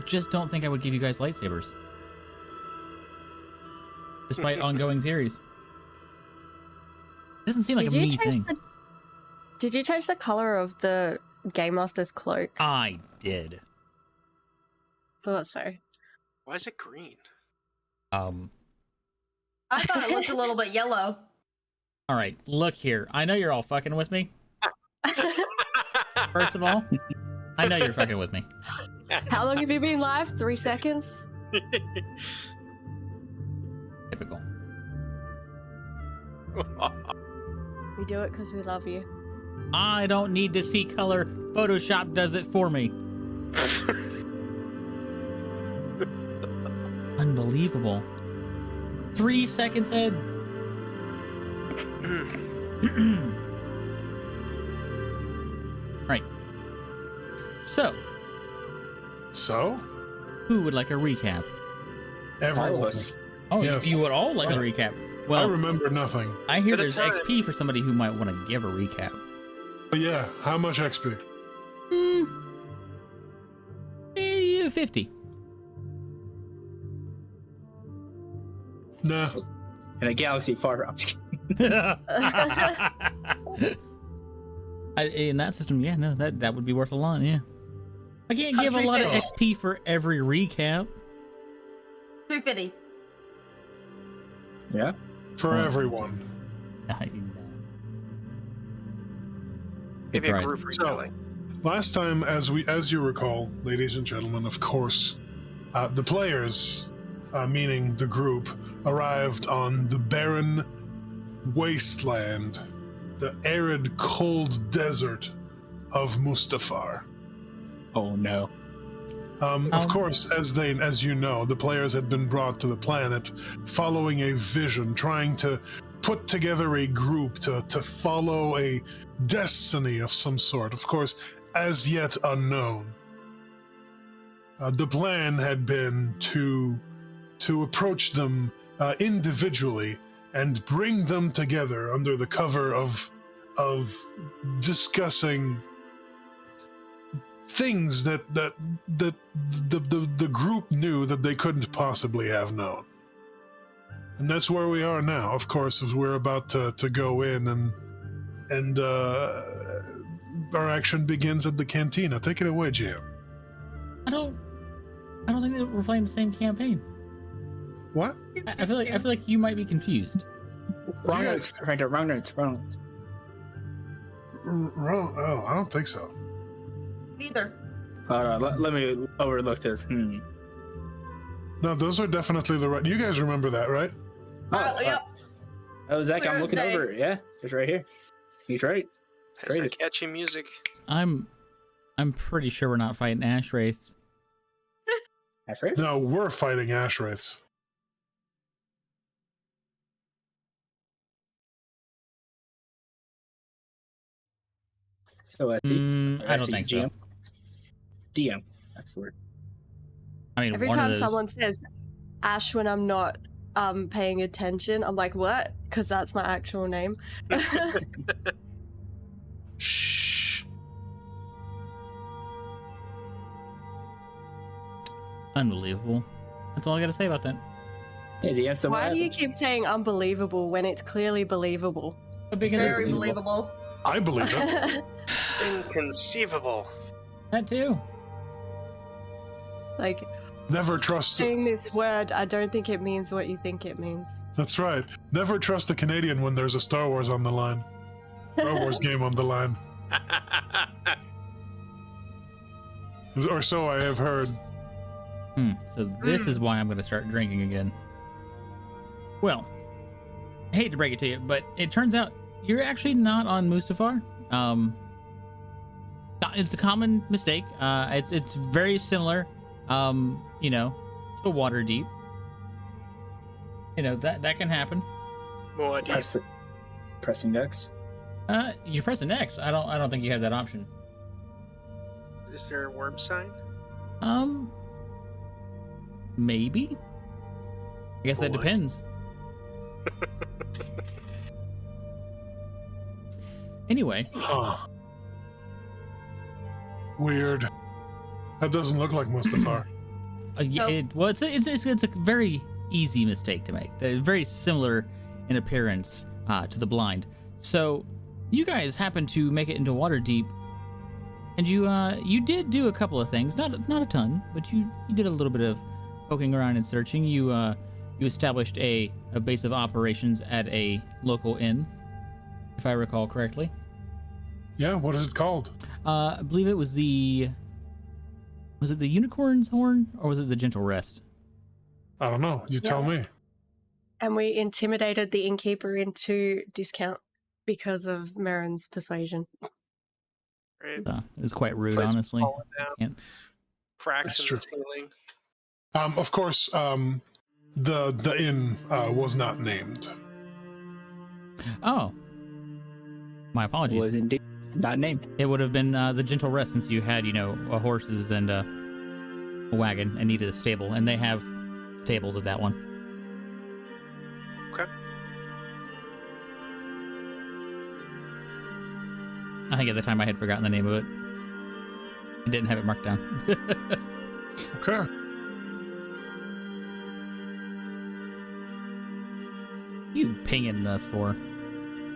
just don't think I would give you guys lightsabers. Despite ongoing theories. It doesn't seem like a me thing. Did you change the color of the Game Master's cloak? I did. Thought so. Why is it green? I thought it looked a little bit yellow. All right, look here. I know you're all fucking with me. First of all, I know you're fucking with me. How long have you been live? 3 seconds? Typical. We do it because we love you. I don't need to see color. Photoshop does it for me. Unbelievable. 3 seconds in. Right. So, who would like a recap? Everyone. Oh, Yes. you would all like a recap. I Well, remember nothing. I hear Bit of there's time. XP for somebody who might want to give a recap. But yeah, how much XP? 50. Nah. In a galaxy far I'm just kidding. In that system, yeah, no, that would be worth a lot, yeah. I can't give a lot of XP for every recap. 350. Yeah. For everyone. Maybe a tries. group retelling. Last time, as you recall, ladies and gentlemen, of course, the players, meaning the group, arrived on the barren wasteland, the arid, cold desert of Mustafar. Oh no. Of course, as you know, the players had been brought to the planet following a vision, trying to put together a group to follow a destiny of some sort, of course, as yet unknown. The plan had been to approach them individually and bring them together under the cover of discussing things that the group knew that they couldn't possibly have known. And that's where we are now, of course, as we're about to go in and our action begins at the cantina. Take it away, GM. I don't think that we're playing the same campaign. What? I feel like you might be confused. Wrong Yeah. notes, Frank. Wrong notes. Wrong notes. Wrong? Oh, I don't think so. Neither. Hold on. Let me overlook this. No, those are definitely the right. You guys remember that, right? Yep. Oh, Zach, Clear I'm as looking day. over it. Yeah, it's right here. He's right. It's That's crazy. that catchy music. I'm pretty sure we're not fighting Ash Wraiths. That's right. No, we're fighting ash wraiths. So I don't think so. DM. That's the word. I mean, Every one of time those- someone says Ash when I'm not paying attention, I'm like, what? Because that's my actual name. Shh. Unbelievable. That's all I got to say about that. Hey, DM. So Why what do you happened? keep saying unbelievable when it's clearly believable? Because Very it's believable. I believe it. Inconceivable. That too. Like, Never trust. saying this word, I don't think it means what you think it means. That's right. Never trust a Canadian when there's a Star Wars on the line. Star Wars game on the line. Or so I have heard. So this is why I'm going to start drinking again. Well, I hate to break it to you, but it turns out you're actually not on Mustafar. It's a common mistake. It's very similar, to Waterdeep. That can happen. Well, idea. Pressing X. You're pressing X. I don't think you have that option. Is there a worm sign? Maybe. I guess that What? depends. Anyway, Huh. Weird. That doesn't look like Mustafar. It's a very easy mistake to make. They're very similar in appearance to the blind. So you guys happen to make it into Waterdeep, and you did do a couple of things, not a ton, but you did a little bit of poking around and searching. You established a base of operations at a local inn, if I recall correctly. Yeah, what is it called? I believe it was the Unicorn's Horn, or was it the Gentle Rest? I don't know. You tell me. And we intimidated the innkeeper into discount because of Marin's persuasion. Right. It was quite rude, Place honestly. falling down. Can't- Cracks That's in true. the ceiling. Of course, the inn was not named. Oh, my apologies. Was indeed not named. It would have been the Gentle Rest, since you had, horses and a wagon and needed a stable, and they have stables at that one. Okay. I think at the time I had forgotten the name of it. I didn't have it marked down. Okay. You pinging us for?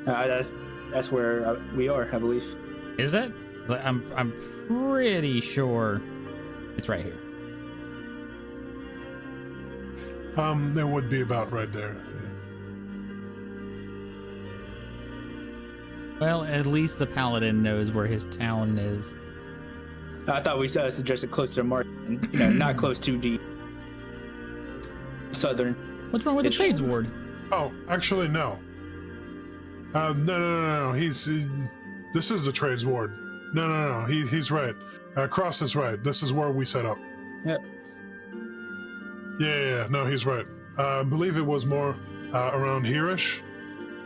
That's where we are, I believe. Is it? I'm pretty sure it's right here. There would be about right there. Well, at least the paladin knows where his town is. I thought we suggested close to the market, not close to the southern. What's wrong with the trades ward? Oh, actually, no. No. This is the trades ward. No. He's right. Cross is right. This is where we set up. Yep. Yeah. No, he's right. I believe it was more around here-ish.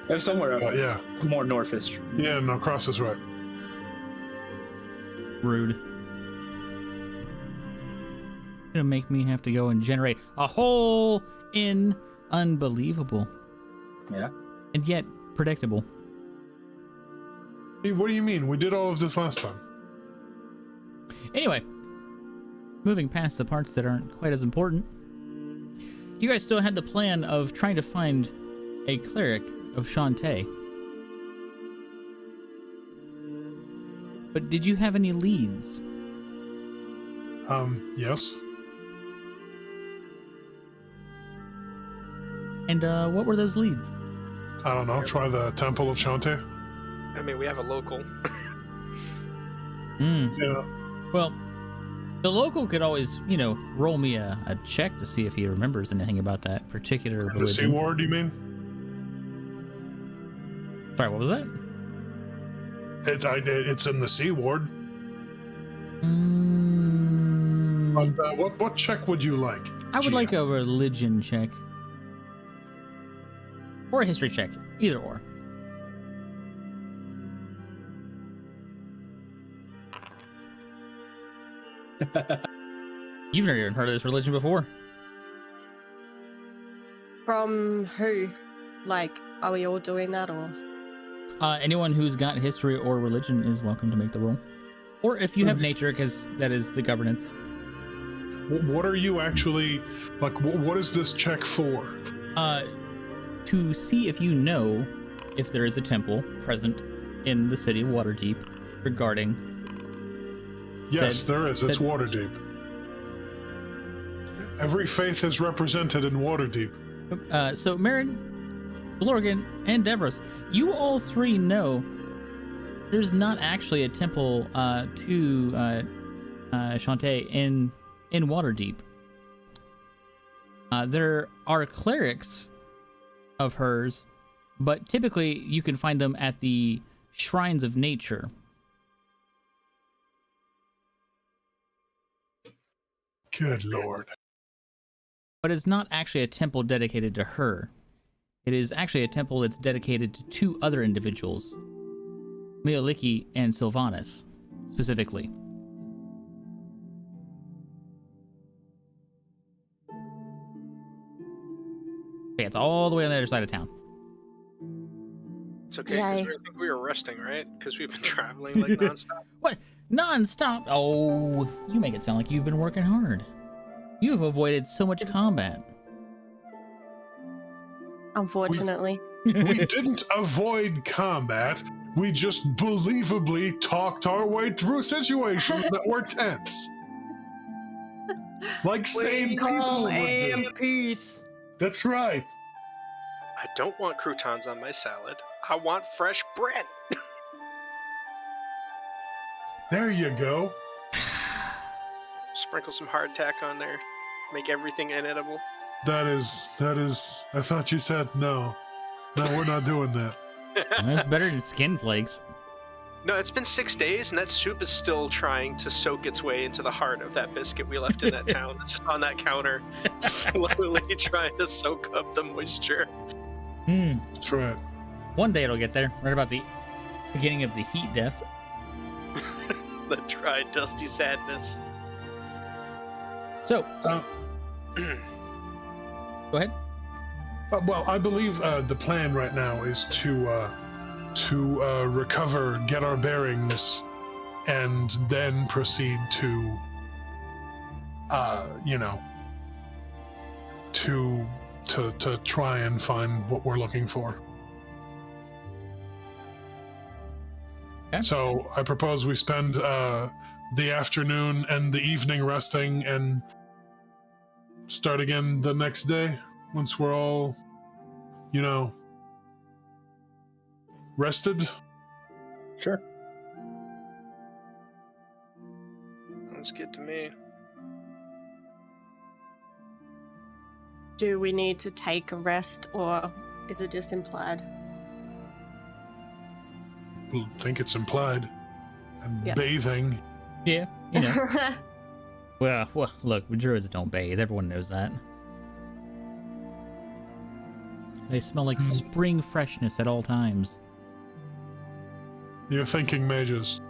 It was somewhere Yeah. more northish. Yeah, no, Cross is right. Rude. Gonna make me have to go and generate a whole inn. Unbelievable. Yeah. And yet predictable. Hey, what do you mean? We did all of this last time. Anyway, moving past the parts that aren't quite as important, you guys still had the plan of trying to find a cleric of Chauntea. But did you have any leads? Yes. And what were those leads? I don't know. Try the Temple of Chauntea. I mean, we have a local. Yeah. Well, the local could always, roll me a check to see if he remembers anything about that particular The religion. Sea Ward, you mean? Sorry, what was that? It's in the Sea Ward. But what check would you like? I would like a religion check. Or a history check. Either or. You've never even heard of this religion before. From who? Like, are we all doing that or? Anyone who's got history or religion is welcome to make the roll. Or if you have nature, because that is the governance. What are you actually like? What is this check for? To see if you know if there is a temple present in the city of Waterdeep regarding. Yes, there is. It's Waterdeep. Every faith is represented in Waterdeep. So Marin, Blorgan, and Devros, you all three know there's not actually a temple to Chauntea in Waterdeep. There are clerics of hers, but typically you can find them at the shrines of nature. Good lord. But it's not actually a temple dedicated to her. It is actually a temple that's dedicated to two other individuals, Meoliki and Sylvanas, specifically. Okay, it's all the way on the other side of town. It's okay. 'Cause Yay. I think we were resting, right? Because we've been traveling like nonstop. What? Non-stop? Oh, you make it sound like you've been working hard. You have avoided so much combat. Unfortunately. We didn't avoid combat. We just believably talked our way through situations that were tense. Like sane people would do. peace. That's right. I don't want croutons on my salad. I want fresh bread. There you go. Sprinkle some hardtack on there. Make everything inedible. That is. I thought you said no. No, we're not doing that. That's better than skin flakes. No, it's been 6 days, and that soup is still trying to soak its way into the heart of that biscuit we left in that town. It's just on that counter, just slowly trying to soak up the moisture. That's right. One day it'll get there, right about the beginning of the heat death. The dry, dusty sadness. So, go ahead. Well, I believe the plan right now is to recover, get our bearings, and then proceed to, to try and find what we're looking for. Okay. So I propose we spend the afternoon and the evening resting and start again the next day once we're all, rested. Sure. Sounds good to me. Do we need to take a rest, or is it just implied? I think it's implied. And Yeah. bathing. Yeah, you know. well, look, druids don't bathe. Everyone knows that. They smell like spring freshness at all times. You're thinking mages.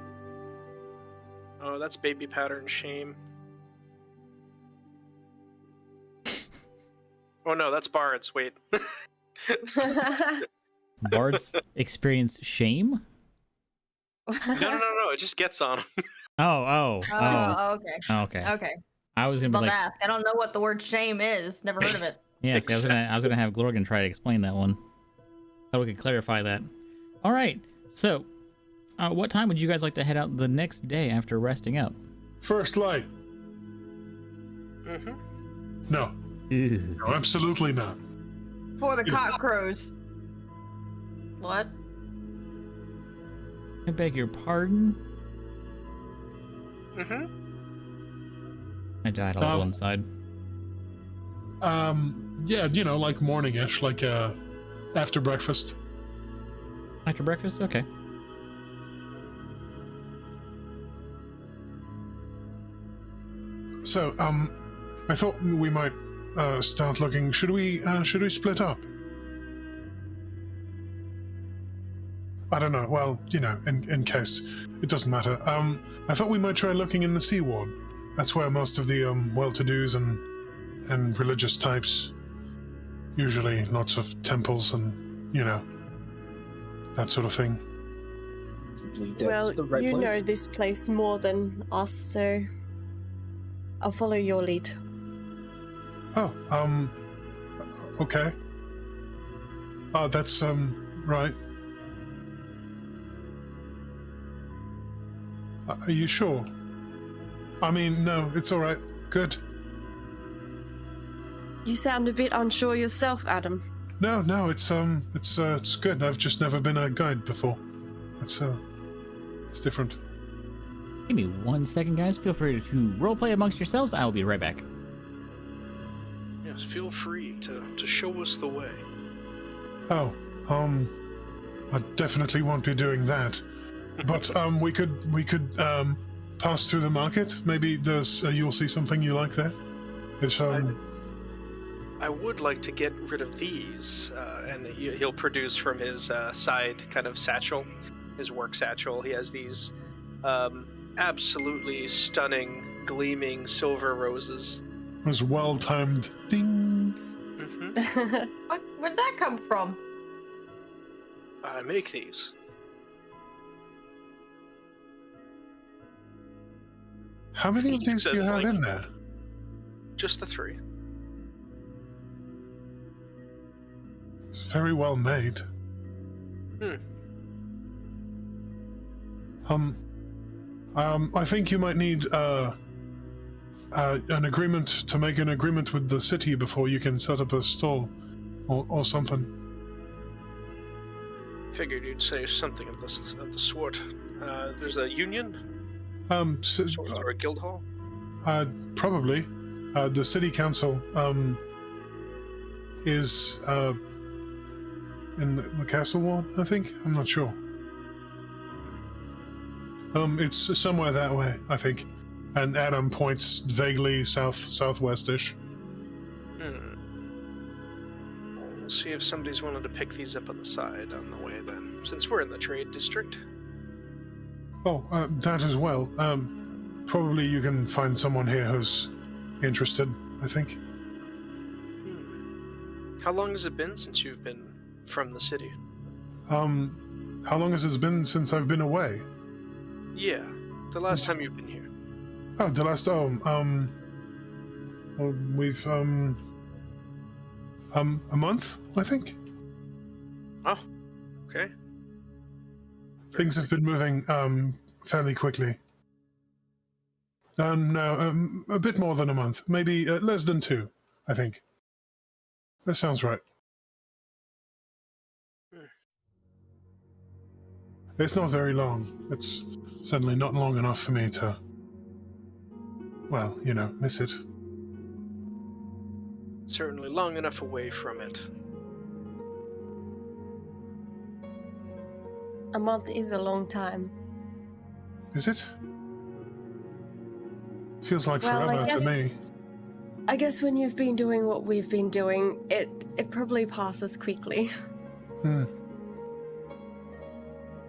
Oh, that's baby powder and shame. Oh no, that's bards. Wait. Bards experience shame? No. It just gets on them. Oh. Oh, okay. Okay. Okay. I was gonna be About like, to ask. I don't know what the word shame is. Never heard of it. yeah. See, I was gonna have Glorgan try to explain that one. So we could clarify that. All right. So, what time would you guys like to head out the next day after resting up? First light. Mm-hmm. No. No, absolutely not. For the cock crows. What? I beg your pardon. Mm-hmm. I died a little inside. Yeah, like morning-ish, like after breakfast. After breakfast? Okay. So, I thought we might start looking. Should we split up? I don't know. Well, in case it doesn't matter. I thought we might try looking in the Sea Ward. That's where most of the well-to-dos and religious types, usually lots of temples and that sort of thing. Well, the right you place. know this place more than us, so I'll follow your lead. Oh, okay. Oh, that's right. Are you sure? I mean, no, it's all right. Good. You sound a bit unsure yourself, Adam. No, it's good. I've just never been a guide before. It's different. Give me 1 second, guys. Feel free to roleplay amongst yourselves. I will be right back. Yes, feel free to show us the way. Oh, I definitely won't be doing that. But we could pass through the market. Maybe you'll see something you like there. It's I would like to get rid of these, and he'll produce from his side kind of satchel, his work satchel. He has these absolutely stunning, gleaming silver roses. It was well-timed. Ding. Mm-hmm. Where'd that come from? I make these. How many of these do you have in there? just the 3. It's very well made. I think you might need an agreement to make an agreement with the city before you can set up a stall or something. Figured you'd say something of the sort. There's a union? Or a guild hall? Probably. The city council is in the castle ward, I think? I'm not sure. It's somewhere that way, I think. And Adam points vaguely southwestish. We'll see if somebody's willing to pick these up on the side on the way then, since we're in the trade district. Oh, that as well. Probably you can find someone here who's interested, I think. How long has it been since you've been from the city? How long has it been since I've been away? Yeah, the last time you've been here. Oh, the last, well, we've, a month, I think? Oh, okay. Things have been moving, fairly quickly. No, a bit more than a month. Maybe less than 2, I think. That sounds right. It's not very long. It's certainly not long enough for me to, well, you know, miss it. Certainly long enough away from it. A month is a long time. Is it? Feels like Well, I forever to me. I guess when you've been doing what we've been doing, it probably passes quickly.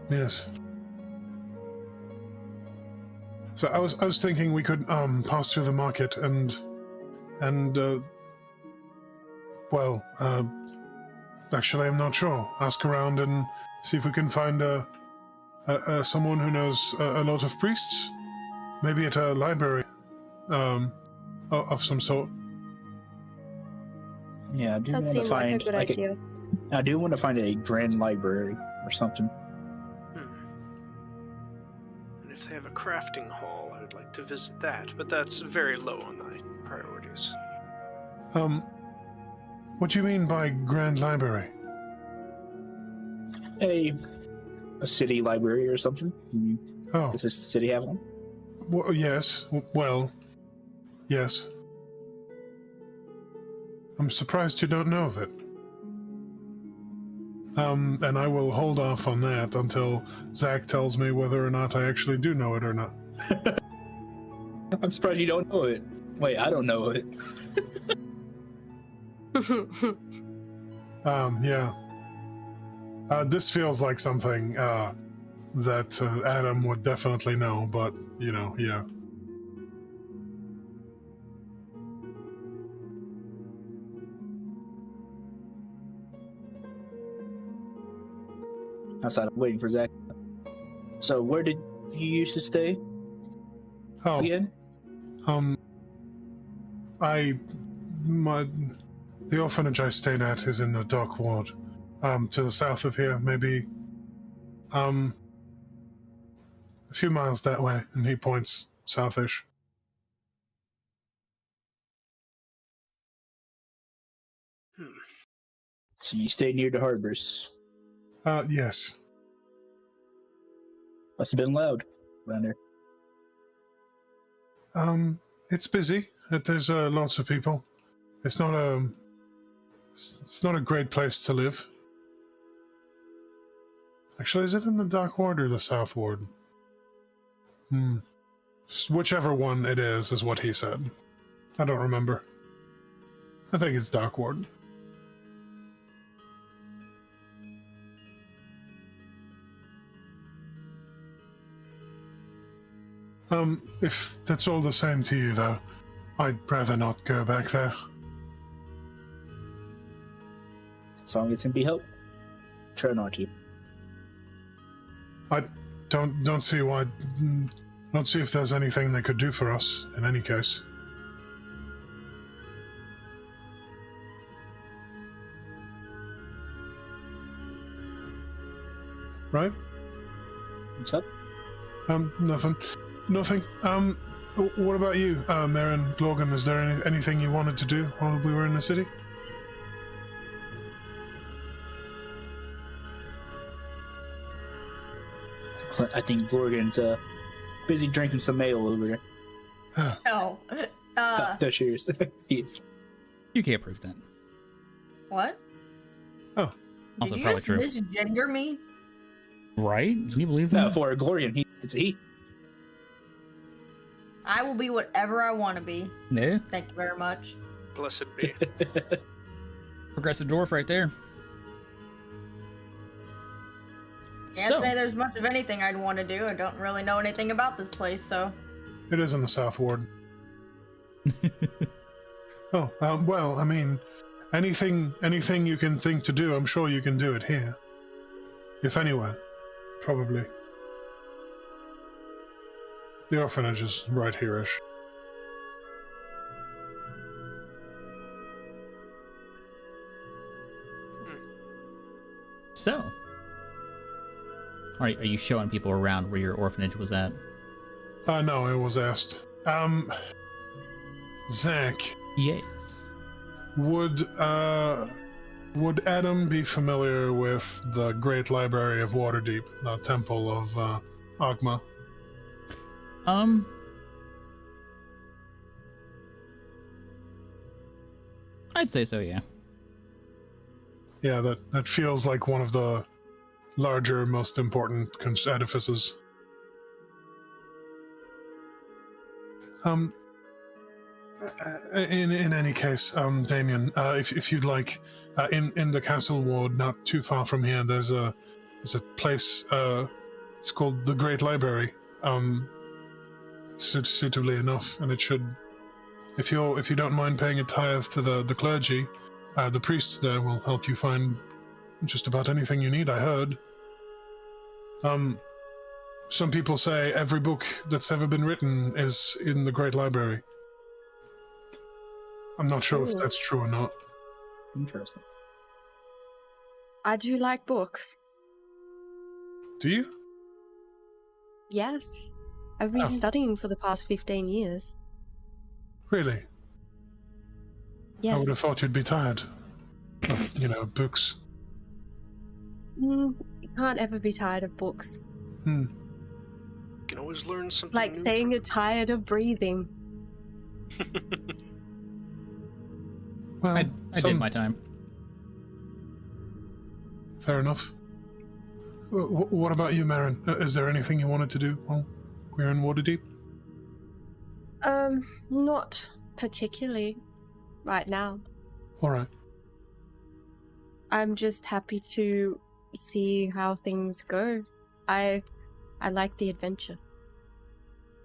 Yes. So I was thinking we could pass through the market and well, actually I'm not sure. Ask around and see if we can find someone who knows a lot of priests. Maybe at a library of some sort. Yeah, I do That want to seemed like a find. good idea. I do want to find a grand library or something. And if they have a crafting hall, I would like to visit that, but that's very low on my priorities. What do you mean by grand library? A city library or something. Oh, Does this city have one? well, yes. Well, yes. I'm surprised you don't know of it. And I will hold off on that until Zach tells me whether or not I actually do know it or not. I'm surprised you don't know it. Wait, I don't know it. Yeah. This feels like something that Adam would definitely know, but, you know, yeah. Outside, I'm waiting for Zach. So, where did you used to stay Oh, again? The orphanage I stayed at is in the dock ward, to the south of here, maybe, a few miles that way, and he points southish. So you stayed near the harbors. Yes. Must have been loud around there. It's busy. There's lots of people. It's not a great place to live. Actually, is it in the dock ward or the south ward? Whichever one it is what he said. I don't remember. I think it's dock ward. If that's all the same to you, though, I'd rather not go back there. As long as it can be helped, try not to. I don't see why. Don't see if there's anything they could do for us. In any case, right? What's up? Nothing. What about you, Marin, Logan? Is there anything you wanted to do while we were in the city? I think Glorgan's busy drinking some ale over there. No. No, cheers. Yes. You can't prove that. What? Oh. Also Did you probably just true. misgender me? Right? Can you believe that? No, for a Glorian, it's a he. I will be whatever I want to be. No. Thank you very much. Blessed be. Progressive dwarf right there. Can't So- say there's much of anything I'd want to do. I don't really know anything about this place, so. It is in the South Ward. Oh, well, I mean, anything you can think to do, I'm sure you can do it here. If anywhere, probably. The orphanage is right here-ish. So, are you showing people around where your orphanage was at? No, I was asked. Zach, Yes. would Adam be familiar with the Great Library of Waterdeep, the Temple of Agma? I'd say so, yeah. Yeah, that feels like one of the larger, most important edifices. In any case, Damien, if you'd like, in the castle ward, not too far from here, there's a place. It's called the Great Library. Suitably enough, and it should. If you don't mind paying a tithe to the clergy, the priests there will help you find just about anything you need. I heard. Some people say every book that's ever been written is in the Great Library. I'm not sure if that's true or not. Interesting. I do like books. Do you? Yes. I've been Oh. studying for the past 15 years. Really? I Yes. would have thought you'd be tired of, books. You can't ever be tired of books. Hmm. You can always learn It's something like new. saying you're tired of breathing. Well, I did my time. Fair enough. What about you, Marin? Is there anything you wanted to do while we're in Waterdeep? Not particularly right now. All right. I'm just happy to see how things go. I like the adventure.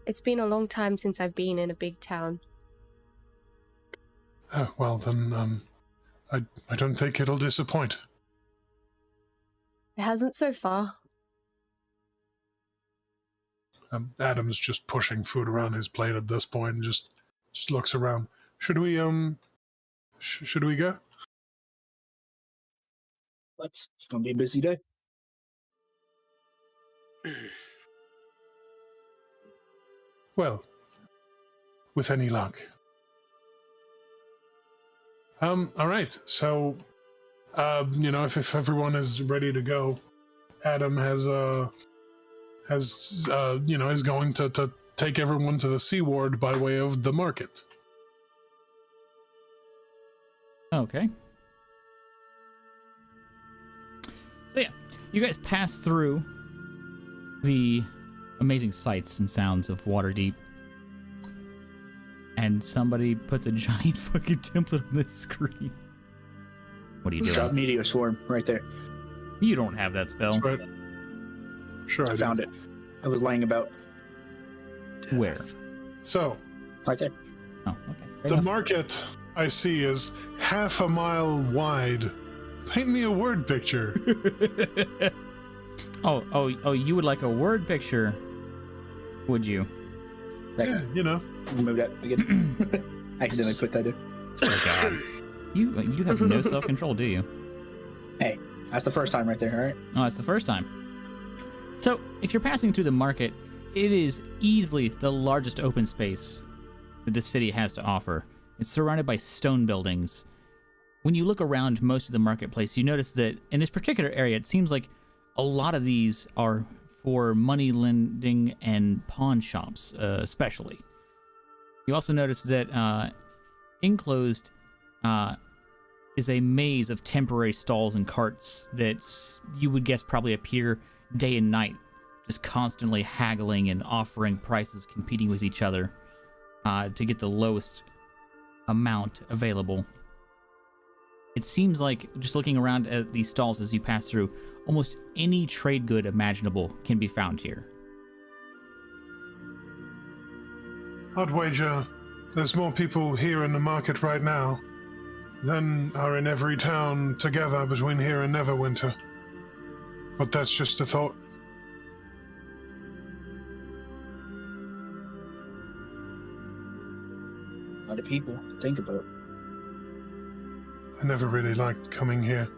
It's been a long time since I've been in a big town. Oh, well, then, I don't think it'll disappoint. It hasn't so far. Adam's just pushing food around his plate at this point and just looks around. Should we should we go? It's gonna be a busy day. Well, with any luck. All right. So, if everyone is ready to go, Adam is going to take everyone to the Sea Ward by way of the market. Okay. So yeah, you guys pass through the amazing sights and sounds of Waterdeep, and somebody puts a giant fucking template on the screen. What are you Drop doing? meteor swarm right there. You don't have that spell. That's right. Sure, I found it. I was laying about Where? So, right there. Oh, okay. Fair the enough. market I see is half a mile wide. Paint me a word picture. oh, you would like a word picture, would you? Yeah, Move that again. Accidentally put that in. Oh God. You have no self-control, do you? Hey, that's the first time right there, all right? Oh, that's the first time. So, if you're passing through the market, it is easily the largest open space that the city has to offer. It's surrounded by stone buildings. When you look around most of the marketplace, you notice that in this particular area, it seems like a lot of these are for money lending and pawn shops, especially. You also notice that enclosed is a maze of temporary stalls and carts that you would guess probably appear day and night, just constantly haggling and offering prices, competing with each other to get the lowest amount available. It seems like, just looking around at these stalls as you pass through, almost any trade good imaginable can be found here. I'd wager there's more people here in the market right now than are in every town together between here and Neverwinter. But that's just a thought. A lot of people to think about. I never really liked coming here.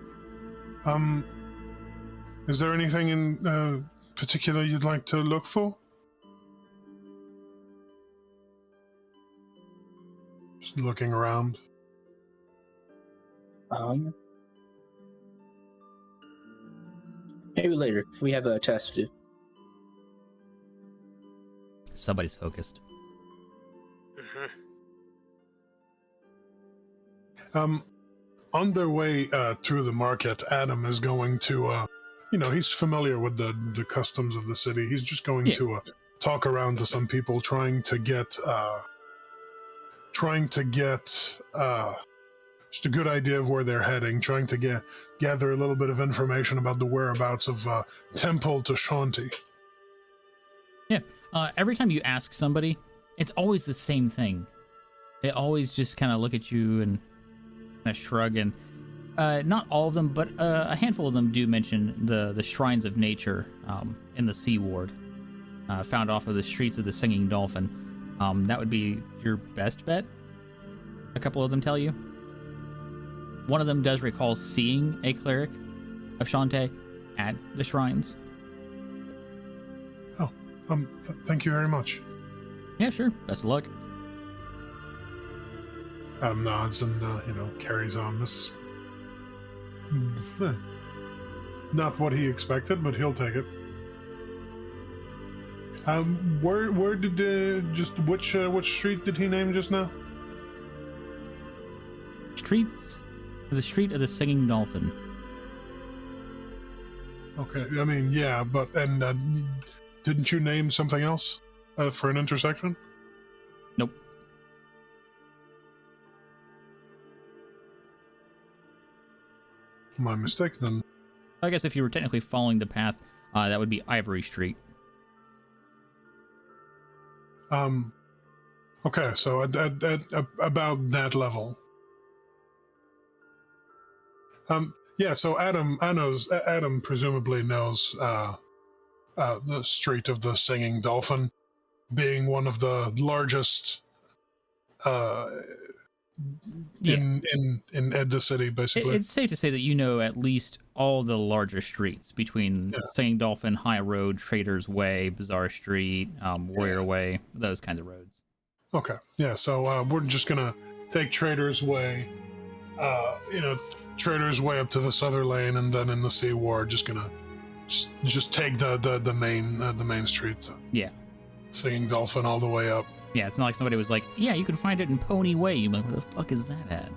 Is there anything in particular you'd like to look for? Just looking around. Maybe later. We have a task to do. Somebody's focused. On their way through the market, Adam is going to, he's familiar with the customs of the city. He's just going to talk around to some people, trying to get just a good idea of where they're heading, trying to gather a little bit of information about the whereabouts of Temple to Chauntea. Yeah, every time you ask somebody, it's always the same thing. They always just kind of look at you and kind of shrug, and not all of them, but a handful of them do mention the shrines of nature in the Sea Ward, found off of the streets of the Singing Dolphin. That would be your best bet, a couple of them tell you. One of them does recall seeing a cleric of Chauntea at the shrines. Oh, thank you very much. Yeah, sure. Best of luck. Adam nods and, carries on. This is not what he expected, but he'll take it. Where did which street did he name just now? The street of the Singing Dolphin. Okay, I mean, yeah, but didn't you name something else for an intersection? Nope. My mistake then. I guess if you were technically following the path, that would be Ivory Street. Okay, so at about that level. Yeah, so Adam presumably knows the Street of the Singing Dolphin, being one of the largest in Edda City, basically. It's safe to say that you know at least all the larger streets between Singing Dolphin, High Road, Trader's Way, Bazaar Street, Warrior Way, those kinds of roads. Okay, yeah, so we're just gonna take Trader's Way, Trader's Way up to the Southern Lane, and then in the Sea Ward, just gonna just take the main street. Yeah. Singing Dolphin all the way up. Yeah, it's not like somebody was like, yeah, you can find it in Pony Way. You're like, where the fuck is that at?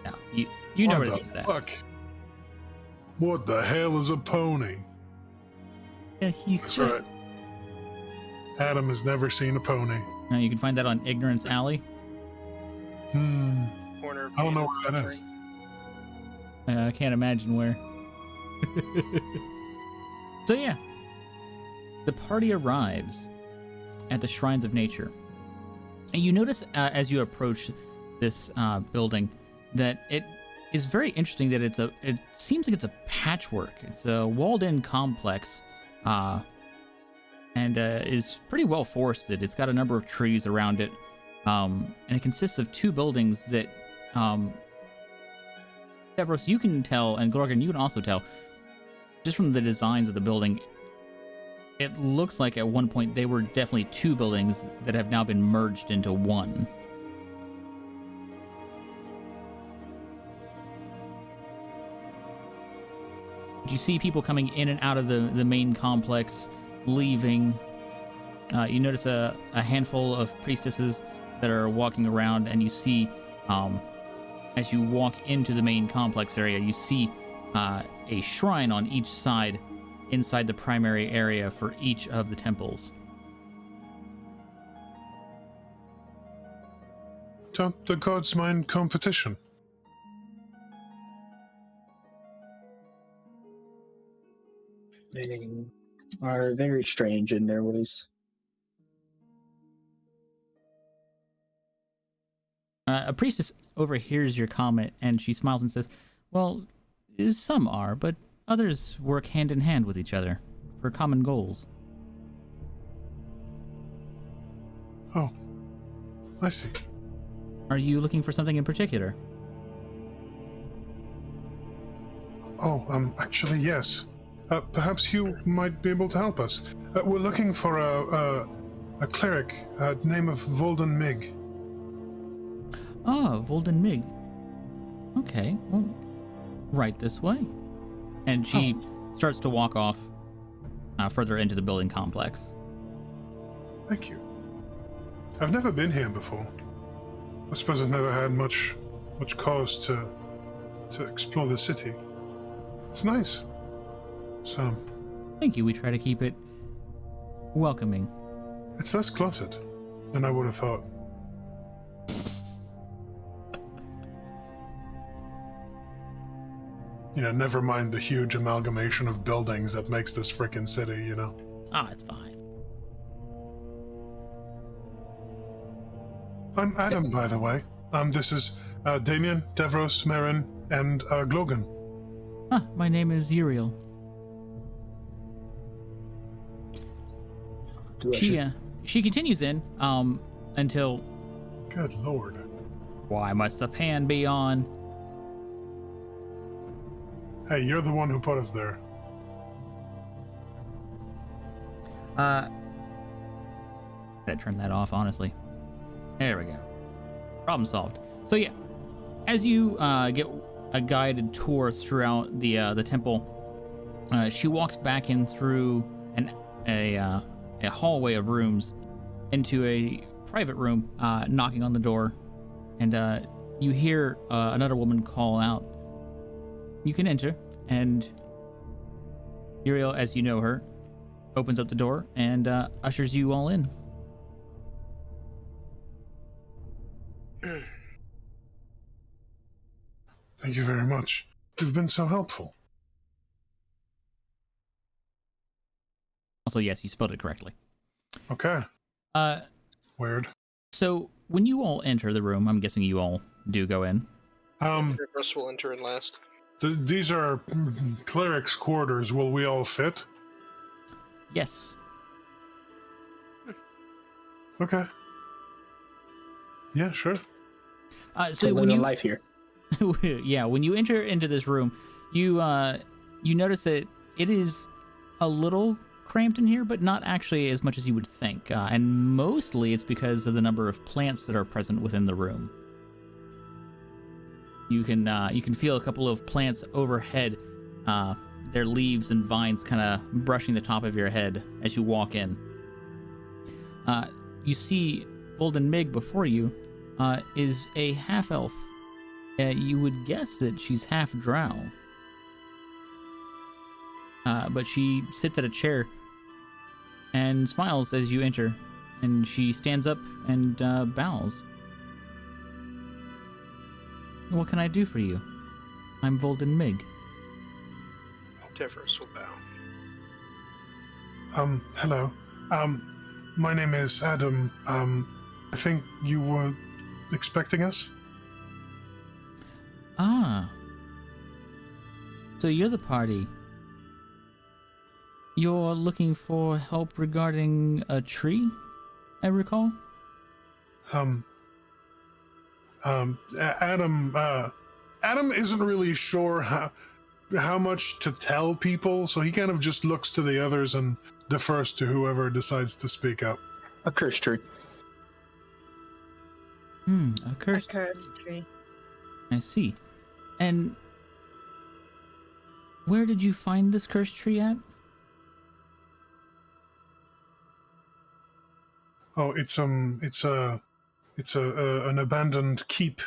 No, you know where this is at. What the hell is a pony? Yeah, That's right. Adam has never seen a pony. You can find that on Ignorance Alley. Corner. I don't know where that is. I can't imagine where. So yeah, the party arrives at the Shrines of Nature, and you notice as you approach this building that it is very interesting that it seems like it's a patchwork. It's a walled-in complex, and is pretty well forested. It's got a number of trees around it, and it consists of two buildings that Devros, you can tell, and Gorgon, you can also tell, just from the designs of the building, It looks like at one point they were definitely two buildings that have now been merged into one. You see people coming in and out of the main complex, leaving. You notice a handful of priestesses that are walking around, and you see, as you walk into the main complex area, you see a shrine on each side inside the primary area for each of the temples. Don't the gods mind competition? They are very strange in their ways. A priestess overhears your comment, and she smiles and says, well, some are, but others work hand in hand with each other for common goals. Oh, I see. Are you looking for something in particular? Oh, actually, yes. Perhaps you might be able to help us. We're looking for a cleric, name of Volden Mig. Oh, Volden Mig. Okay, well, right this way. And she starts to walk off further into the building complex. Thank you. I've never been here before. I suppose I've never had much cause to explore the city. It's nice. So, Thank you. We try to keep it welcoming. it's less cluttered than I would have thought. You know, never mind the huge amalgamation of buildings that makes this frickin' city, you know? Ah, it's fine. I'm Adam, by the way. This is Damien, Devros, Marin, and Glogan. Ah, my name is Uriel. She continues in until... Good lord. Why must the pan be on? Hey, you're the one who put us there. Gotta turn that off, honestly. There we go. Problem solved. So yeah, as you get a guided tour throughout the temple, she walks back in through a hallway of rooms into a private room, knocking on the door, and you hear another woman call out, "You can enter." And Uriel, as you know her, opens up the door and ushers you all in. Thank you very much. You've been so helpful. Also, yes, you spelled it correctly. Okay. Weird. So when you all enter the room, I'm guessing you all do go in. Peripherals will enter in last. These are cleric's quarters. Will we all fit? Yes. Okay. Yeah, sure. So when you life here. yeah, when you enter into this room, you notice that it is a little cramped in here, but not actually as much as you would think. And mostly it's because of the number of plants that are present within the room. You can feel a couple of plants overhead, their leaves and vines kind of brushing the top of your head as you walk in. You see Volden Mig before you is a half-elf. You would guess that she's half drow. But she sits at a chair and smiles as you enter, and she stands up and bows. What can I do for you? I'm Volden Mig. Peripherals will bow. Hello. My name is Adam. I think you were expecting us? Ah. So you're the party. You're looking for help regarding a tree, I recall? Adam isn't really sure how much to tell people, so he kind of just looks to the others and defers to whoever decides to speak up. A curse tree. A cursed. A cursed tree. I see. And where did you find this cursed tree at? Oh, it's an abandoned keep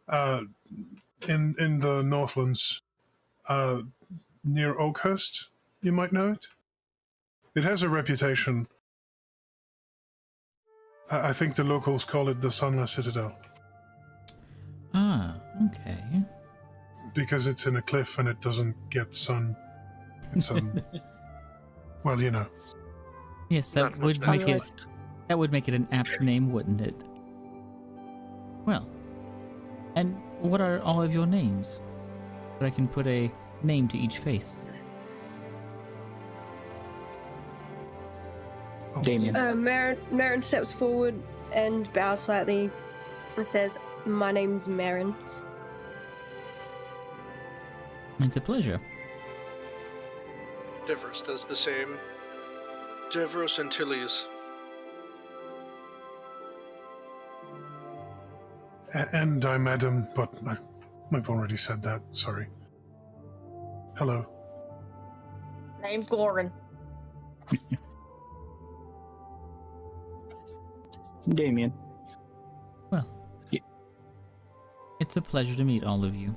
in the Northlands, near Oakhurst. You might know it. It has a reputation. I think the locals call it the Sunless Citadel. Ah, okay. Because it's in a cliff and it doesn't get sun. It's well, you know. Yes, that Not would much make it. Sunlight. That would make it an apt name, wouldn't it? Well, and what are all of your names? So that I can put a name to each face. Oh, Damien. Marin steps forward and bows slightly and says, "My name's Marin." It's a pleasure. Devros does the same. Devros Antilles. And I'm Adam, but I've already said that. Sorry. Hello. Name's Goran. Damien. Well, it's a pleasure to meet all of you.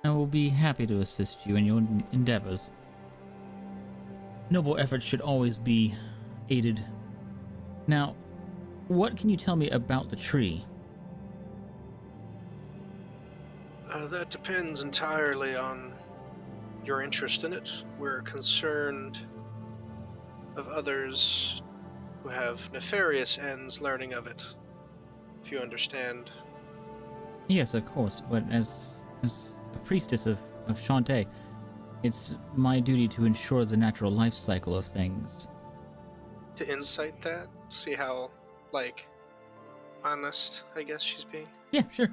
I will be happy to assist you in your endeavors. Noble efforts should always be aided. Now, what can you tell me about the tree? That depends entirely on your interest in it. We're concerned of others who have nefarious ends learning of it, if you understand. Yes, of course, but as a priestess of Chauntea, it's my duty to ensure the natural life cycle of things. To insight that, see how, honest, I guess she's being. Yeah, sure.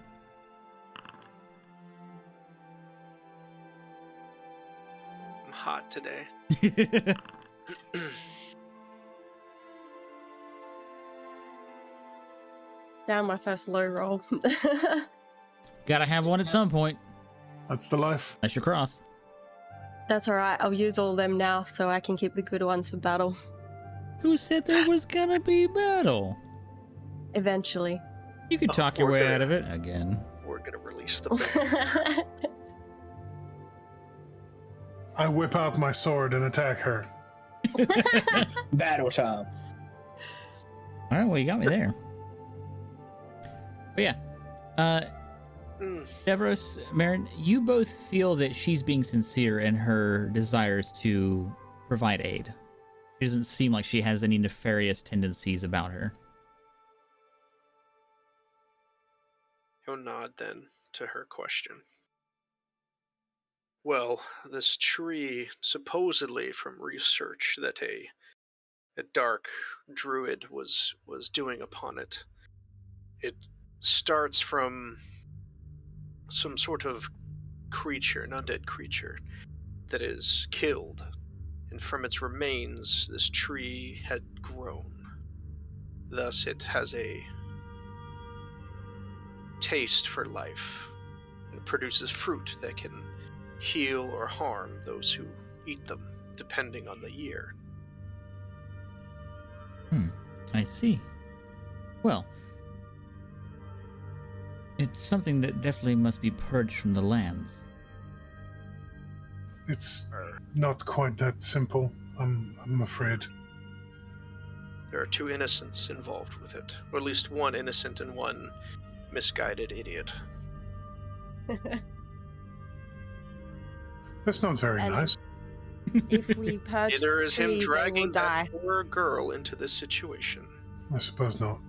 I'm hot today. Down my first low roll. Gotta have one at some point. That's the life. That's your cross. That's alright, I'll use all of them now so I can keep the good ones for battle. Who said there was gonna be battle? Eventually. You could Oh, talk your we're way gonna- out of it again. We're gonna release the bear. I whip out my sword and attack her. Battle time. All right, well, you got me there. But yeah, Devros, Marin, you both feel that she's being sincere in her desires to provide aid. She doesn't seem like she has any nefarious tendencies about her. He'll nod then to her question. Well, this tree, supposedly from research that a dark druid was doing upon it, it starts from some sort of creature, an undead creature, that is killed, and from its remains this tree had grown. Thus it has a taste for life, and produces fruit that can heal or harm those who eat them, depending on the year. I see. Well, it's something that definitely must be purged from the lands. It's not quite that simple, I'm afraid. There are two innocents involved with it, or at least one innocent and one misguided idiot. That's not very And- nice. If we purge Neither the is tree, him they will dragging die. that poor girl into this situation. I suppose not.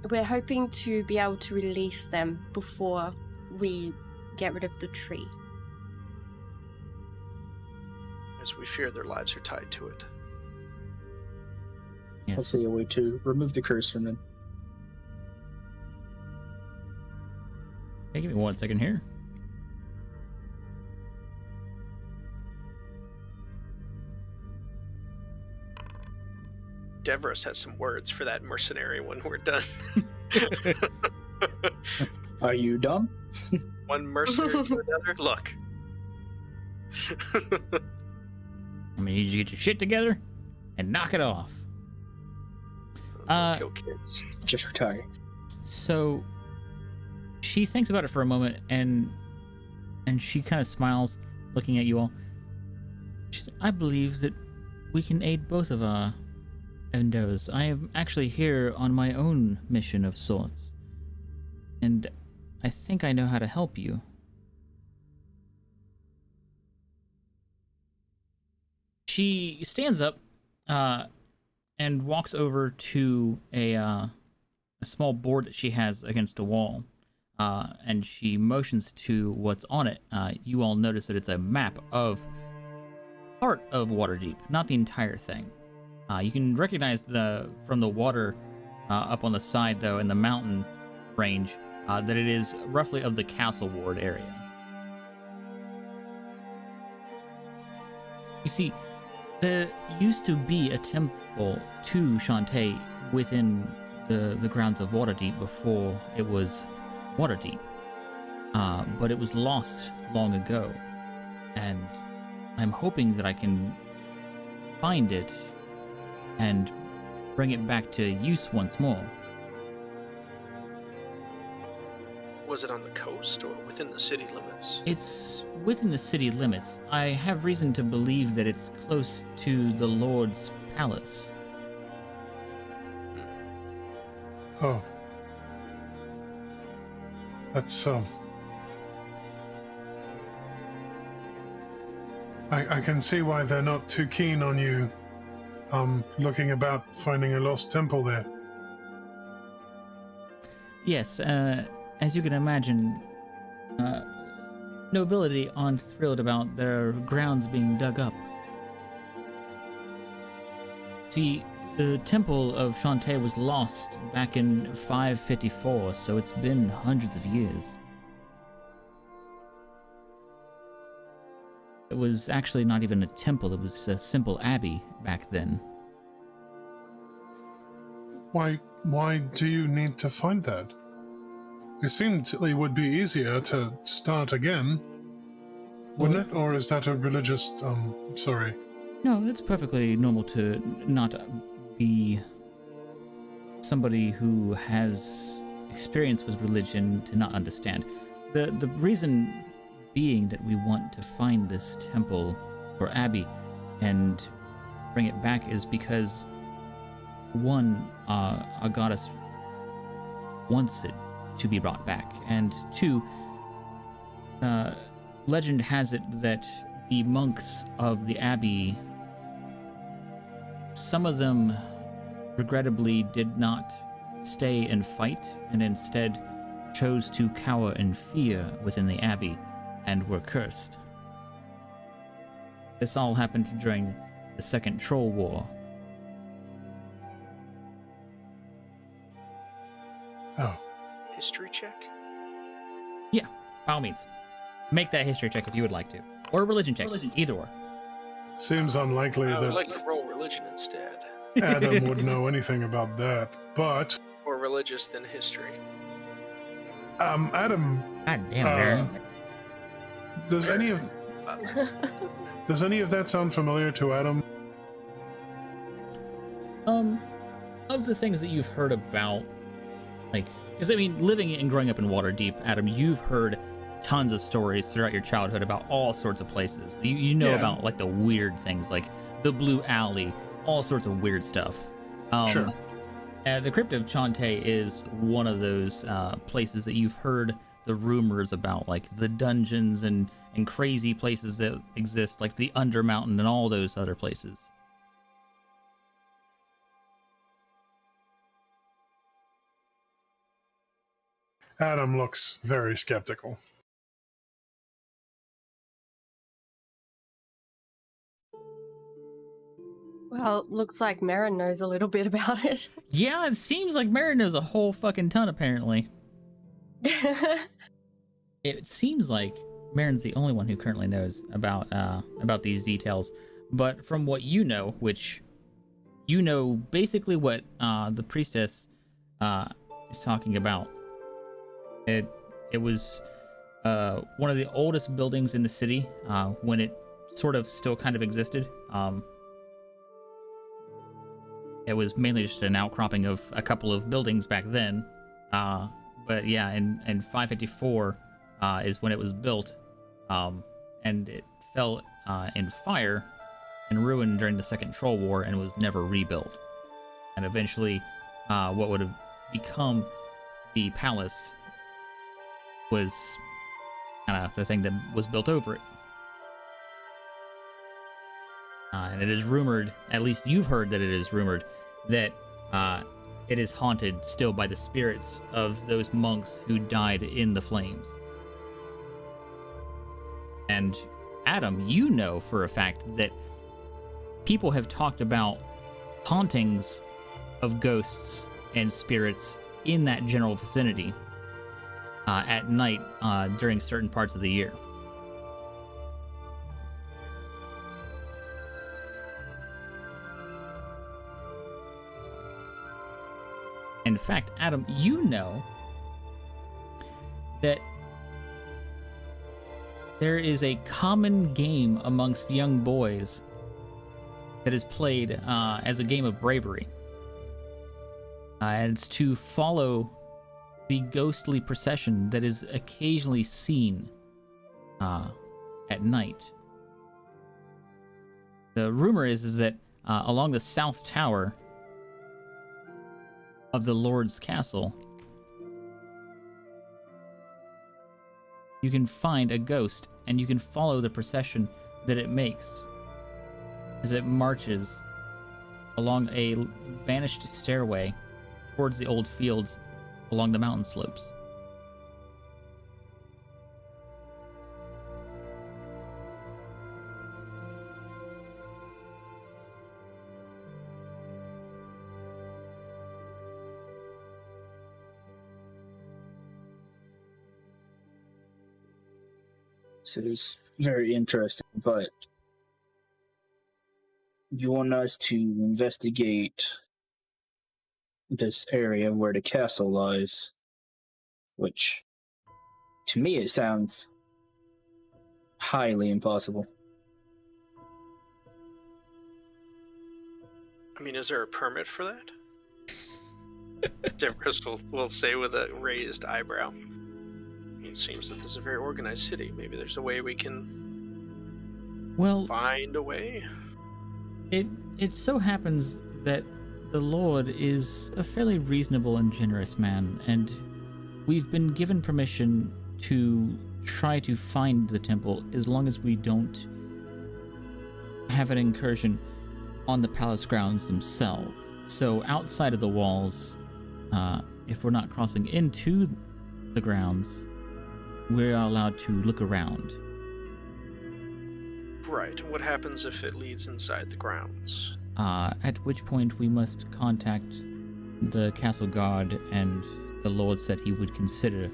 We're hoping to be able to release them before we get rid of the tree. As we fear their lives are tied to it. I'll Yes. see a way to remove the curse from them. Hey, give me 1 second here. Devros has some words for that mercenary when we're done. Are you dumb? One mercenary to another? Look. I mean, you need to get your shit together and knock it off. Kill kids. Just retire. So she thinks about it for a moment, and she kind of smiles, looking at you all. She says, I believe that we can aid both of our endeavors. I am actually here on my own mission of sorts, and I think I know how to help you. She stands up and walks over to a small board that she has against a wall, and she motions to what's on it. You all notice that it's a map of part of Waterdeep, not the entire thing. You can recognize from the water up on the side, though, in the mountain range, that it is roughly of the Castle Ward area. You see, there used to be a temple to Chauntea within the grounds of Waterdeep before it was Waterdeep, but it was lost long ago, and I'm hoping that I can find it and bring it back to use once more. Was it on the coast or within the city limits? It's within the city limits. I have reason to believe that it's close to the Lord's palace. Oh. That's, I can see why they're not too keen on you, looking about finding a lost temple there. Yes, as you can imagine, nobility aren't thrilled about their grounds being dug up. See, the Temple of Chauntea was lost back in 554, so it's been hundreds of years. It was actually not even a temple, it was a simple abbey back then. Why do you need to find that? It seemed it would be easier to start again, wouldn't it? Or is that a religious, sorry? No, it's perfectly normal to not be somebody who has experience with religion to not understand. The reason being that we want to find this temple or abbey and bring it back is because one, our goddess wants it to be brought back, and two, legend has it that the monks of the abbey, some of them regrettably did not stay and fight, and instead chose to cower in fear within the abbey and were cursed. This all happened during the Second Troll War. Oh. History check? Yeah, by all means. Make that history check if you would like to. Or a religion check, either or. Seems unlikely I would that like to roll religion instead. Adam would know anything about that, but... More religious than history. Adam... God damn, Baron. Does any of that sound familiar to Adam? Of the things that you've heard about, like, because I mean, living and growing up in Waterdeep, Adam, you've heard tons of stories throughout your childhood about all sorts of places. You know about like the weird things, like the Blue Alley, all sorts of weird stuff. Sure. The Crypt of Chauntea is one of those places that you've heard the rumors about, like the dungeons and crazy places that exist, like the Undermountain and all those other places. Adam looks very skeptical. Well, looks like Marin knows a little bit about it. Yeah, it seems like Marin knows a whole fucking ton, apparently. It seems like Marin's the only one who currently knows about these details. But from what you know, which you know basically what the priestess is talking about. It was one of the oldest buildings in the city when it sort of still kind of existed. It was mainly just an outcropping of a couple of buildings back then. But yeah, in 554 is when it was built, and it fell in fire and ruined during the Second Troll War and was never rebuilt. And eventually, what would have become the palace was kind of the thing that was built over it. And it is rumored, at least you've heard that it is rumored, that it is haunted still by the spirits of those monks who died in the flames. And Adam, you know for a fact that people have talked about hauntings of ghosts and spirits in that general vicinity at night during certain parts of the year. In fact, Adam, you know that there is a common game amongst young boys that is played as a game of bravery. And it's to follow the ghostly procession that is occasionally seen at night. The rumor is that along the south tower of the Lord's castle, you can find a ghost, and you can follow the procession that it makes as it marches along a vanished stairway towards the old fields along the mountain slopes. So it's very interesting, but you want us to investigate this area where the castle lies, which to me it sounds highly impossible. I mean, is there a permit for that? Demarest will say with a raised eyebrow. It seems that this is a very organized city. Maybe there's a way we can find a way. It so happens that the Lord is a fairly reasonable and generous man, and we've been given permission to try to find the temple as long as we don't have an incursion on the palace grounds themselves. So outside of the walls, if we're not crossing into the grounds, we're allowed to look around. Right. What happens if it leads inside the grounds? At which point we must contact the castle guard, and the Lord said he would consider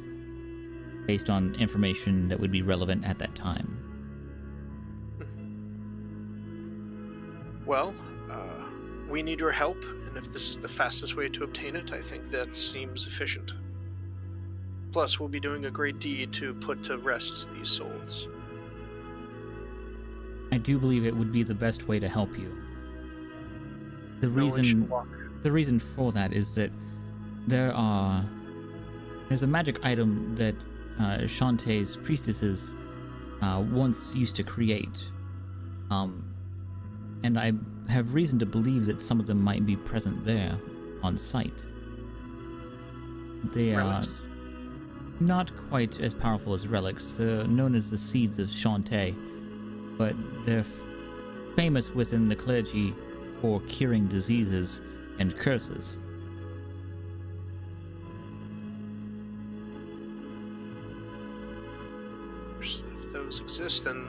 based on information that would be relevant at that time. Well, we need your help, and if this is the fastest way to obtain it, I think that seems efficient. Plus, we'll be doing a great deed to put to rest these souls. I do believe it would be the best way to help you. The reason for that is that there's a magic item that Chauntea's priestesses once used to create, and I have reason to believe that some of them might be present there on site. They are not quite as powerful as relics, known as the seeds of Chauntea, but they're famous within the clergy for curing diseases and curses. If those exist, then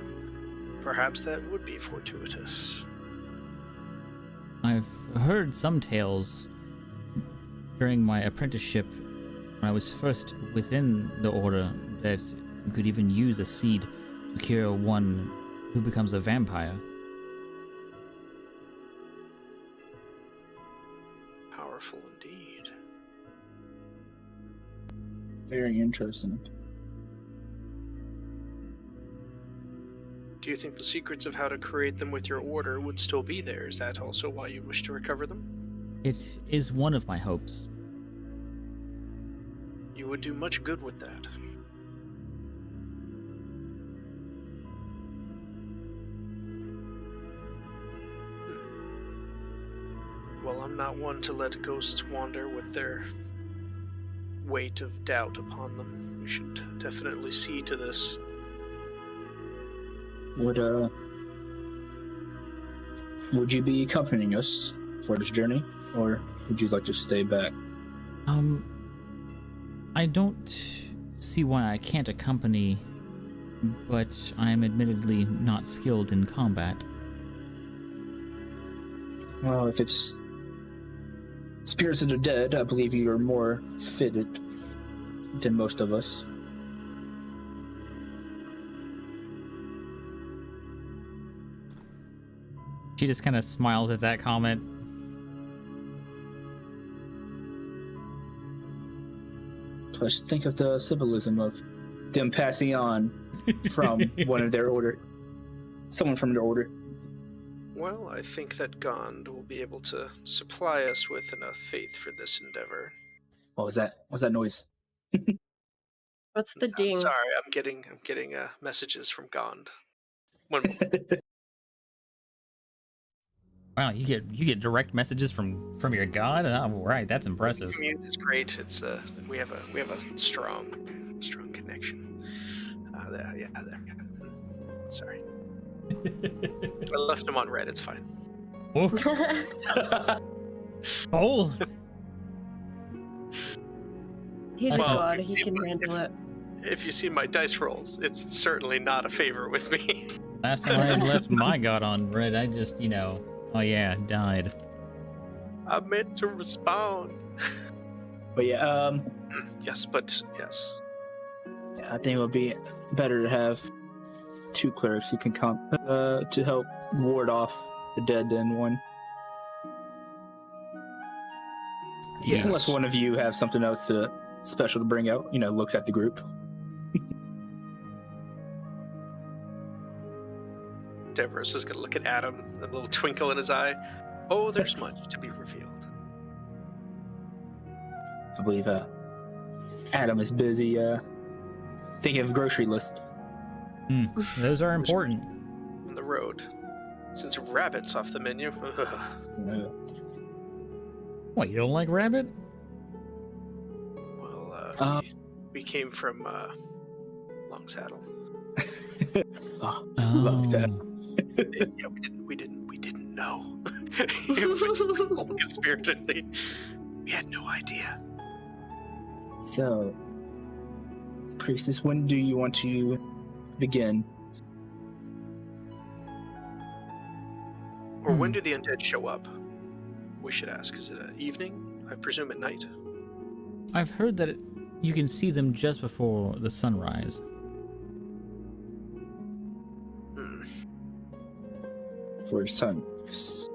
perhaps that would be fortuitous. I've heard some tales during my apprenticeship when I was first within the order that you could even use a seed to cure one who becomes a vampire. powerful indeed. Very interesting. Do you think the secrets of how to create them with your order would still be there? Is that also why you wish to recover them? It is one of my hopes. You would do much good with that. Well, I'm not one to let ghosts wander with their weight of doubt upon them. We should definitely see to this. Would you be accompanying us for this journey, or would you like to stay back? I don't see why I can't accompany, but I am admittedly not skilled in combat. Well, if it's spirits of the dead, I believe you are more fitted than most of us. She just kind of smiles at that comment. Plus, think of the symbolism of them passing on from one of their order, someone from their order. Well, I think that Gond will be able to supply us with enough faith for this endeavor. What was that? What's that noise? What's the ding? Sorry, I'm getting messages from Gond. One moment. Wow, you get direct messages from your god? Oh, right, that's impressive. Commute is great. It's we have a strong connection. There. Sorry. I left him on red. It's fine. Oh. He's a Well, god. He can handle it. If you see my dice rolls, it's certainly not a favor with me. Last time I left my god on red, I just, oh yeah, died. I meant to respond. But yeah, Yes. I think it would be better to have two clerics who can come to help ward off the dead than one. Yes. Unless one of you have something else special to bring out, looks at the group. Devros is going to look at Adam, a little twinkle in his eye. Oh, there's much to be revealed. I believe Adam is busy thinking of grocery list. Those are important. On the road. Since rabbit's off the menu. What, you don't like rabbit? Well, we came from Long Saddle. Love that. Yeah, we didn't know. It was conspiratedly. We had no idea. So, Priestess, when do you want to begin? Or when do the undead show up? We should ask. Is it evening? I presume at night. I've heard that you can see them just before the sunrise. For sun. So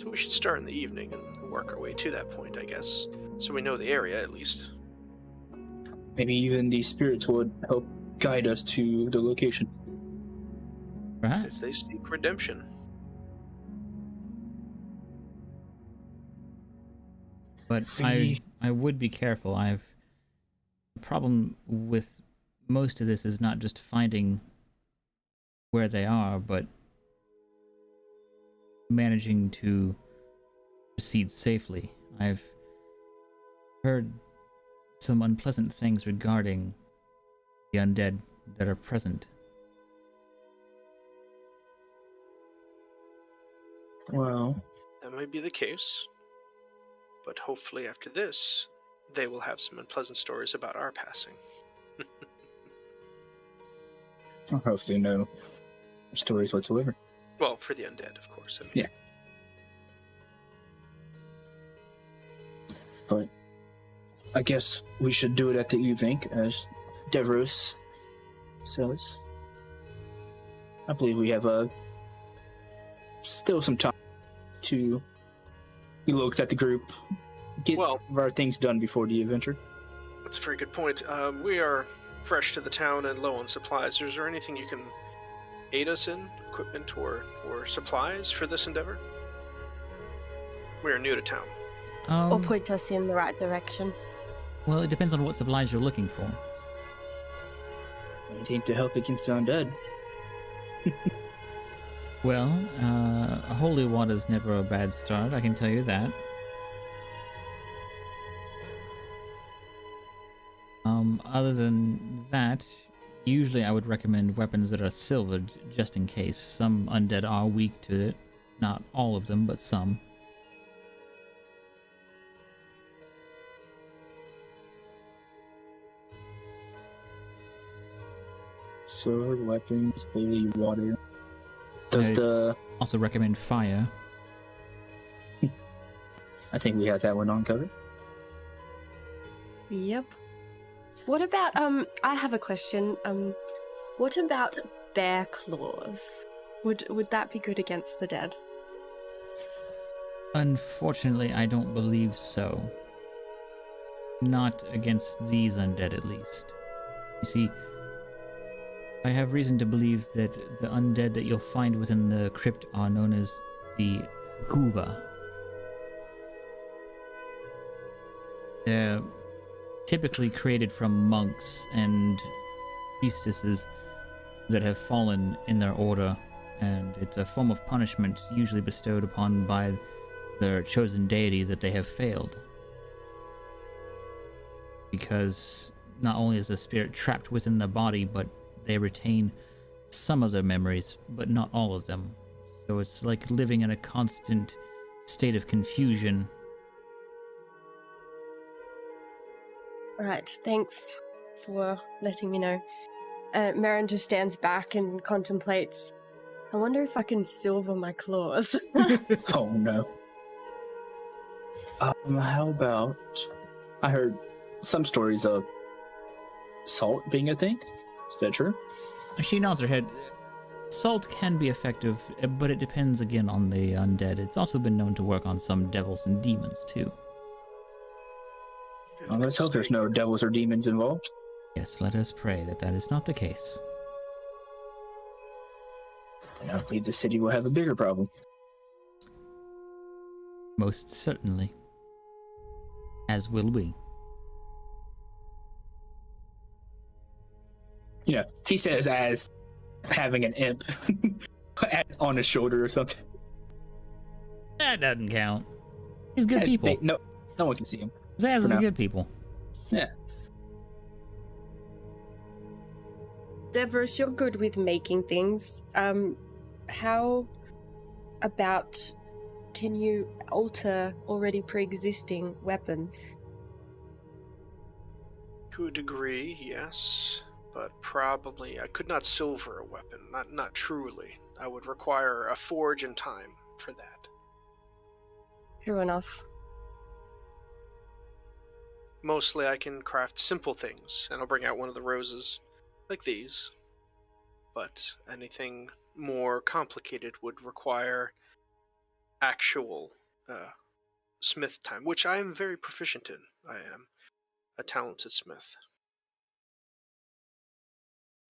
we should start in the evening and work our way to that point, I guess. So we know the area at least. Maybe even the spirits would help guide us to the location. Perhaps. If they seek redemption. But I would be careful. The problem with most of this is not just finding where they are, but managing to proceed safely. I've heard some unpleasant things regarding the undead that are present. Well, That might be the case. But hopefully after this, they will have some unpleasant stories about our passing. I hope they know stories whatsoever. Well, for the undead, of course. I mean. Yeah. But I guess we should do it at the evening, as Devros says. I believe we have still some time to. He looks at the group, get Well- our things done before the adventure. That's a very good point. We are fresh to the town and low on supplies. Is there anything you can aid us in, equipment or supplies for this endeavor? We are new to town. Or point us in the right direction. Well, it depends on what supplies you're looking for. Anything to help against the undead. Well, holy water's never a bad start, I can tell you that. Other than that, usually I would recommend weapons that are silvered, just in case. Some undead are weak to it. Not all of them, but some. Sword, weapons, holy water. Does I the... Also recommend fire. I think we have that one on cover. Yep. What about, I have a question. What about bear claws? Would that be good against the dead? Unfortunately, I don't believe so. Not against these undead, at least. You see, I have reason to believe that the undead that you'll find within the crypt are known as the Huva. They're typically created from monks and priestesses that have fallen in their order, and it's a form of punishment usually bestowed upon by their chosen deity that they have failed. Because not only is the spirit trapped within the body, but they retain some of their memories, but not all of them. So it's like living in a constant state of confusion. Alright, thanks for letting me know. Marin just stands back and contemplates. I wonder if I can silver my claws. Oh no. How about... I heard some stories of salt being a thing. Is that true? She nods her head. Salt can be effective, but it depends again on the undead. It's also been known to work on some devils and demons too. Well, let's hope there's no devils or demons involved. Yes, let us pray that that is not the case. I believe the city will have a bigger problem. Most certainly. As will we. Yeah, he says as having an imp on his shoulder or something. That doesn't count. He's good people. No one can see him. Zaz is now. good people. Yeah. Devers, you're good with making things. How about can you alter already pre-existing weapons? To a degree, yes, but probably I could not silver a weapon. Not truly. I would require a forge and time for that. True enough. Mostly I can craft simple things, and I'll bring out one of the roses, like these. But anything more complicated would require actual smith time, which I am very proficient in. I am a talented smith.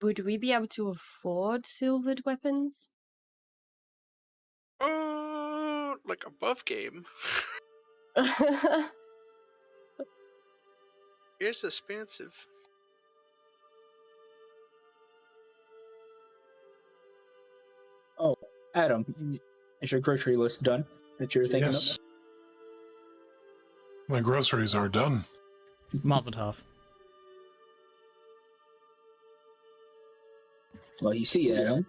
Would we be able to afford silvered weapons? Like above game. It's expensive. Oh, Adam, is your grocery list done that you're thinking Yes. of? My groceries are done. Mazel tov. Well, you see, Adam.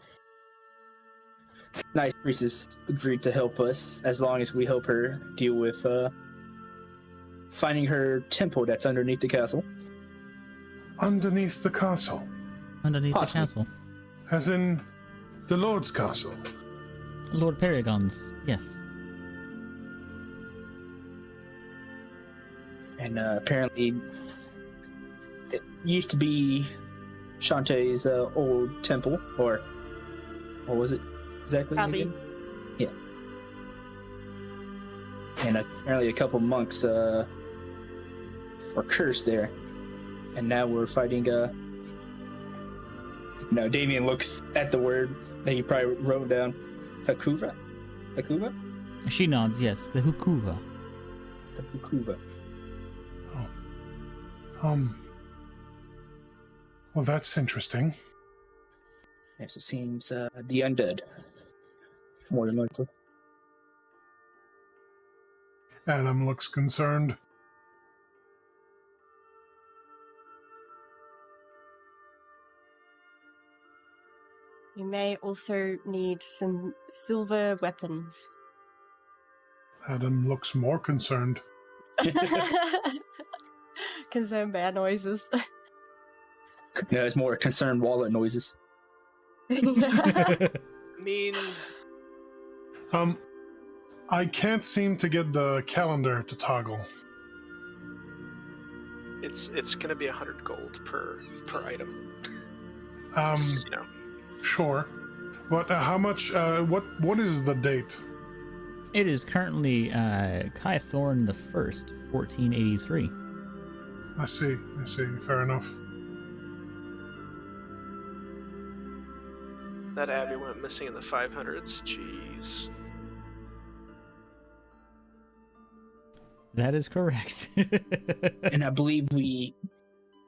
Nice priestess agreed to help us as long as we help her deal with finding her temple that's underneath the castle. Underneath the castle. Underneath Possibly. the castle. As in the Lord's castle. Lord Paragon's, yes. And apparently, it used to be Chauntea's old temple, or what was it exactly? Probably. Again? Yeah. and apparently a couple monks were cursed there, and now we're fighting. No, Damien looks at the word that he probably wrote down. Hakuva? Hakuva? She nods, yes, the Hukuva. The Hakuva. Oh. Well, that's interesting. Yes, it seems the undead. More than likely. Adam looks concerned. You may also need some silver weapons. Adam looks more concerned. Concerned by our noises. No, it's more concerned wallet noises. I mean, I can't seem to get the calendar to toggle. it's gonna be 100 gold per item. Just, you know. Sure. What? How much? What is the date? It is currently Kai Thorn the First, 1483. I see. Fair enough. That Abbey went missing in the 500s. Jeez. That is correct. And I believe we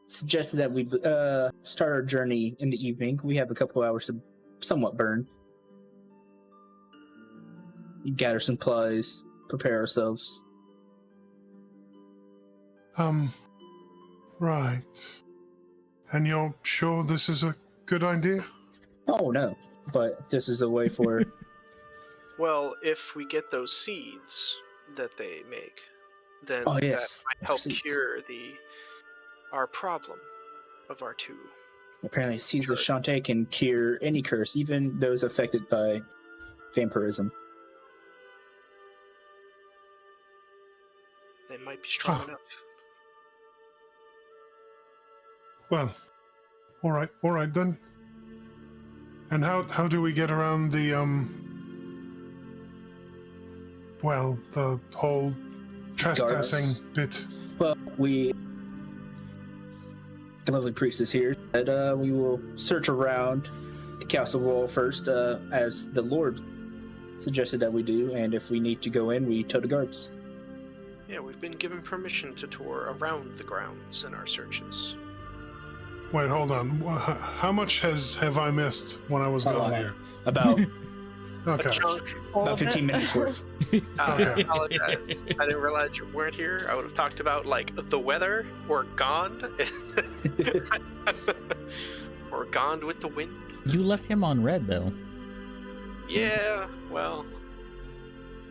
suggested that we start our journey in the evening. We have a couple hours to somewhat burn. Gather some supplies, prepare ourselves. Right. And you're sure this is a good idea? Oh no, but this is a way for. Well, if we get those seeds that they make, then Oh, that yes, might help seeds. cure our problem of our two. Apparently, seeds of Chauntea can cure any curse, even those affected by vampirism. They might be strong Huh. enough. Well, all right then. And how do we get around the the whole trespassing bit? Well, the lovely priestess here said we will search around the castle wall first, as the Lord suggested that we do, and if we need to go in, we tell the guards. Yeah, we've been given permission to tour around the grounds in our searches. Wait, hold on. How much have I missed when I was gone here? About Okay. A chunk. about 15 minutes worth. I Okay. apologize. I didn't realize you weren't here. I would have talked about like the weather or gone, or gone with the wind. You left him on red, though. Yeah, well,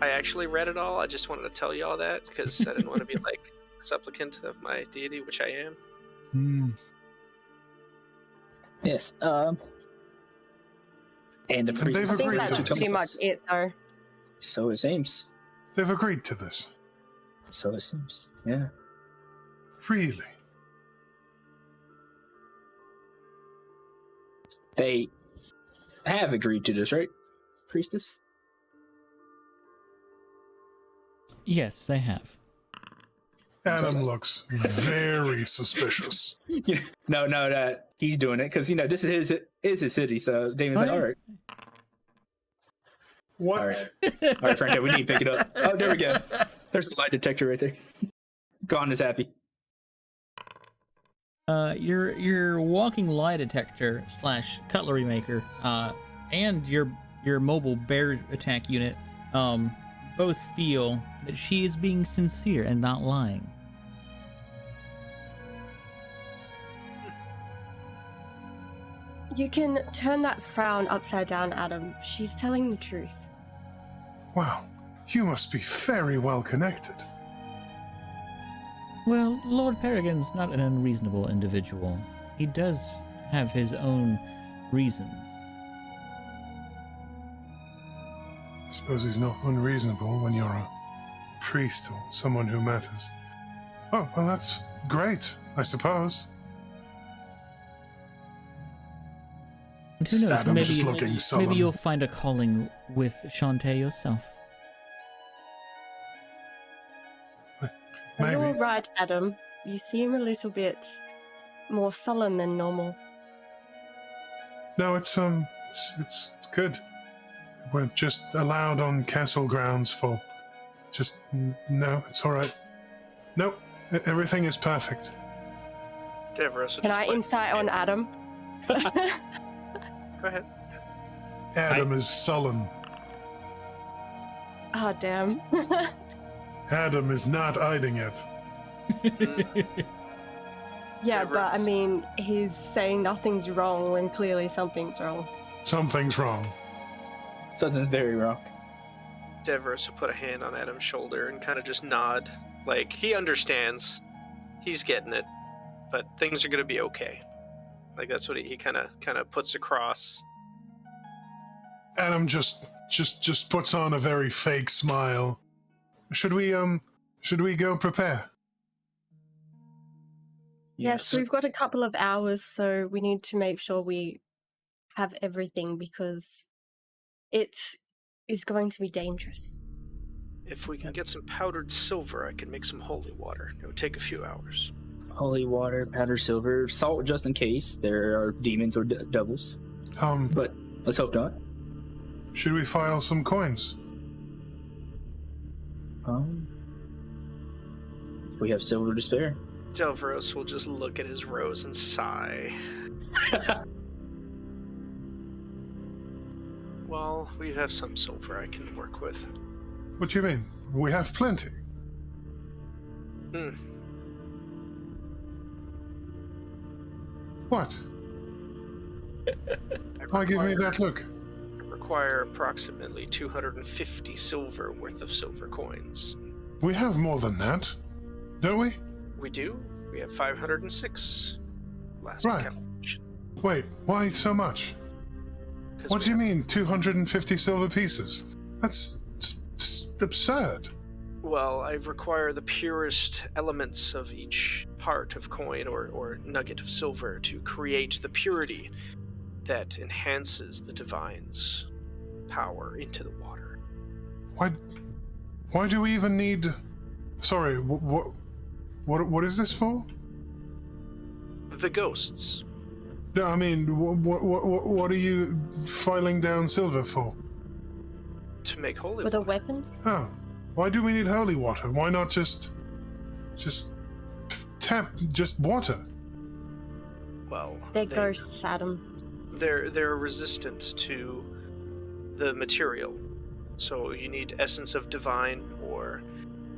I actually read it all. I just wanted to tell you all that because I didn't want to be like a supplicant of my deity, which I am. Yes. And the And priest they've I think agreed that's to pretty much it, though. So it seems. They've agreed to this. So it seems. Yeah. Really? They have agreed to this, right, priestess? Yes, they have. Adam looks very suspicious. No, that he's doing it because this is his city. So Damon's Oh, like, yeah. all right, What? all right, Frank, we need to pick it up. Oh, there we go. There's the lie detector right there. Gone is happy. Your walking lie detector / cutlery maker, and your mobile bear attack unit, both feel that she is being sincere and not lying. You can turn that frown upside down, Adam. She's telling the truth. Wow. You must be very well connected. Well, Lord Peregrine's not an unreasonable individual. He does have his own reasons. I suppose he's not unreasonable when you're a priest or someone who matters. Oh, well, that's great, I suppose. And who knows, Adam just looking sullen. maybe you'll find a calling with Chauntea yourself. Are you Maybe. all right, Adam? You seem a little bit more sullen than normal. No, it's good. We're just allowed on castle grounds for just no, it's all right. Nope, everything is perfect. Devereaux will Can just I put- insight on Adam? Go ahead. Adam is sullen. Oh, damn. Adam is not hiding it. Yeah, Never- but I mean, he's saying nothing's wrong when clearly something's wrong. Something's wrong. Something's very wrong. Devereaux will put a hand on Adam's shoulder and kind of just nod. Like, he understands. He's getting it. But things are going to be okay. Like, that's what he kind of puts across. Adam just puts on a very fake smile. Should we go prepare? Yes, we've got a couple of hours, so we need to make sure we have everything because it is going to be dangerous. If we can get some powdered silver, I can make some holy water. It would take a few hours. Holy water, powder silver, salt just in case there are demons or devils. But let's hope not. Should we file some coins? We have silver to spare. Delveros will just look at his rose and sigh. Well, we have some silver I can work with. What do you mean? We have plenty. What? Why give me that look? Require approximately 250 silver worth of silver coins. We have more than that, don't we? We do. We have 506. Last Right. calculation. Wait, why so much? 'Cause What we do you have- mean, 250 silver pieces? That's absurd. Well, I require the purest elements of each part of coin or nugget of silver to create the purity that enhances the divine's power into the water. Why do we even need... Sorry, what is this for? The ghosts. No, I mean, what are you filing down silver for? To make holy For the water. weapons? Oh, why do we need holy water? Why not just tap just water? Well, They're ghosts, Adam. they're resistant to the material, so you need essence of divine or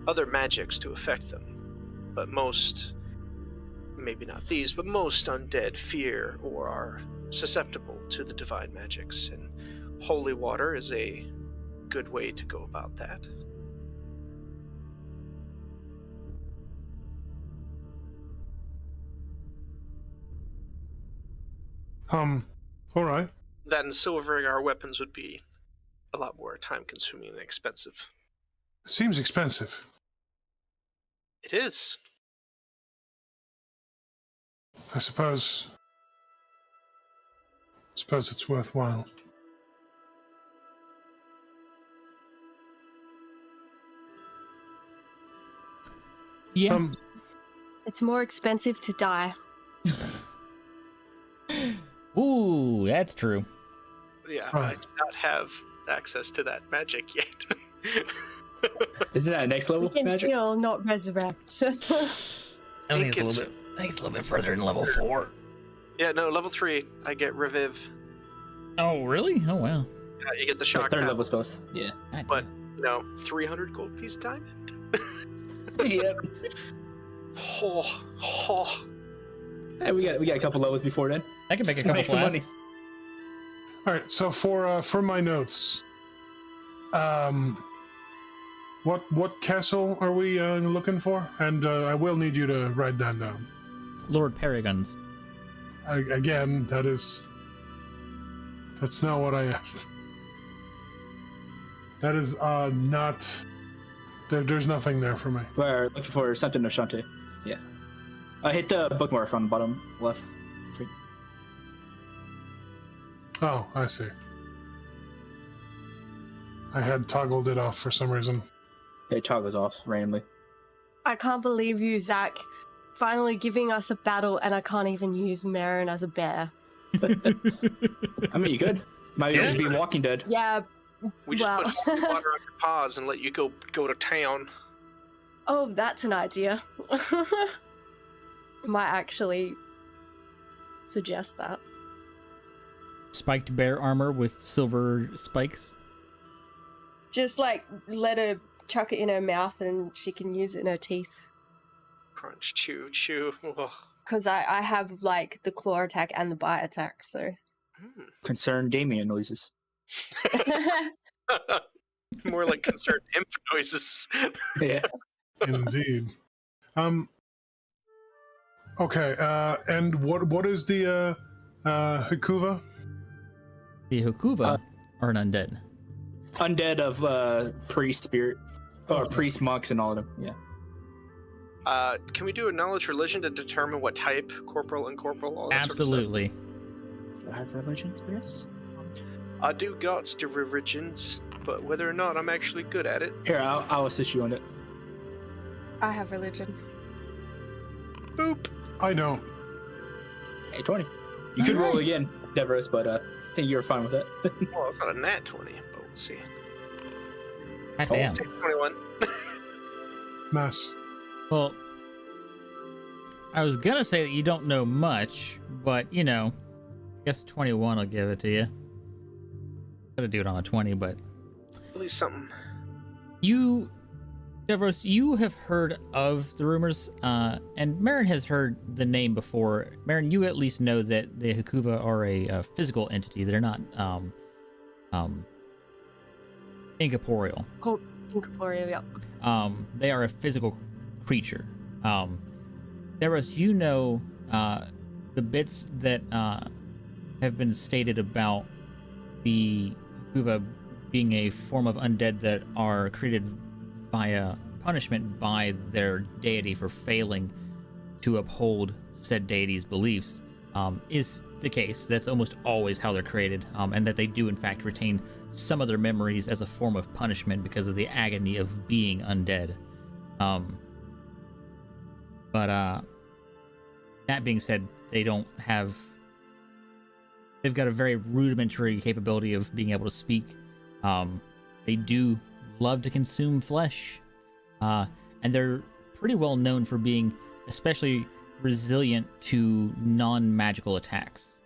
other magics to affect them. But most, maybe not these, but most undead fear or are susceptible to the divine magics, and holy water is a good way to go about that. All right. That and silvering our weapons would be a lot more time-consuming and expensive. It seems expensive. It is. I suppose it's worthwhile. Yeah. It's more expensive to die. Ooh, that's true. Yeah, Right. I do not have access to that magic yet. Isn't that next We level can magic? heal, not resurrect. I think it's a little bit further than level 4. Yeah, no, level 3, I get reviv. Oh, really? Oh, wow. You get the Yeah, shock third power, level spells. Yeah. but, 300 gold piece diamond? Yep. Oh. Hey, we got a couple levels before then. I can make a couple some money. flasks. All right. So for my notes, what castle are we looking for? And I will need you to write that down. Lord Paragon's. Again, that's not what I asked. That is not. There's nothing there for me. We're looking for something of Chauntea. Yeah. I hit the bookmark on the bottom left. Oh, I see. I had toggled it off for some reason. It toggles off randomly. I can't believe you, Zach, finally giving us a battle, and I can't even use Marin as a bear. I mean, you could. Might just be Walking Dead. Yeah. We just Well. put holy water on your paws and let you go to town. Oh, that's an idea. Might actually suggest that. Spiked bear armor with silver spikes. Just like let her chuck it in her mouth and she can use it in her teeth. Crunch, chew, chew. Ugh. Because I have like the claw attack and the bite attack, so. Concerned Damien noises. More like concerned imp noises. Yeah. Indeed. Okay. And what is the Hakuva? The Hakuva are an undead. Undead of priest spirit. Or priest monks and all of them. Yeah. Can we do a knowledge religion to determine what type, corporal, incorporeal, all that Absolutely. sort of stuff? Do I have religion? Yes. I do gots to religions, but whether or not I'm actually good at it. Here, I'll assist you on it. I have religion. Boop. I don't. Hey, 20. You could roll again, Deveros, but I think you're fine with that. Well, it's not a nat 20, but we'll see. God Oh, damn. take 21. Nice. Well, I was gonna say that you don't know much, but I guess 21 will give it to you. Gotta do it on a 20, but At least something. you, Devros, you have heard of the rumors, and Marin has heard the name before. Marin, you at least know that the Hakuva are a physical entity. They're not incorporeal. Incorporeal, yeah. They are a physical creature. Devros, you know the bits that have been stated about the Hakuva being a form of undead that are created via punishment by their deity for failing to uphold said deity's beliefs, is the case. That's almost always how they're created, and that they do in fact retain some of their memories as a form of punishment because of the agony of being undead. But that being said, they've got a very rudimentary capability of being able to speak. They do love to consume flesh, and they're pretty well known for being especially resilient to non-magical attacks,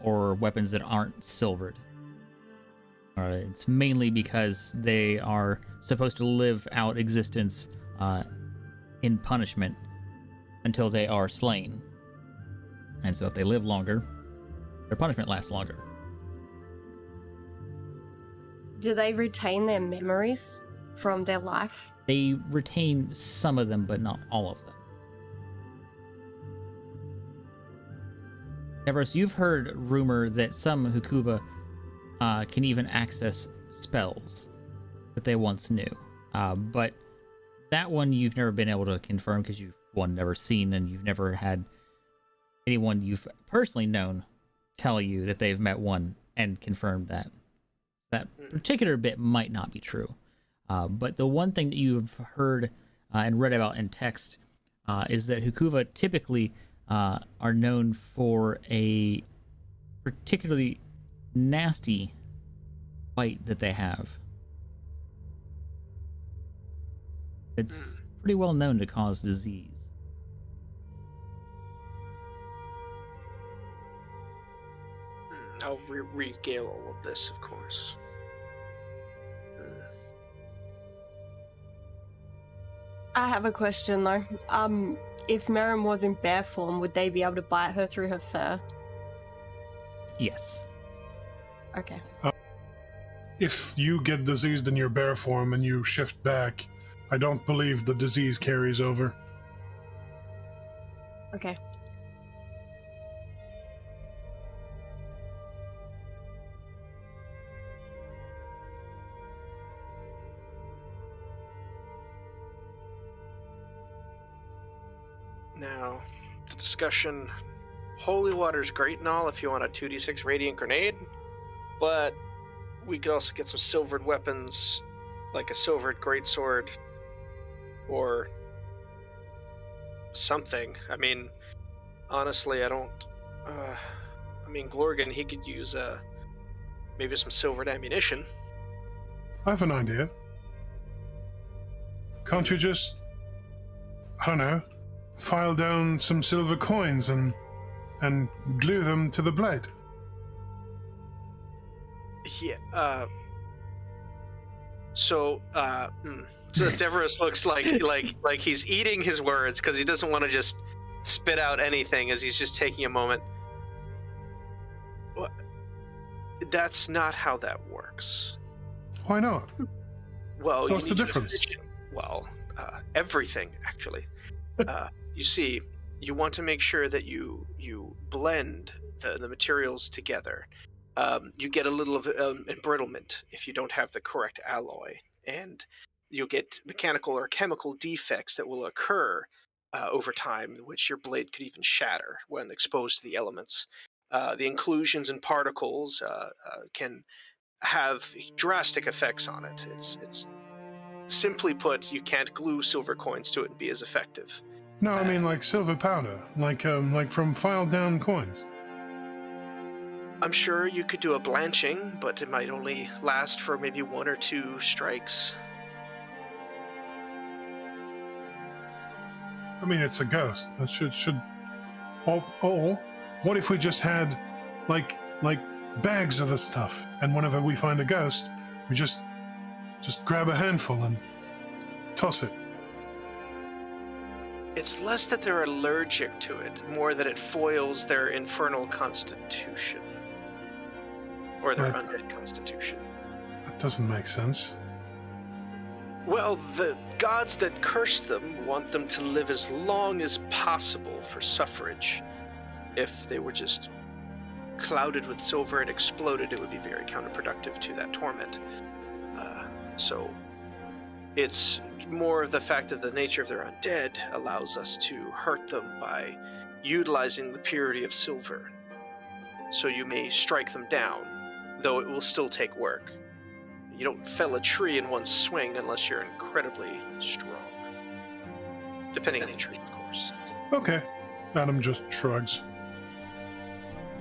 or weapons that aren't silvered. It's mainly because they are supposed to live out existence in punishment until they are slain. And so if they live longer, their punishment lasts longer. Do they retain their memories from their life? They retain some of them, but not all of them. Everest, you've heard rumor that some Hakuva can even access spells that they once knew. But that one you've never been able to confirm because you've, one, never seen, and you've never had anyone you've personally known tell you that they've met one and confirmed that. That particular bit might not be true. But the one thing that you've heard and read about in text is that Hakuva typically are known for a particularly nasty bite that they have. It's pretty well known to cause disease. I'll regale all of this, of course. I have a question though. If Marin was in bear form, would they be able to bite her through her fur? Yes. Okay. If you get diseased in your bear form and you shift back, I don't believe the disease carries over. Okay. Now, the discussion, holy water's great and all if you want a 2d6 radiant grenade, but we could also get some silvered weapons, like a silvered greatsword, or something. I mean, honestly, I don't. Glorgan, he could use maybe some silvered ammunition. I have an idea. Can't you just, I don't know, file down some silver coins and glue them to the blade? Yeah. So Deverous looks like he's eating his words because he doesn't want to just spit out anything as he's just taking a moment. Well, that's not how that works. Why not? Well, what's the difference? Well, everything actually. You see, you want to make sure that you blend the materials together. You get a little of embrittlement if you don't have the correct alloy, and you'll get mechanical or chemical defects that will occur over time, which your blade could even shatter when exposed to the elements. The inclusions and particles can have drastic effects on it. It's simply put, you can't glue silver coins to it and be as effective. No, I mean like silver powder, like from filed down coins. I'm sure you could do a blanching, but it might only last for maybe 1 or 2 strikes. I mean, it's a ghost. That should. Or what if we just had like bags of the stuff, and whenever we find a ghost, we just grab a handful and toss it. It's less that they're allergic to it, more that it foils their infernal constitution. Or their undead constitution. That doesn't make sense. Well, the gods that curse them want them to live as long as possible for suffrage. If they were just clouded with silver and exploded, it would be very counterproductive to that torment. So it's more of the fact of the nature of their undead allows us to hurt them by utilizing the purity of silver. So you may strike them down, though it will still take work. You don't fell a tree in one swing unless you're incredibly strong. Depending on the tree, of course. Okay. Adam just shrugs.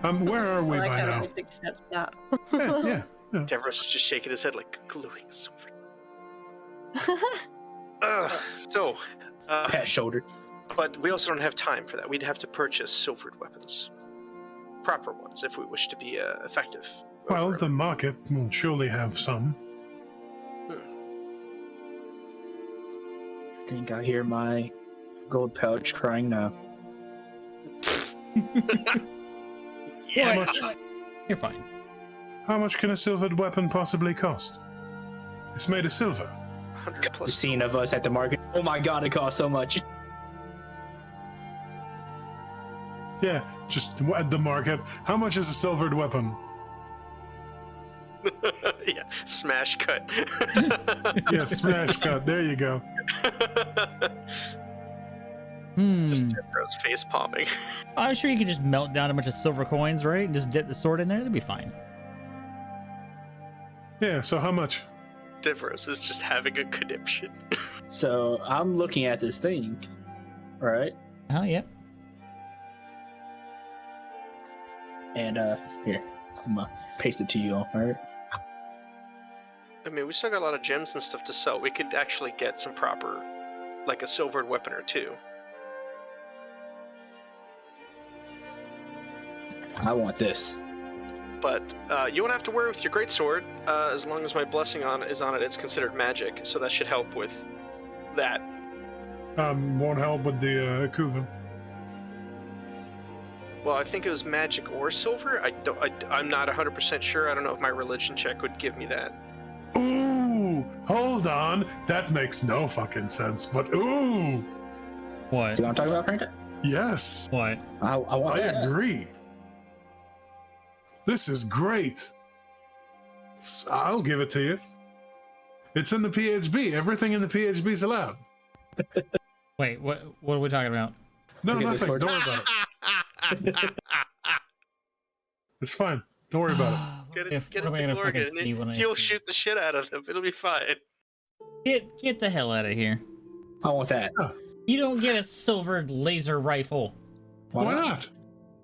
Where are we by now? I just accept that. Yeah. Deverous is just shaking his head like gluing silver. Pat shoulder. But we also don't have time for that. We'd have to purchase silvered weapons. Proper ones, if we wish to be effective. Well, the market will surely have some. I think I hear my gold pouch crying now. Yeah. How much? You're fine. How much can a silvered weapon possibly cost? It's made of silver. 100 The plus. scene of us at the market. Oh my god, it costs so much. Yeah, just at the market. How much is a silvered weapon? Yeah, smash cut. Yeah, smash cut. There you go. Just Deverous face palming. I'm sure you could just melt down a bunch of silver coins, right? And just dip the sword in there. It'd be fine. Yeah, so how much? Deverous is just having a conniption. So I'm looking at this thing, right? Oh, yep. And here, I'm gonna paste it to you all right? I mean, we still got a lot of gems and stuff to sell. We could actually get some proper, like a silvered weapon or two. I want this. But you won't have to worry with your greatsword. As long as my blessing is on it, it's considered magic, so that should help with that. Won't help with the Kuva. Well, I think it was magic or silver. I'm not 100% sure. I don't know if my religion check would give me that. Ooh, hold on. That makes no fucking sense, but ooh. What? See what I'm talking about, Brandon? Yes, What? I want I that. agree. This is great. I'll give it to you. It's in the PHB. Everything in the PHB is allowed. Wait, what are we talking about? No, Look at nothing. this Don't worry about it. It's fine. Don't worry about it. Get If- it what am I to gonna Morgan, fucking see when I he'll see shoot the shit out of them. It'll be fine. Get the hell out of here. I want that. You don't get a silvered laser rifle. Why not?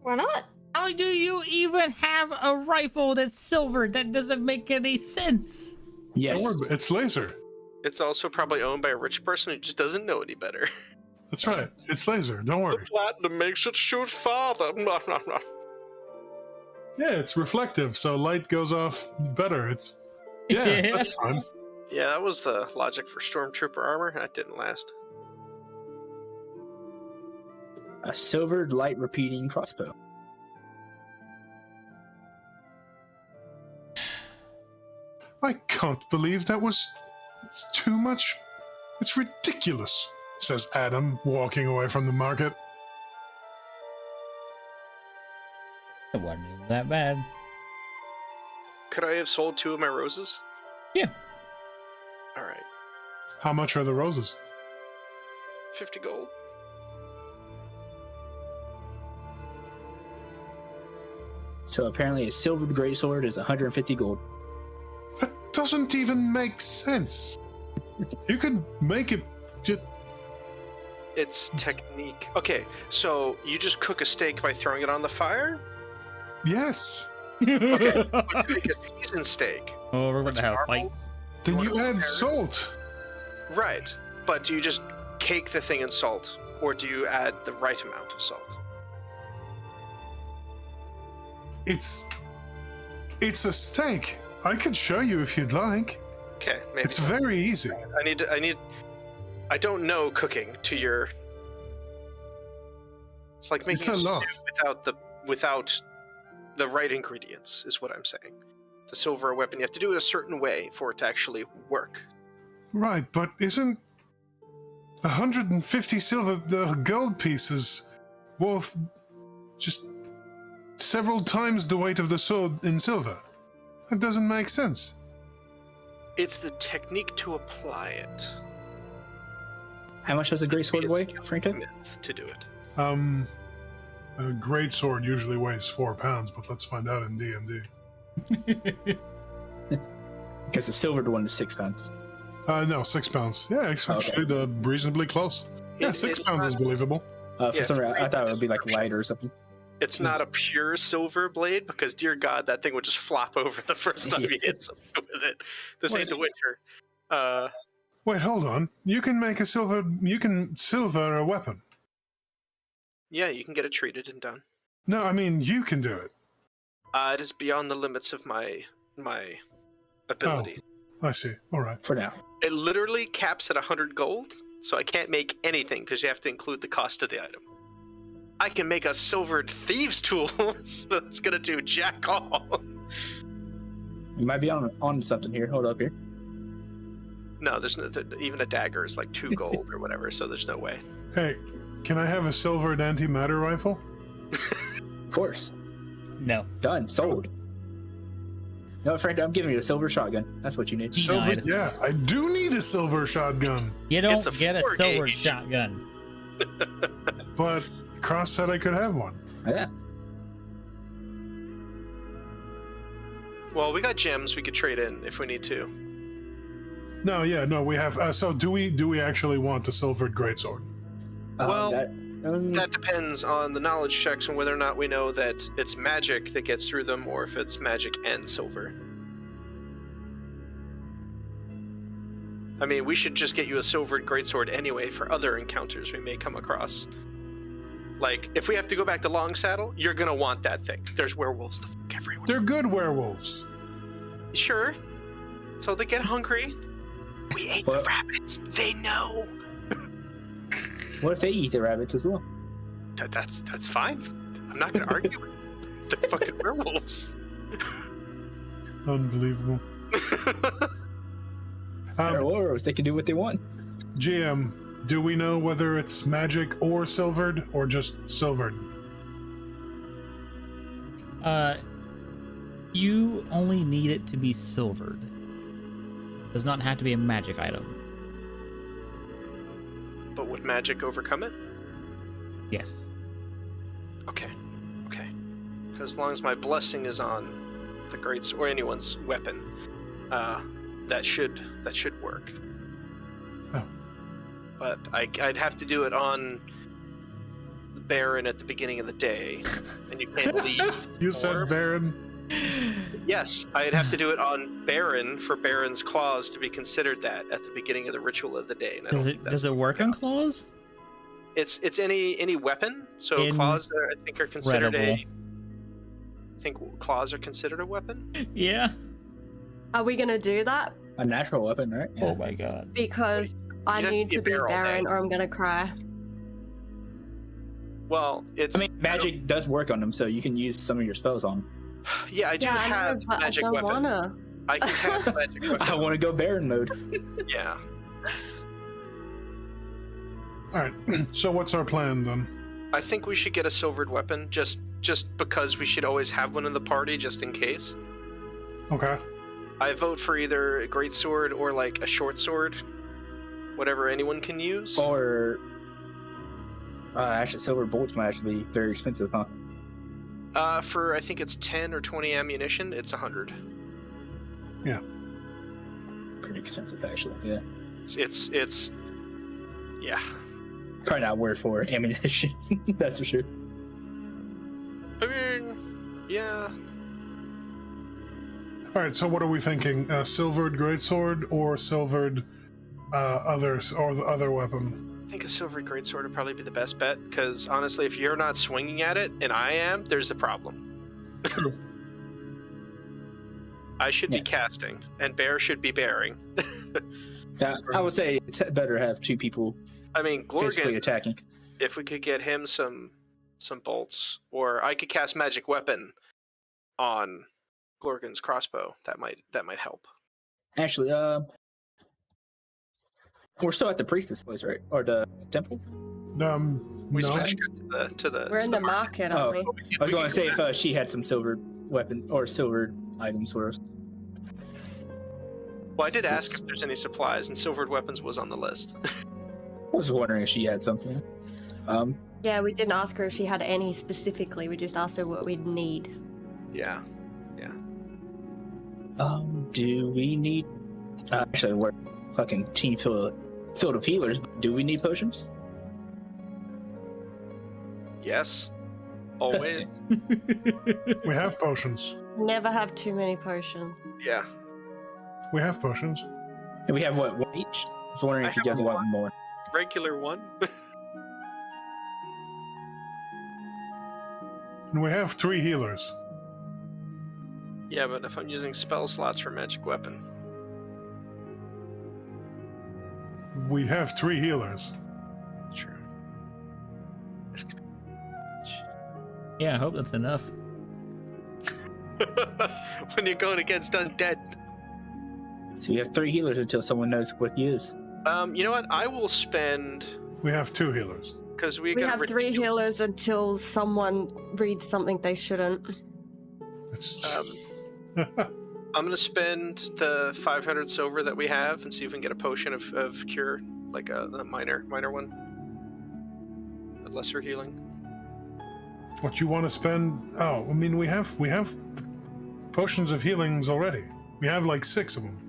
Why not? How do you even have a rifle that's silvered? That doesn't make any sense. Yes. Don't worry, it's laser. It's also probably owned by a rich person who just doesn't know any better. That's right. It's laser. Don't worry. Platinum makes it shoot farther. Yeah, it's reflective, so light goes off better. Yeah, that's fine. Yeah, that was the logic for Stormtrooper armor. That didn't last. A silvered light repeating crossbow. I can't believe that was... It's too much. It's ridiculous, says Adam, walking away from the market. It wasn't even that bad. Could I have sold 2 of my roses? Yeah. Alright. How much are the roses? 50 gold. So apparently a silvered greatsword is 150 gold. That doesn't even make sense. You could make it just... It's technique. Okay, so you just cook a steak by throwing it on the fire? Yes. Okay, but to make a seasoned steak. Oh, we're going to have a fight. Then you wanna add prepare it? salt. Right, but do you just cake the thing in salt, or do you add the right amount of salt? It's a steak. I could show you if you'd like. Okay, maybe. It's very easy. I don't know cooking to your... It's like making It's a lot. stew without the right ingredients, is what I'm saying. To silver a weapon, you have to do it a certain way for it to actually work. Right, but isn't 150 gold pieces worth just several times the weight of the sword in silver? That doesn't make sense. It's the technique to apply it. How much does a greatsword weigh, Franco? Myth to do it. A great sword usually weighs 4 pounds, but let's find out in D&D. Because the silvered one is 6 pounds. No, 6 pounds. Yeah, it's actually reasonably close. Yeah, 6 pounds is believable. For some reason, I thought it would be like lighter or something. It's not a pure silver blade, because dear God, that thing would just flop over the first time you hit something with it. This ain't the Witcher. Wait, hold on. You can silver a weapon. Yeah, you can get it treated and done. No, I mean you can do it. It is beyond the limits of my ability. I see. All right. For now. It literally caps at 100 gold, so I can't make anything because you have to include the cost of the item. I can make a silvered thieves' tool, but it's gonna do jack all. You might be on something here. Hold up here. No, there's no. Even a dagger is like 2 gold or whatever, so there's no way. Hey, can I have a silvered antimatter rifle? Of course. No. Done. Sold. No, Frank, I'm giving you a silver shotgun. That's what you need. Silver? Denied. Yeah, I do need a silver shotgun. You don't It's a get a 4 silver gauge. shotgun. But Cross said I could have one. Yeah. Well, we got gems we could trade in if we need to. No, we have. So do we actually want a silvered greatsword? Well, that depends on the knowledge checks and whether or not we know that it's magic that gets through them, or if it's magic and silver. I mean, we should just get you a silvered greatsword anyway for other encounters we may come across. Like, if we have to go back to Long Saddle, you're gonna want that thing. There's werewolves the fuck everywhere. They're good werewolves. Sure. So they get hungry. We ate the rabbits. They know. What if they eat the rabbits as well? That's fine. I'm not gonna argue with the fucking werewolves. Unbelievable. They're warriors. They can do what they want. GM, do we know whether it's magic or silvered, or just silvered? You only need it to be silvered. Does not have to be a magic item. But would magic overcome it? Yes. Okay. As long as my blessing is on the greats or anyone's weapon, that should work. Oh. but I'd have to do it on the Baron at the beginning of the day, and you can't leave. You said Baron. Yes, I'd have to do it on Baron for Baron's claws to be considered that at the beginning of the ritual of the day. And I don't think that's Does it work on claws? It's any weapon. So claws are, I think, are considered I think claws are considered a weapon. Yeah. Are we gonna do that? A natural weapon, right? Yeah. Oh my god. Because I need to be Baron or I'm gonna cry. Well, it's. I mean, magic does work on them, so you can use some of your spells on them. Yeah, I do have but magic I don't weapon. Wanna. I can cast magic weapon. I want to go Baron mode. Yeah. All right. So what's our plan then? I think we should get a silvered weapon, just because we should always have one in the party, just in case. Okay. I vote for either a great sword or like a short sword, whatever anyone can use. Or actually, silver bolts might actually be very expensive, huh? For I think it's 10 or 20 ammunition, it's 100. Yeah. Pretty expensive, actually. Yeah. It's yeah. Probably not worth for ammunition. That's for sure. I mean, yeah. All right. So what are we thinking? Silvered greatsword or silvered others or the other weapon? I think a silvered greatsword would probably be the best bet, because honestly, if you're not swinging at it and I am, there's a problem. True. I should be casting, and Bear should be bearing. Yeah, I would say it's better to have two people. I mean, physically Glorgan, attacking. if we could get him some bolts, or I could cast magic weapon on Glorgan's crossbow. That might help. Actually, we're still at the priestess place, right? Or the temple? We No. switched to the. We're in the market, aren't we? I was going to say if she had some silver weapon or silver items for us. Well, I did ask if there's any supplies, and silvered weapons was on the list. I was wondering if she had something. Yeah, we didn't ask her if she had any specifically. We just asked her what we'd need. Yeah. Do we need? Actually, we're fucking team filled of healers. Do we need potions? Yes. Always. We have potions. Never have too many potions. Yeah. We have potions. And we have what, one each? I was wondering if you guys want more. Regular one. And we have 3 healers. Yeah, but if I'm using spell slots for magic weapon. We have 3 healers. True. Yeah, I hope that's enough. When you're going against undead. So you have 3 healers until someone knows what he is. You know what? I will spend, We have 2 healers. because we We got have 3 healers until someone reads something they shouldn't. It's I'm gonna spend the 500 silver that we have and see if we can get a potion of cure, like a minor one, a lesser healing. what you want to spend. Oh, I mean, we have potions of healings already. We have like 6 of them.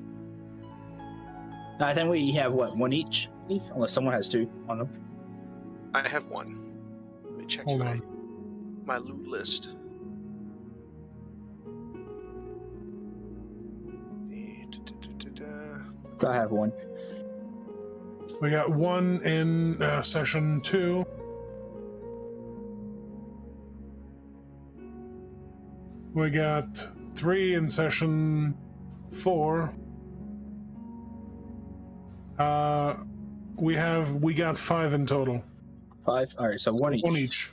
I think we have what, one each, unless someone has 2 on them. I have 1. Let me check Hold on. my loot list. I have 1. We got 1 in session 2. We got 3 in session 4. We got 5 in total. 5? Alright, so 1 each. 1 each.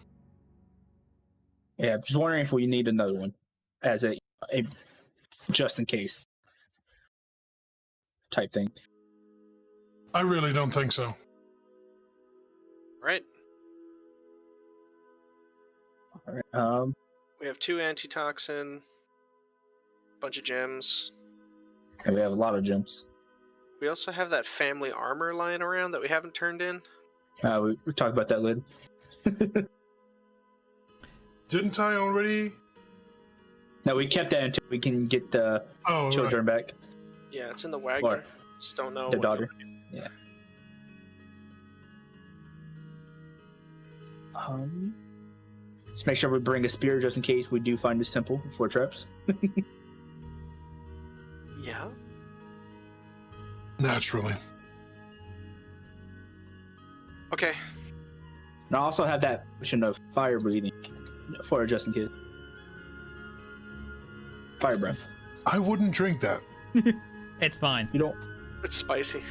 Yeah, just wondering if we need another one as a just in case type thing. I really don't think so. Right. Alright, We have 2 antitoxin, bunch of gems. and we have a lot of gems. We also have that family armor lying around that we haven't turned in. We talked about that later. Didn't I already? No, we kept that until we can get the children back. Yeah, it's in the wagon. Or Just don't know. the what daughter. to do. Yeah. Just make sure we bring a spear just in case we do find this temple for traps. Yeah. Naturally. Okay. And I also have that potion of fire breathing for just in case. Fire breath. I wouldn't drink that. It's fine. You don't. It's spicy.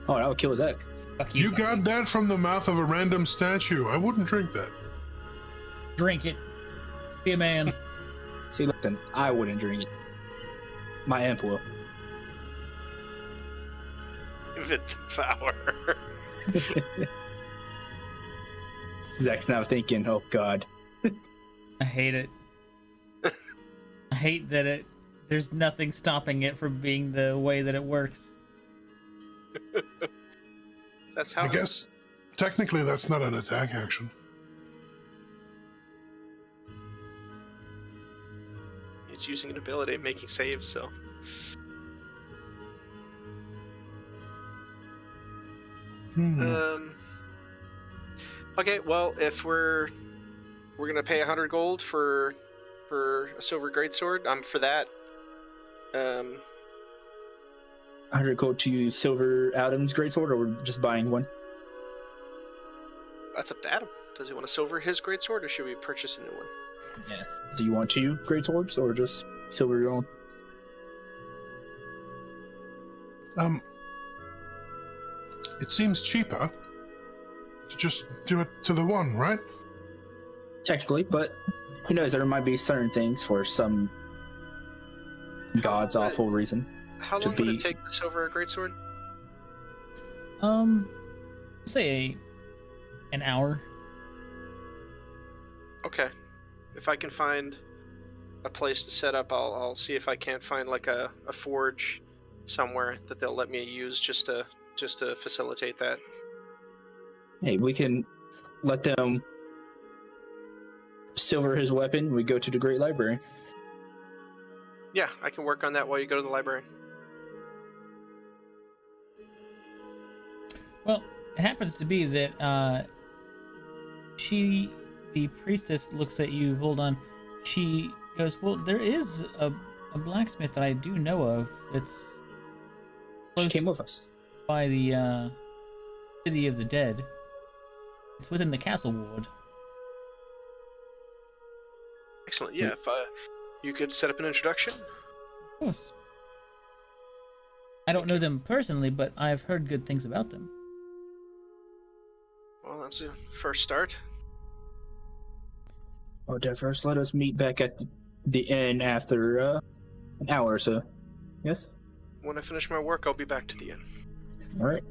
Oh, that would kill his egg. Fuck You got that from the mouth of a random statue. I wouldn't drink that. Drink it. Be a man. See, listen, I wouldn't drink it. My imp will. Give it the power. Zach's now thinking, oh god. I hate it. I hate that there's nothing stopping it from being the way that it works. That's how. I guess technically that's not an attack action. It's using an ability, making saves. So. Okay. Well, if we're gonna pay 100 gold for a silver greatsword, I'm for that. 100 gold to use Silver Adam's greatsword, or we're just buying one? That's up to Adam. Does he want to silver his greatsword, or should we purchase a new one? Yeah. Do you want 2 greatswords, or just silver your own? It seems cheaper to just do it to the one, right? Technically, but who knows? There might be certain things for some god's awful reason. How long would it take to silver a greatsword? Say an hour. Okay. If I can find a place to set up, I'll see if I can't find like a forge somewhere that they'll let me use just to facilitate that. Hey, we can let them silver his weapon. We go to the Great Library. Yeah, I can work on that while you go to the library. Well, it happens to be that the priestess, looks at you, Voldan. She goes, well, there is a blacksmith that I do know of. It's She came with us. by the city of the dead. It's within the castle ward. Excellent. Yeah, if you could set up an introduction. Of course. I don't know them personally, but I've heard good things about them. Well, that's a first start. Oh, then first let us meet back at the inn after an hour or so. Yes? When I finish my work, I'll be back to the inn. Alright.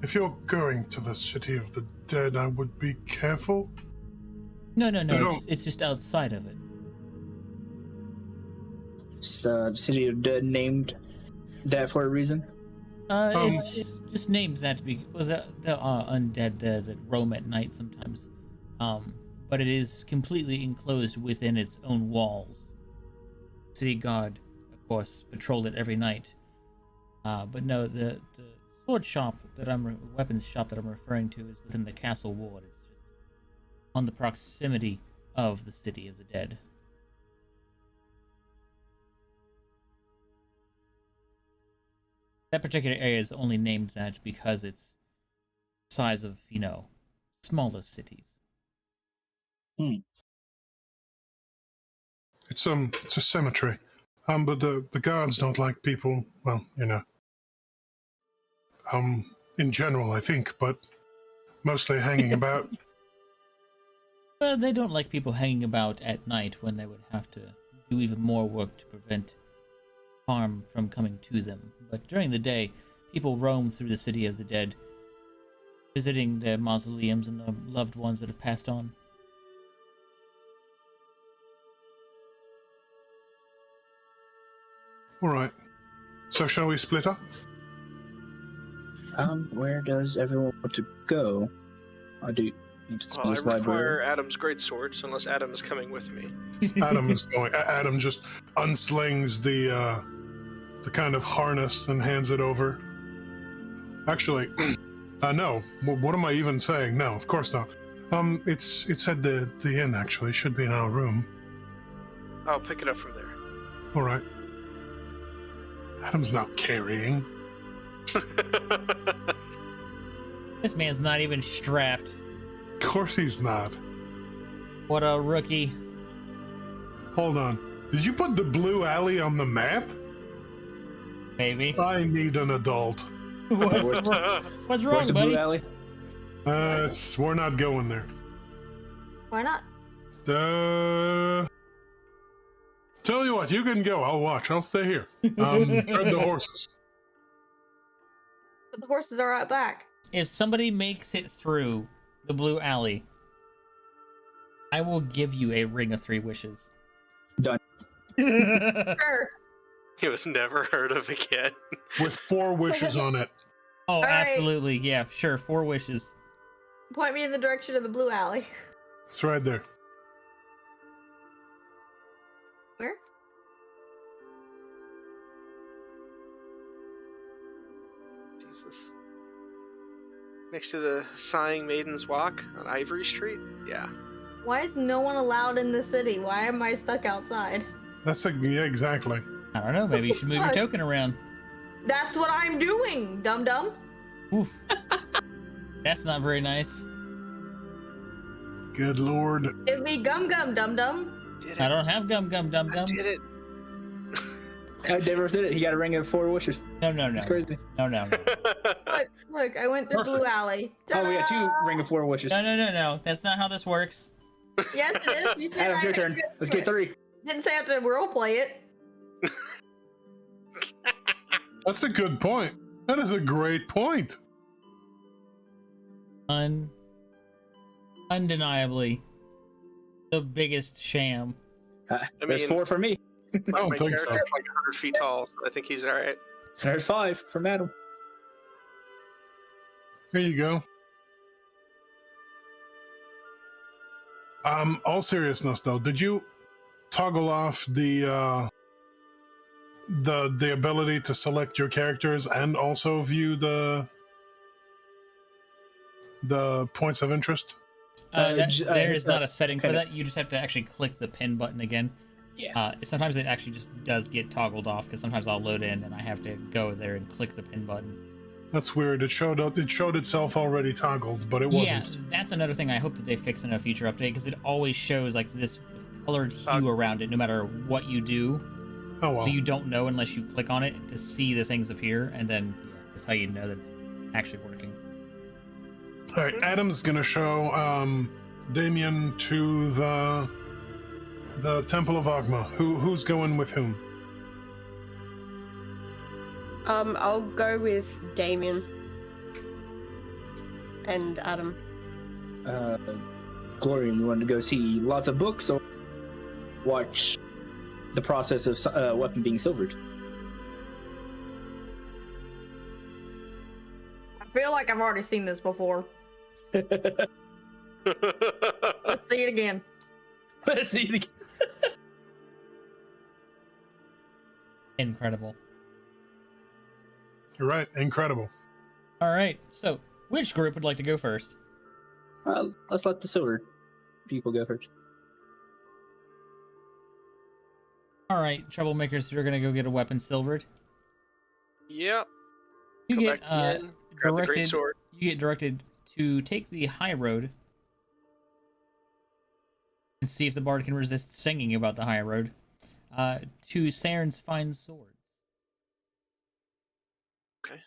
If you're going to the city of the dead, I would be careful. No. No. It's just outside of it. So, the city of dead named that for a reason? It's just named that because there are undead there that roam at night sometimes. But it is completely enclosed within its own walls. City guard, of course, patrol it every night. But no, the sword shop weapons shop that I'm referring to is within the castle ward. It's just on the proximity of the city of the dead. That particular area is only named that because it's the size of, smaller cities. It's a cemetery. But the guards don't like people, well, in general, I think, but mostly hanging about. Well, they don't like people hanging about at night when they would have to do even more work to prevent harm from coming to them. But during the day, people roam through the city of the dead, visiting their mausoleums and the loved ones that have passed on. All right. So shall we split up? Where does everyone want to go? I do need to Well, I library. require Adam's greatsword, so unless Adam is coming with me. Adam is going. Adam just unslings the kind of harness and hands it over. Actually, No. What am I even saying? No, of course not. It's at the inn, actually. Should be in our room. I'll pick it up from there. All right. Adam's not carrying. This man's not even strapped. Of course he's not. What a rookie. Hold on. Did you put the blue alley on the map? Maybe. I need an adult. What's Where's wrong, the buddy? blue alley? We're not going there. Why not? Tell you what, you can go. I'll watch. I'll stay here. Thread the horses. But the horses are out back. If somebody makes it through the blue alley, I will give you a ring of 3 wishes. Done. Sure. He was never heard of again. With 4 wishes on it. Oh, right. absolutely. Yeah, sure. 4 wishes. Point me in the direction of the blue alley. It's right there. Where? Jesus. Next to the Sighing Maiden's Walk on Ivory Street? Yeah. Why is no one allowed in the city? Why am I stuck outside? Yeah, exactly. I don't know. Maybe you should move your token around. That's what I'm doing, dum-dum. Oof. That's not very nice. Good lord. Give me gum-gum, dum-dum. Did it. I don't have gum gum dum I gum. did it. Devers did it. He got a ring of 4 wishes. No. That's crazy. No. Look, I went through Perfect. blue alley. Oh, we got 2 Ta-da! ring of 4 wishes. No. That's not how this works. Yes, it is. You said Adam, I your had turn. to Let's do get it. 3. Didn't say I have to roleplay it. That's a good point. That is a great point. Undeniably the biggest sham. There's 4 for me. I don't My think so. character's like 100 feet tall, so I think he's alright. There's 5 from Adam. Here you go. All seriousness though, did you toggle off the ability to select your characters and also view the points of interest? There is not a setting for pin it. that. You just have to actually click the pin button again. Yeah. Sometimes it actually just does get toggled off because sometimes I'll load in and I have to go there and click the pin button. That's weird. It showed itself already toggled, but it Yeah, wasn't. that's another thing I hope that they fix in a future update because it always shows like this colored hue around it no matter what you do. Oh well. So you don't know unless you click on it to see the things appear, and then that's how you know that it's actually working. All right, Adam's gonna show Damien to the Temple of Agma. Who's going with whom? I'll go with Damien and Adam. Gloria, you want to go see lots of books or watch the process of a weapon being silvered? I feel like I've already seen this before. Let's see it again. Let's see it again. Incredible. You're right. Incredible. All right, so which group would like to go first? Let's let the silver people go first. All right, troublemakers, you're gonna go get a weapon silvered. Yep. You Go get back to the inn, grab the great sword. You get directed to take the high road and see if the bard can resist singing about the high road. To Saren's fine swords. Okay.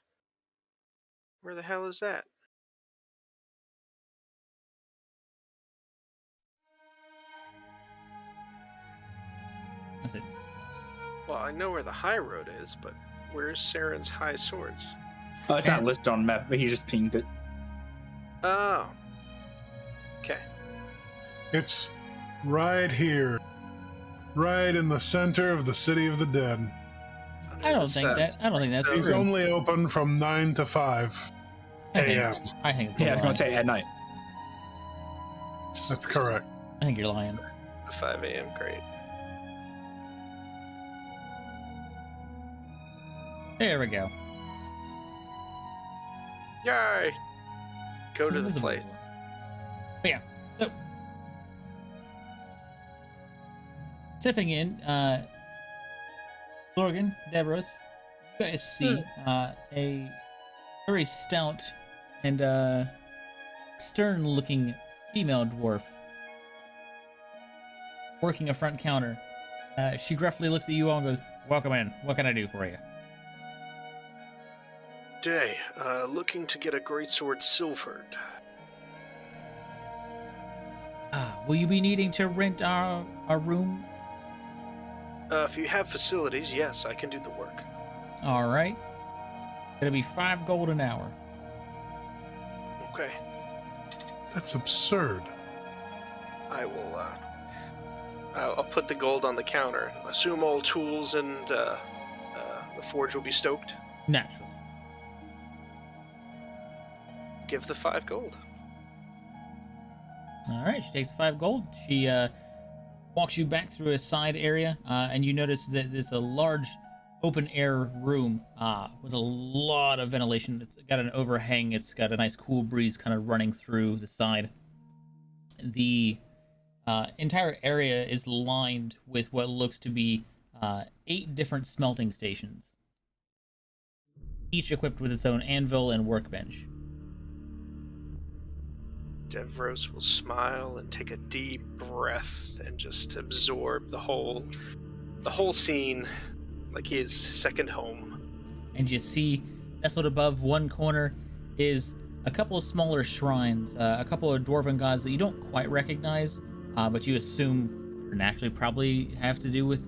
Where the hell is that? That's it. Well, I know where the high road is, but where's Saren's high swords? Oh, it's not listed on the map, but he just pinged it. Oh. Okay. It's right here, right in the center of the city of the dead. I don't think that's It's true. only open from 9 to 5 a.m. I think it's Yeah, I was lying. gonna say at night. That's correct. I think you're lying. 5 a.m. Great. There we go. Yay! Go to the Invisible place. dwarf. But yeah, so stepping in, Lorgan, Devros, you guys see a very stout and stern-looking female dwarf working a front counter. She gruffly looks at you all and goes, "Welcome in. What can I do for you?" Day, looking to get a greatsword silvered. Will you be needing to rent our room? If you have facilities, yes, I can do the work. All right. It'll be 5 gold an hour. Okay. That's absurd. I will, I'll put the gold on the counter. Assume all tools and, the forge will be stoked. Naturally. Give the 5 gold. All right, she takes 5 gold. She walks you back through a side area, and you notice that there's a large open-air room with a lot of ventilation. It's got an overhang. It's got a nice cool breeze kind of running through the side. The entire area is lined with what looks to be 8 different smelting stations, each equipped with its own anvil and workbench. Devros will smile and take a deep breath and just absorb the whole scene like his second home. And you see, nestled above one corner is a couple of smaller shrines, a couple of dwarven gods that you don't quite recognize, but you assume naturally probably have to do with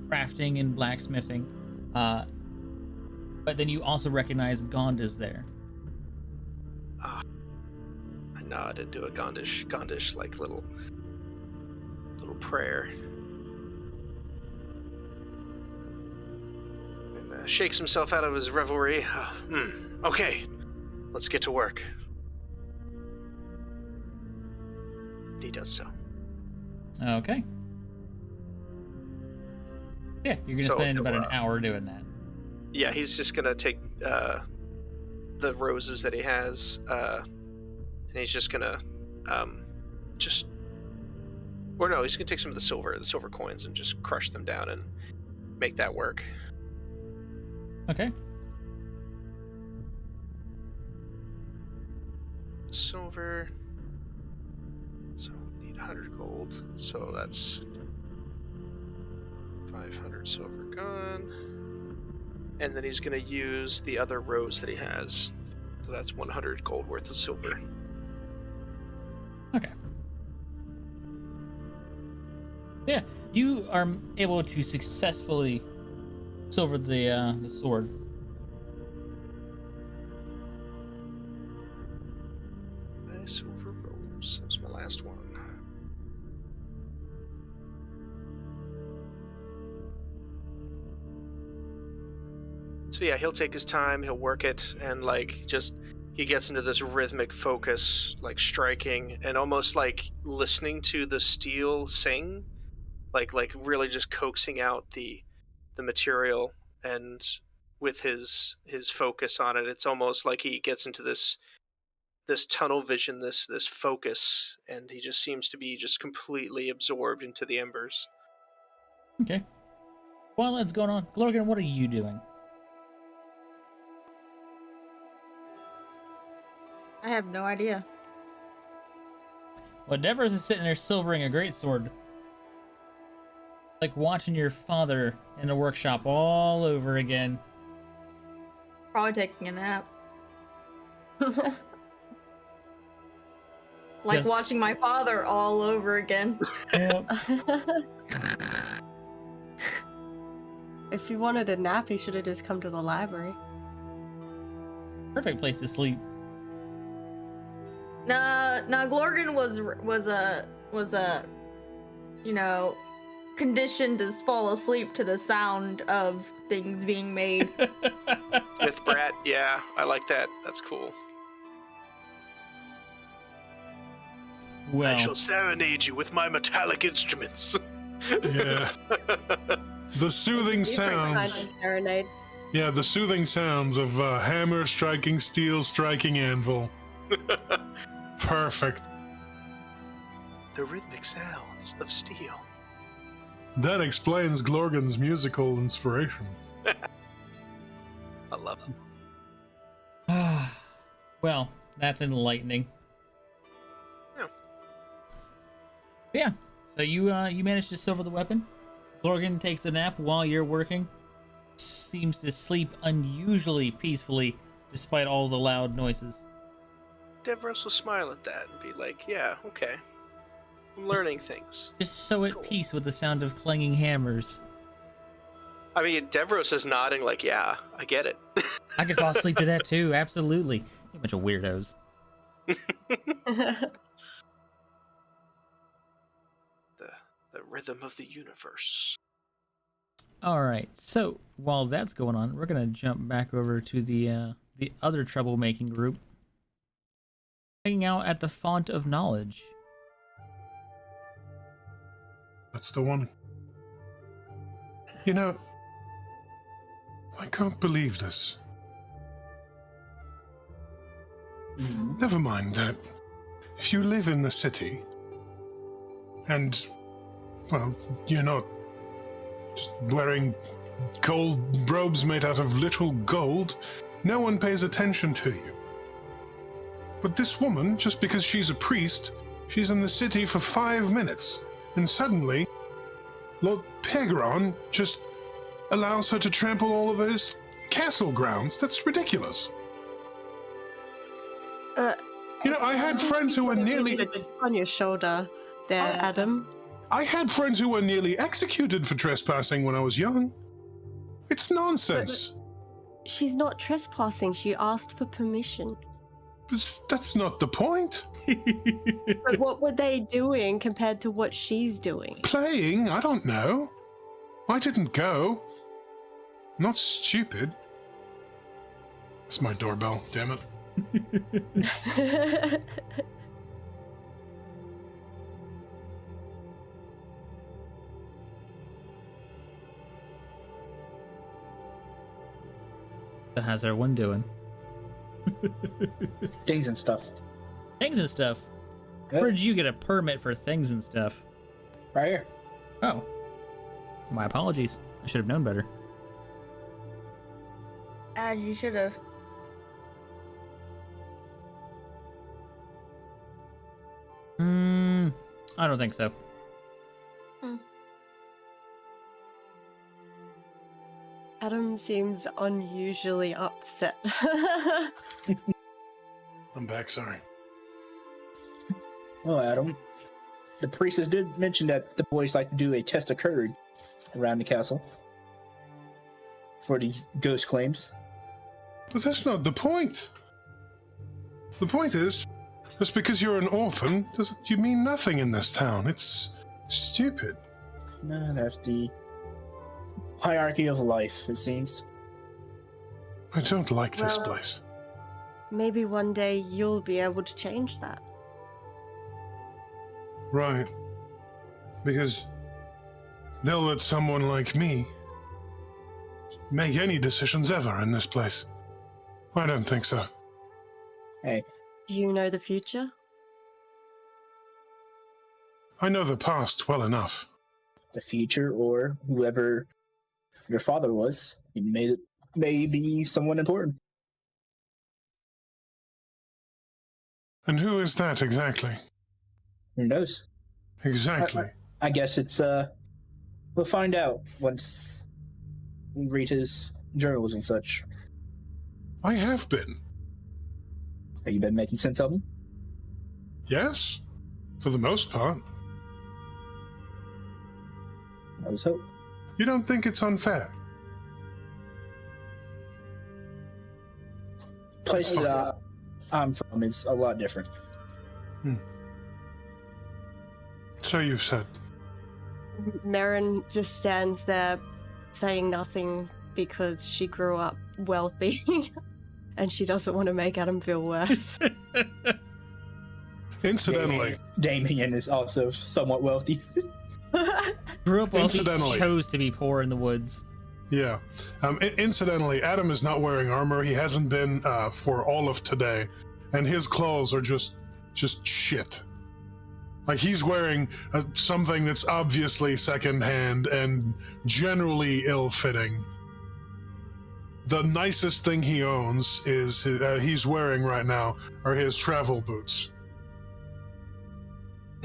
crafting and blacksmithing. But then you also recognize Gonda's there. I nod and do a Gondish like little prayer. And shakes himself out of his revelry. Okay, let's get to work. He does so. Okay. Yeah, you're gonna spend about an hour doing that. Yeah, he's just gonna take the roses that he has, and he's just gonna he's gonna take some of the silver coins and just crush them down and make that work. Okay. Silver. So we need 100 gold. So that's 500 silver gone. And then he's going to use the other rose that he has. So that's 100 gold worth of silver. Okay. Yeah, you are able to successfully silver the sword. Silver rose. That's my last one. So yeah, he'll take his time, he'll work it, and he gets into this rhythmic focus, like striking, and almost like listening to the steel sing, like really just coaxing out the material, and with his focus on it, it's almost like he gets into this tunnel vision, this focus, and he just seems to be just completely absorbed into the embers. Okay. While that's going on, Glorgan, what are you doing? I have no idea. Well, Devers is sitting there silvering a greatsword. Like watching your father in the workshop all over again. Probably taking a nap. Like Just- watching my father all over again. Yep. If he wanted a nap, he should have just come to the library. Perfect place to sleep. Nah, Glorgan was conditioned to fall asleep to the sound of things being made. With Brat, yeah, I like that. That's cool. Well, I shall serenade you with my metallic instruments. Yeah. The soothing Different kind sounds. of serenade. Yeah, the soothing sounds of hammer striking steel, striking anvil. Perfect. The rhythmic sounds of steel. That explains Glorgan's musical inspiration. I love him. Well, that's enlightening. Yeah. Yeah. So you managed to silver the weapon. Glorgan takes a nap while you're working. Seems to sleep unusually peacefully despite all the loud noises. Devros will smile at that and be like, yeah, okay. I'm learning things. Just so at Cool. peace with the sound of clanging hammers. I mean, Devros is nodding like, yeah, I get it. I could fall asleep to that too, absolutely. A bunch of weirdos. The rhythm of the universe. Alright, so while that's going on, we're gonna jump back over to the other troublemaking group. Hanging out at the Font of Knowledge. That's the one. You know, I can't believe this. Never mind that. If you live in the city, and, well, you're not just wearing gold robes made out of literal gold, no one pays attention to you. But this woman, just because she's a priest, she's in the city for 5 minutes, and suddenly, Lord Pegron just allows her to trample all over his castle grounds. That's ridiculous. You know, I had friends who were nearly... On your shoulder there, Adam. I had friends who were nearly executed for trespassing when I was young. It's nonsense. She's not trespassing. She asked for permission. But that's not the point. But what were they doing compared to what she's doing? Playing? I don't know. I didn't go. Not stupid. It's my doorbell, damn it. How's everyone doing? Things and stuff. Things and stuff. Yep. Where did you get a permit for things and stuff? Right here. Oh. My apologies. I should have known better. You should have. I don't think so. Adam seems unusually upset. I'm back, sorry. Well, Adam, the priestess did mention that the boys like to do a test of courage around the castle for these ghost claims. But that's not the point. The point is, just because you're an orphan, doesn't you mean nothing in this town. It's stupid. No, that's the hierarchy of life, it seems. I don't like this Well- place. Maybe one day you'll be able to change that. Right. Because they'll let someone like me make any decisions ever in this place. I don't think so. Hey, Do you know the future? I know the past well enough. the future or whoever your father was, he may be someone important. And who is that exactly? Who knows? Exactly. I guess it's we'll find out once we read his journals and such. I have been. Have you been making sense of them? Yes, for the most part. I was hope. You don't think it's unfair? Place that I'm from is a lot different. So you've said. Marin just stands there saying nothing because she grew up wealthy and she doesn't want to make Adam feel worse. Incidentally, Damien is also somewhat wealthy. Grew up wealthy, Incidentally. chose to be poor in the woods. yeah. Incidentally, Adam is not wearing armor. He hasn't been for all of today. and his clothes are just shit. Like he's wearing something that's obviously secondhand and generally ill-fitting. The nicest thing he owns is he's wearing right now are his travel boots,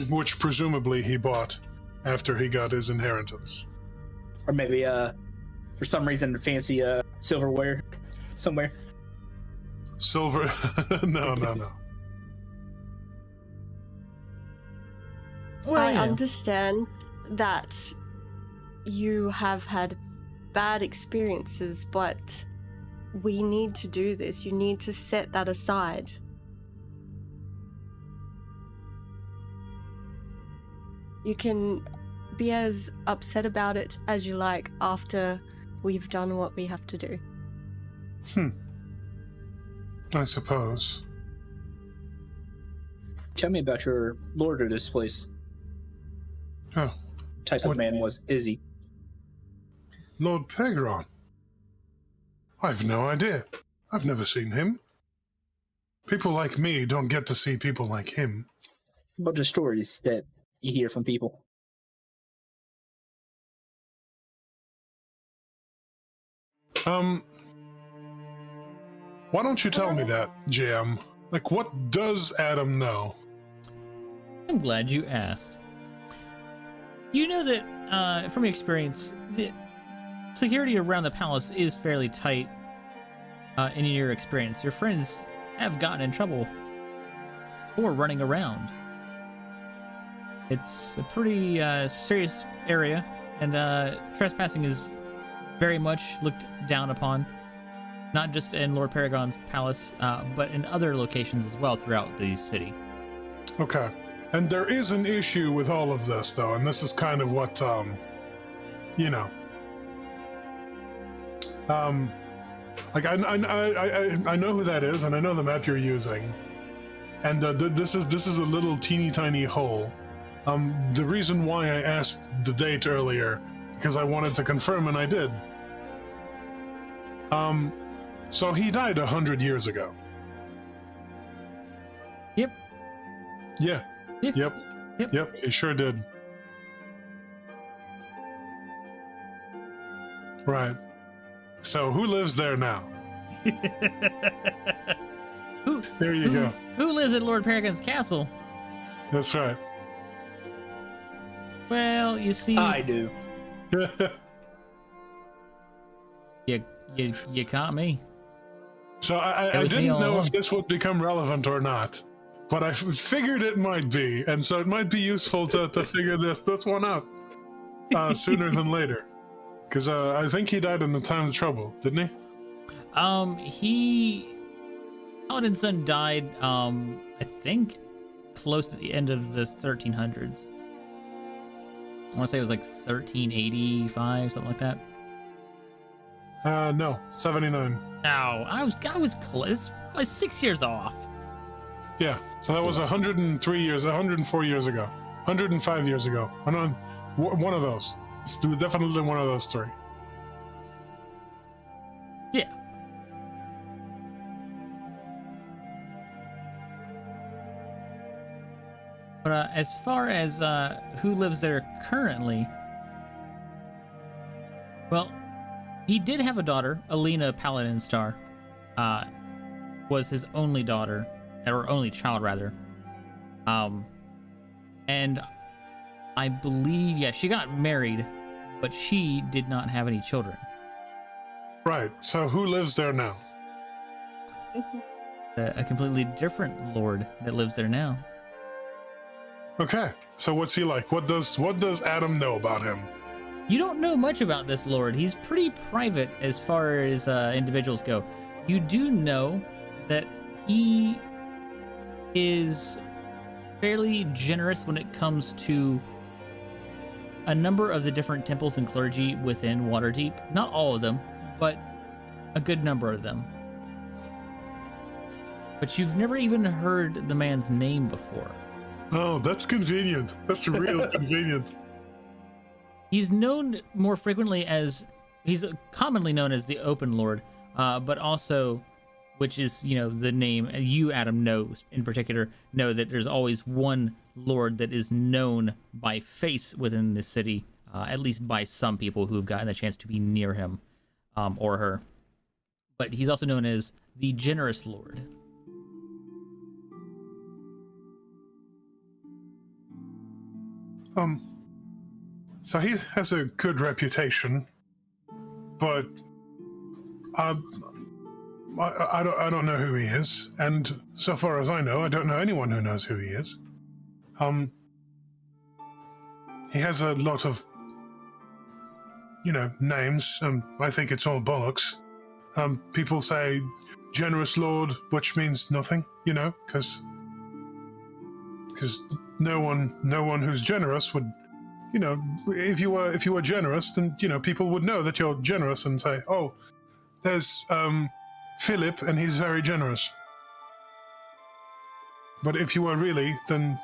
which presumably he bought after he got his inheritance. Or maybe for some reason fancy silverware somewhere. Silver? No. Well, I yeah. understand that you have had bad experiences, but we need to do this. You need to set that aside. You can be as upset about it as you like after we've done what we have to do. I suppose. Tell me about your lord of this place. Oh, Type of What- man is he? Lord Pegron. I've no idea. I've never seen him. People like me don't get to see people like him. About the stories that you hear from people. Why don't you tell me that, JM? Like, what does Adam know? I'm glad you asked. You know that, from experience, the security around the palace is fairly tight. In your experience, your friends have gotten in trouble for running around. It's a pretty serious area, and trespassing is very much looked down upon, not just in Lord Paragon's palace, but in other locations as well throughout the city. Okay. And there is an issue with all of this, though, and this is kind of what, you know. Like, I know who that is, and I know the map you're using. And this is a little teeny tiny hole. The reason why I asked the date earlier, because I wanted to confirm, and I did. So he died 100 years ago. Yep. Yeah. Yep. Yep, he sure did. Right. So who lives there now? There you go. Who lives at Lord Paragon's castle? That's right. Well, you see, I do. you caught me. So That I was me didn't all know along. if this would become relevant or not, but I figured it might be, and so it might be useful to figure this one out sooner than later. Because I think he died in the time of trouble, didn't he? Paladin's son died, I think, close to the end of the 1300s. I want to say it was like 1385, something like that. No, 79. No, I was close. I was 6 years off. Yeah, so that was 103 years, 104 years ago, 105 years ago. One of those. It's definitely one of those three. Yeah. But as far as who lives there currently, well, he did have a daughter, Alina Paladin-Star, was his only daughter, or only child rather. And I believe, yeah, she got married, but she did not have any children. Right, so who lives there now? A completely different lord that lives there now. Okay, so what's he like? What does Adam know about him? You don't know much about this lord. He's pretty private as far as individuals go. You do know that he is fairly generous when it comes to a number of the different temples and clergy within Waterdeep. Not all of them, but a good number of them. But you've never even heard the man's name before. Oh, that's convenient. That's real convenient. He's known more frequently as, he's commonly known as the Open Lord, but also which is, the name you, Adam, know in particular, know that there's always one lord that is known by face within this city, at least by some people who have gotten the chance to be near him or her. But he's also known as the Generous Lord. So he has a good reputation, but I don't know who he is, and so far as I know, I don't know anyone who knows who he is. He has a lot of, names, and I think it's all bollocks. People say Generous Lord, which means nothing, because no one who's generous would, if you were generous, then people would know that you're generous and say, oh, there's Philip and he's very generous. But if you were really, then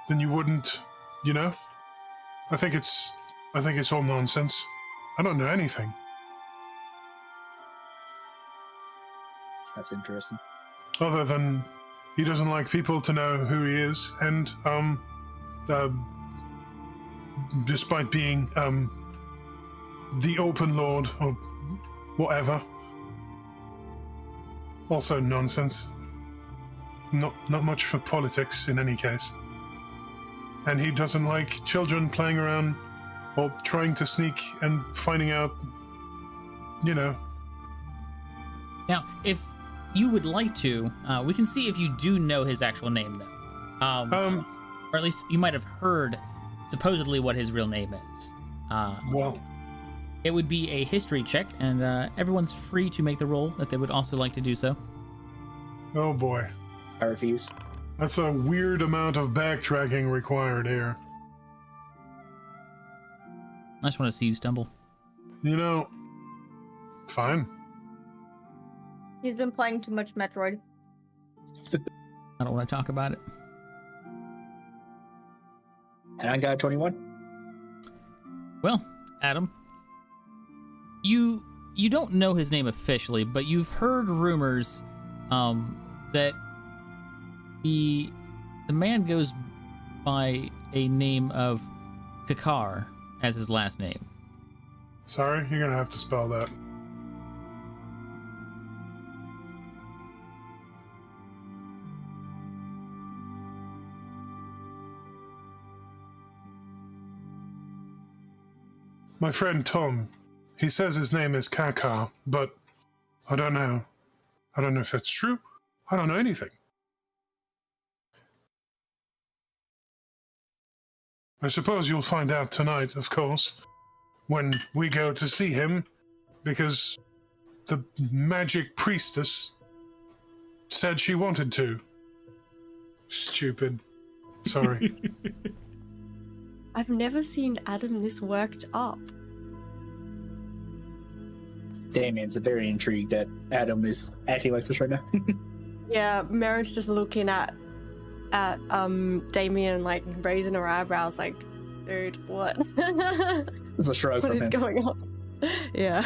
you wouldn't, I think it's all nonsense. I don't know anything. That's interesting. Other than he doesn't like people to know who he is, and despite being the Open Lord or whatever, also nonsense. Not much for politics in any case. And he doesn't like children playing around or trying to sneak and finding out, Now, if you would like to, we can see if you do know his actual name, though. Or at least you might have heard supposedly what his real name is. Well, it would be a history check, and everyone's free to make the roll if they would also like to do so. oh boy. I refuse. That's a weird amount of backtracking required here. I just want to see you stumble. Fine. He's been playing too much Metroid. I don't want to talk about it. And I got 21. Well, Adam, you don't know his name officially, but you've heard rumors that the man goes by a name of Kakar as his last name. Sorry, you're gonna have to spell that. My friend Tom, he says his name is Kaka, but I don't know. I don't know if it's true. I don't know anything. I suppose you'll find out tonight, of course, when we go to see him, because the magic priestess said she wanted to. Stupid. Sorry. I've never seen Adam this worked up. Damien's very intrigued that Adam is acting like this right now. Yeah, Marin's just looking at Damien, like, raising her eyebrows, like, dude, what? It's a shrug What from is him. going on? Yeah.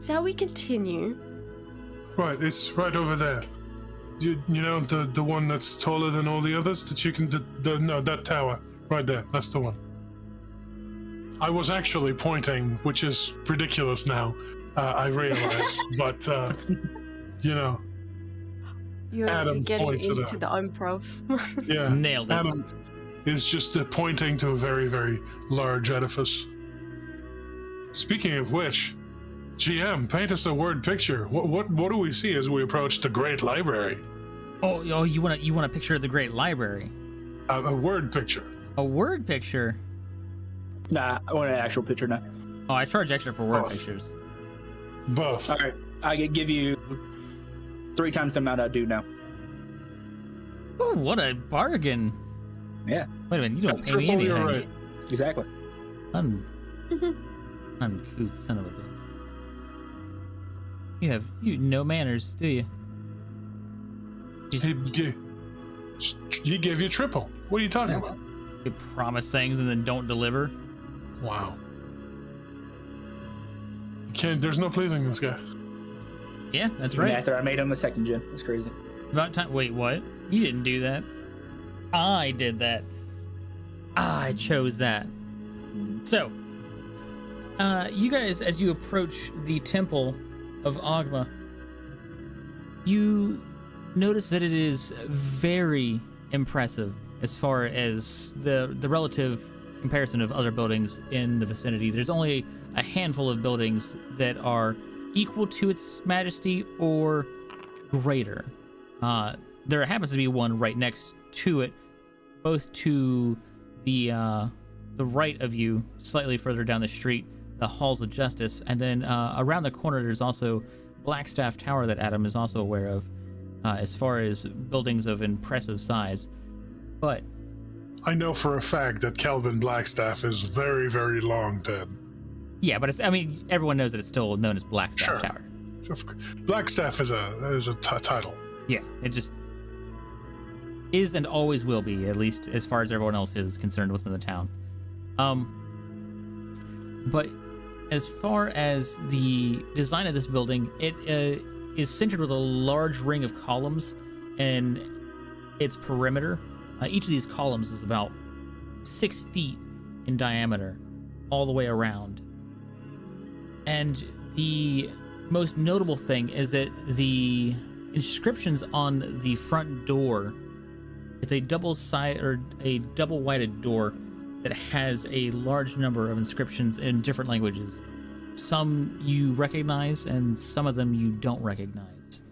Shall we continue? Right, it's right over there. You know the one that's taller than all the others that you can no, that tower right there. That's the one. I was actually pointing, which is ridiculous now. I realize, but You're Adam getting points at into her. the improv. yeah, Nailed it. Adam is just pointing to a very, very large edifice. Speaking of which, GM, paint us a word picture. What do we see as we approach the Great Library? Oh, you want a picture of the Great Library? A word picture. A word picture? Nah, I want an actual picture now. Oh, I charge extra for word Oh. pictures. Both. All right, I can give you 3 times the amount I do now. Oh, what a bargain! Yeah, Wait a minute, you don't pay me Triple anything. your rate. exactly. Uncouth son of a bitch. You no manners, do you? He gave you triple. What are you talking about? You promise things and then don't deliver. Wow. There's no pleasing this guy. Yeah, that's Even right. after I made him a second gen. It's crazy. About time. Wait, what? You didn't do that. I did that. I chose that. So, you guys, as you approach the temple of Agma, you notice that it is very impressive as far as the relative comparison of other buildings in the vicinity. There's only a handful of buildings that are equal to its majesty or greater. There happens to be one right next to it, both to the right of you, slightly further down the street, the Halls of Justice, and then around the corner there's also Blackstaff Tower that Adam is also aware of, as far as buildings of impressive size. But I know for a fact that Calvin Blackstaff is very, very long dead. yeah, but everyone knows that it's still known as Blackstaff Sure. Tower. Blackstaff is a title. Yeah, it just is and always will be, at least as far as everyone else is concerned within the town. But as far as the design of this building, it is centered with a large ring of columns and its perimeter. Each of these columns is about 6 feet in diameter, all the way around. And the most notable thing is that the inscriptions on the front door, it's a double-sided door that has a large number of inscriptions in different languages. Some you recognize and some of them you don't recognize.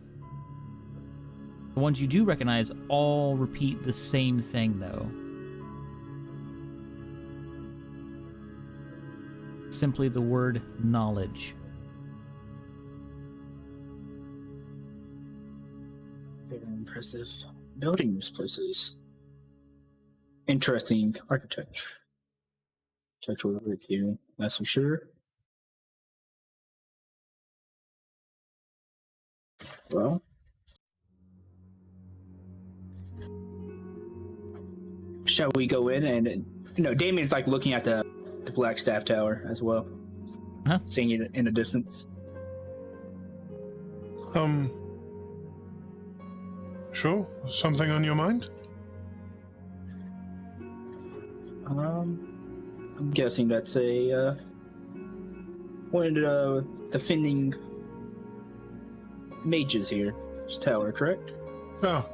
The ones you do recognize all repeat the same thing, though. Simply the word knowledge. Very impressive buildings, places. Interesting architecture. Architectural work here, that's for sure. Well, shall we go in and Damien's like looking at the Blackstaff Tower as well, seeing it in the distance. Sure. Something on your mind? I'm guessing that's a one of the defending mages here. This tower, correct? Oh,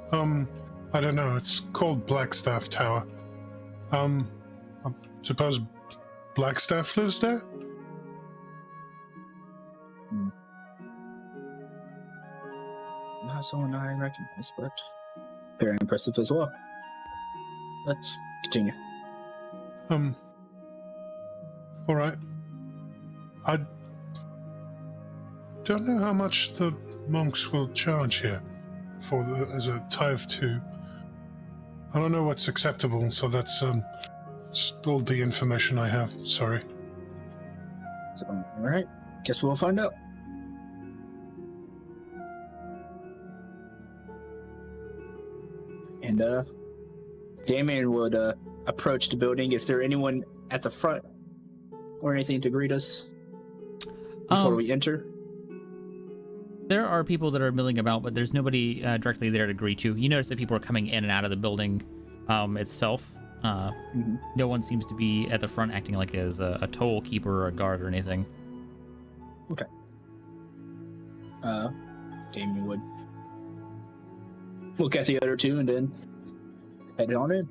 I don't know. It's called Blackstaff Tower. I suppose Blackstaff lives there? Not someone I recognize, but very impressive as well. Let's continue. All right. I don't know how much the monks will charge here as a tithe to. I don't know what's acceptable, so that's all the information I have. Sorry. So, all right. Guess we'll find out. And Damien would approach the building. Is there anyone at the front or anything to greet us before we enter? There are people that are milling about, but there's nobody directly there to greet you. You notice that people are coming in and out of the building itself. No one seems to be at the front acting like as a toll keeper or a guard or anything. Okay. Damien would look at the other two and then head on in.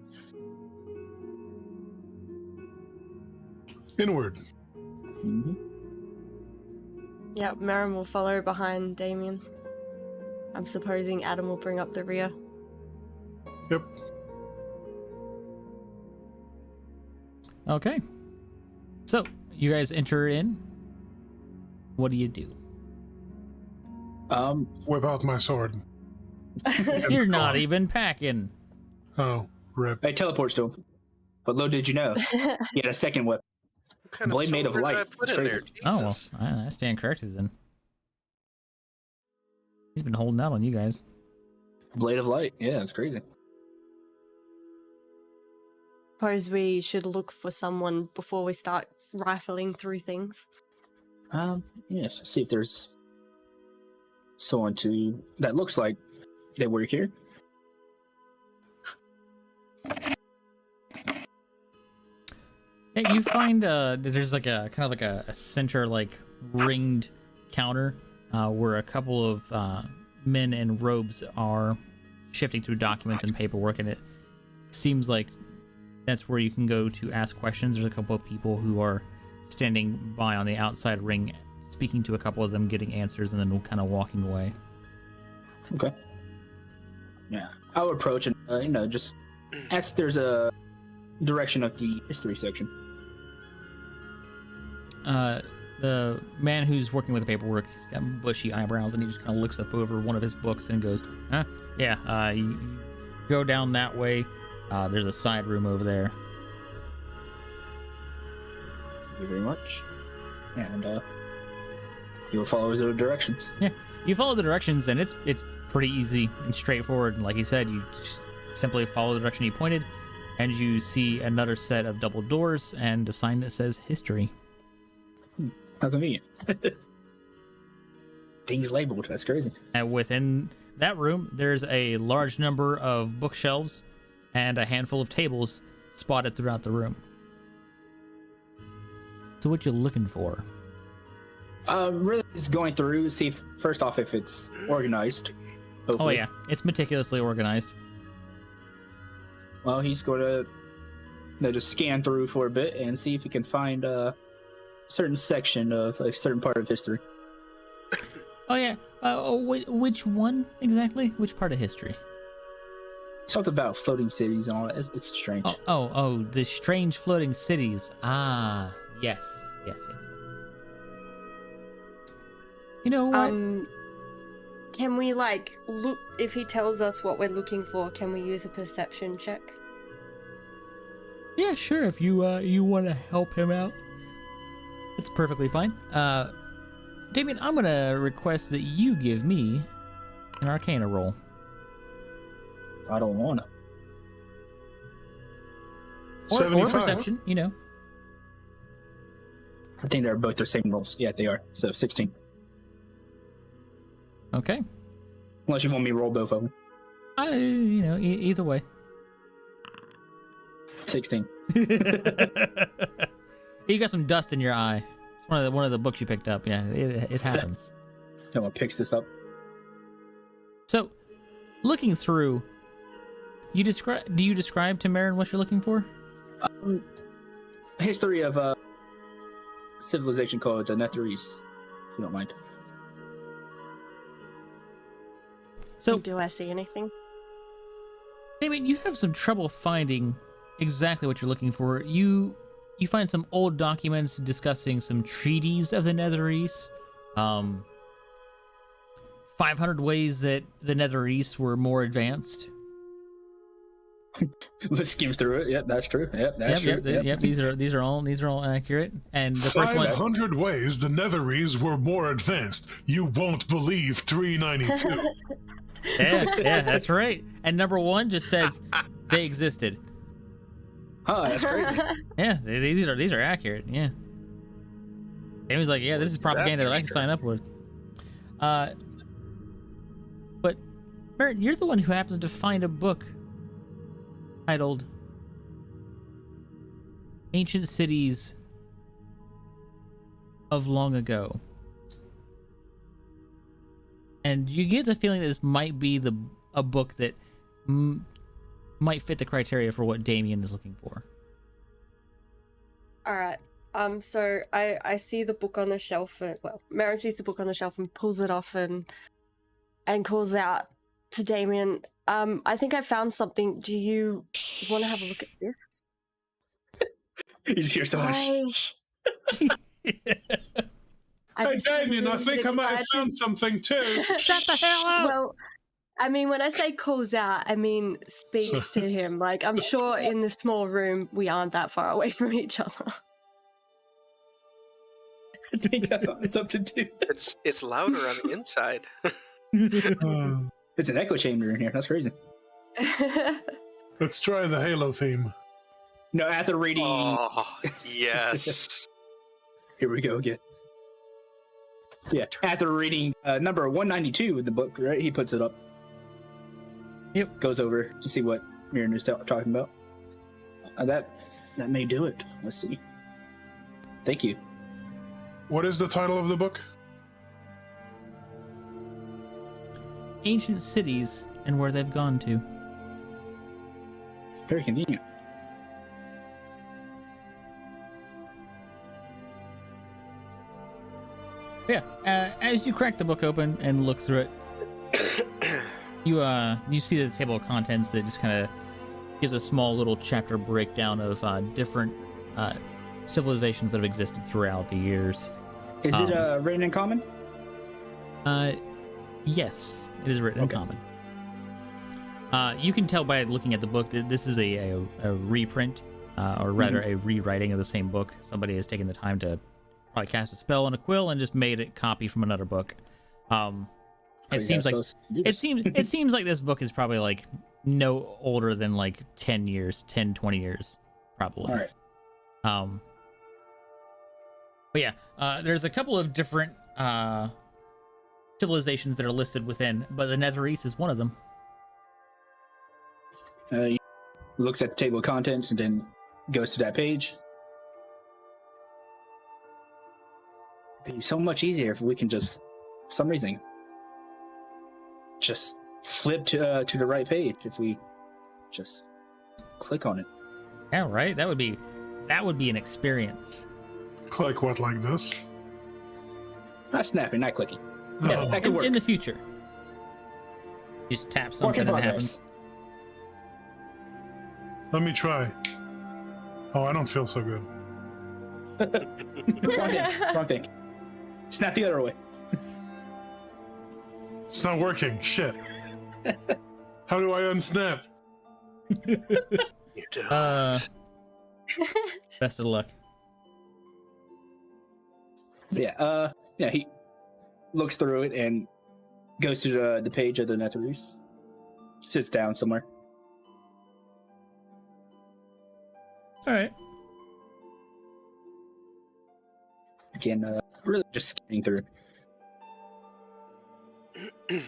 Inward. Yep, Marin will follow behind Damien. I'm supposing Adam will bring up the rear. Yep. Okay. So, you guys enter in. What do you do? Whip out my sword. You're not even packing. Oh, rip. I teleports to him. But little did you know, he had a second whip. What kind Blade made of sword did light. I put It's in crazy. there? Oh, well, Jesus. I stand corrected then. He's been holding out on you guys. Blade of light. Yeah, it's crazy. Suppose we should look for someone before we start rifling through things. Yes. See if there's someone that looks like they work here. Yeah, you find that there's like a kind of like a center like ringed counter where a couple of men in robes are shifting through documents and paperwork, and it seems like that's where you can go to ask questions. There's a couple of people who are standing by on the outside ring, speaking to a couple of them, getting answers, and then kind of walking away. Okay. Yeah, I'll approach and just ask if there's a direction of the history section. The man who's working with the paperwork, he's got bushy eyebrows, and he just kind of looks up over one of his books and goes, yeah, you go down that way. There's a side room over there. Thank you very much. And you will follow the directions. Yeah, you follow the directions, and it's pretty easy and straightforward. And like you said, you just simply follow the direction he pointed, and you see another set of double doors and a sign that says history. How convenient. Things labeled. That's crazy. And within that room, there's a large number of bookshelves and a handful of tables spotted throughout the room. So what you looking for? Really just going through, see first off if it's organized. Hopefully. Oh yeah, it's meticulously organized. Well, he's going to just scan through for a bit and see if he can find a certain section of a certain part of history. Oh yeah, which one exactly? Which part of history? Something about floating cities and all that. It's strange. Oh, the strange floating cities. Ah, yes. You know what? Can we look, if he tells us what we're looking for, can we use a perception check? Yeah, sure. If you want to help him out, it's perfectly fine. Damien, I'm gonna request that you give me an Arcana roll. I don't want to. Or perception, I think they're both the same rolls. Yeah, they are. So 16. Okay. Unless you want me to roll both of them. Either way. 16. You got some dust in your eye. It's one of the books you picked up. Yeah, it happens. Someone picks this up. So, looking through, do you describe to Marin what you're looking for? History of a civilization called the Netherese, if you don't mind. So, do I see anything? I mean, you have some trouble finding exactly what you're looking for. You find some old documents discussing some treaties of the Netherese. 500 ways that the Netherese were more advanced. Let's skim through it. Yep, that's true. Yep, that's true. Yep. These are all accurate. And the first 500 ways the Netherese were more advanced. You won't believe 392. yeah, that's right. And number 1 just says they existed. Oh, that's crazy. Yeah, these are accurate. Yeah. Amy's like, yeah, this is propaganda that I can sign up with. But Merritt, you're the one who happens to find a book titled Ancient Cities of Long Ago. And you get the feeling that this might be a book that might fit the criteria for what Damien is looking for. All right. So I see the book on the shelf. Marin sees the book on the shelf and pulls it off and calls out to Damien. I think I found something. Do you want to have a look at this? You just hear so much. Hey, Damien, I think I might have found something too. Shut the hell up! Well, I mean, when I say calls out, I mean speaks to him. Like, I'm sure in this small room, we aren't that far away from each other. I think I found something too. It's louder on the inside. It's an echo chamber in here. That's crazy. Let's try the Halo theme. No, after reading... Oh, yes. Here we go again. Yeah, after reading number 192 in the book, right? He puts it up. Yep. Goes over to see what Miriam is talking about. That may do it. Let's see. Thank you. What is the title of the book? Ancient cities and where they've gone to. Very convenient. Yeah, as you crack the book open and look through it, you see the table of contents that just kind of gives a small little chapter breakdown of different civilizations that have existed throughout the years. Is it written in common? Yes, it is written Okay. in common. You can tell by looking at the book that this is a reprint, or rather a rewriting of the same book. Somebody has taken the time to probably cast a spell on a quill and just made it copy from another book. It seems like it seems like this book is probably like no older than like 10 years, 10, 20 years, probably. All right. But yeah, there's a couple of different civilizations that are listed within, but the Netherese is one of them. He looks at the table of contents and then goes to that page. It'd be so much easier if we can just, for some reason, just flip to the right page. If we just click on it. Yeah, right. That would be an experience. Click what, like this? Not snapping, not clicking. Oh. Yeah, that could work. In the future, just tap Work something in and it progress. happens. Let me try. Oh, I don't feel so good. Wrong thing. Wrong thing. Snap the other way. It's not working. Shit. How do I unsnap? You don't. Best of luck. Yeah, he looks through it and goes to the page of the Netherese. Sits down somewhere. All right. Again, really just scanning through.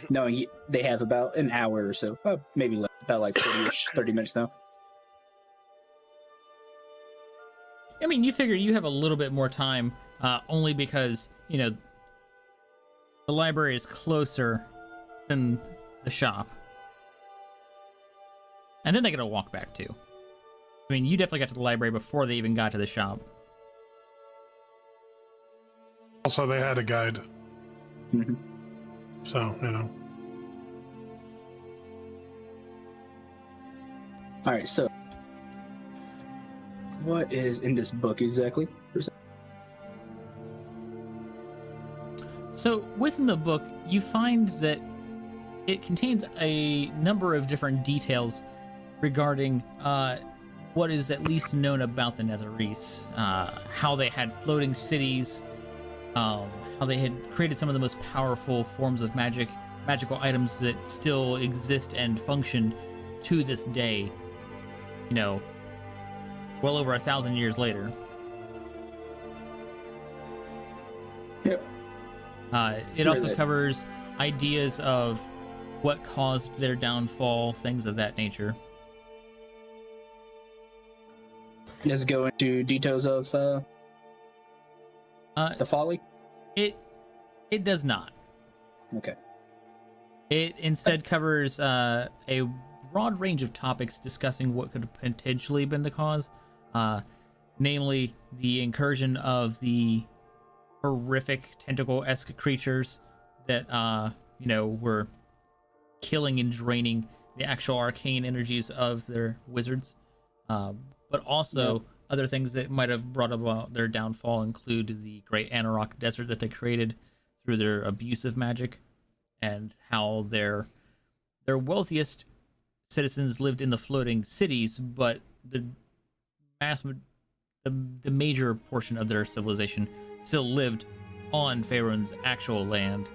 Knowing they have about an hour or so, maybe less, about like 30 minutes now. I mean, you figure you have a little bit more time, only because, you know, the library is closer than the shop. And then they gotta walk back too. I mean, you definitely got to the library before they even got to the shop. Also, they had a guide, Mhm. so, you know. All right, so what is in this book exactly? So within the book, you find that it contains a number of different details regarding what is at least known about the Netherese, how they had floating cities, how they had created some of the most powerful forms of magical items that still exist and function to this day, you know, well over 1,000 years later. Yep. It also Really? covers ideas of what caused their downfall, things of that nature. Does it go into details of the folly? It does not. Okay. It instead covers a broad range of topics discussing what could have potentially been the cause, namely the incursion of the horrific tentacle-esque creatures that were killing and draining the actual arcane energies of their wizards, but also other things that might have brought about their downfall include the Great Anarok Desert that they created through their abuse of magic, and how their wealthiest citizens lived in the floating cities, but the major portion of their civilization still lived on Faerun's actual land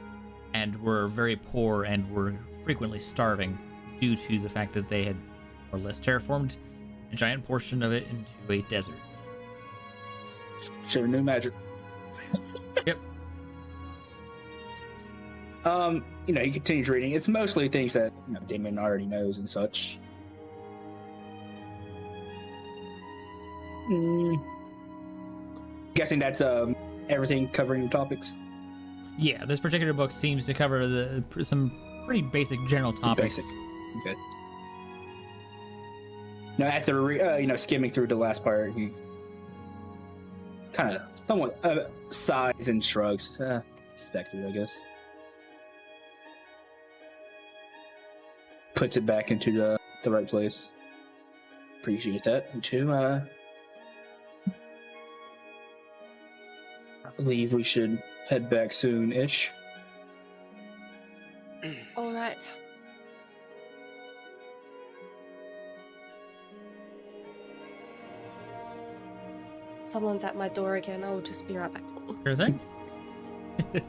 and were very poor and were frequently starving due to the fact that they had more or less terraformed a giant portion of it into a desert. Sure, new magic. Yep. He continues reading. It's mostly things that Damien already knows and such. Guessing that's everything covering the topics. Yeah, this particular book seems to cover some pretty basic general topics. Basic. Okay. Now, after skimming through the last part, he kind of somewhat sighs and shrugs. Expected, I guess. Puts it back into the right place. Appreciate that. You too. I believe we should head back soon-ish. All right. Someone's at my door again. I'll just be right back. Sure thing. Yeah,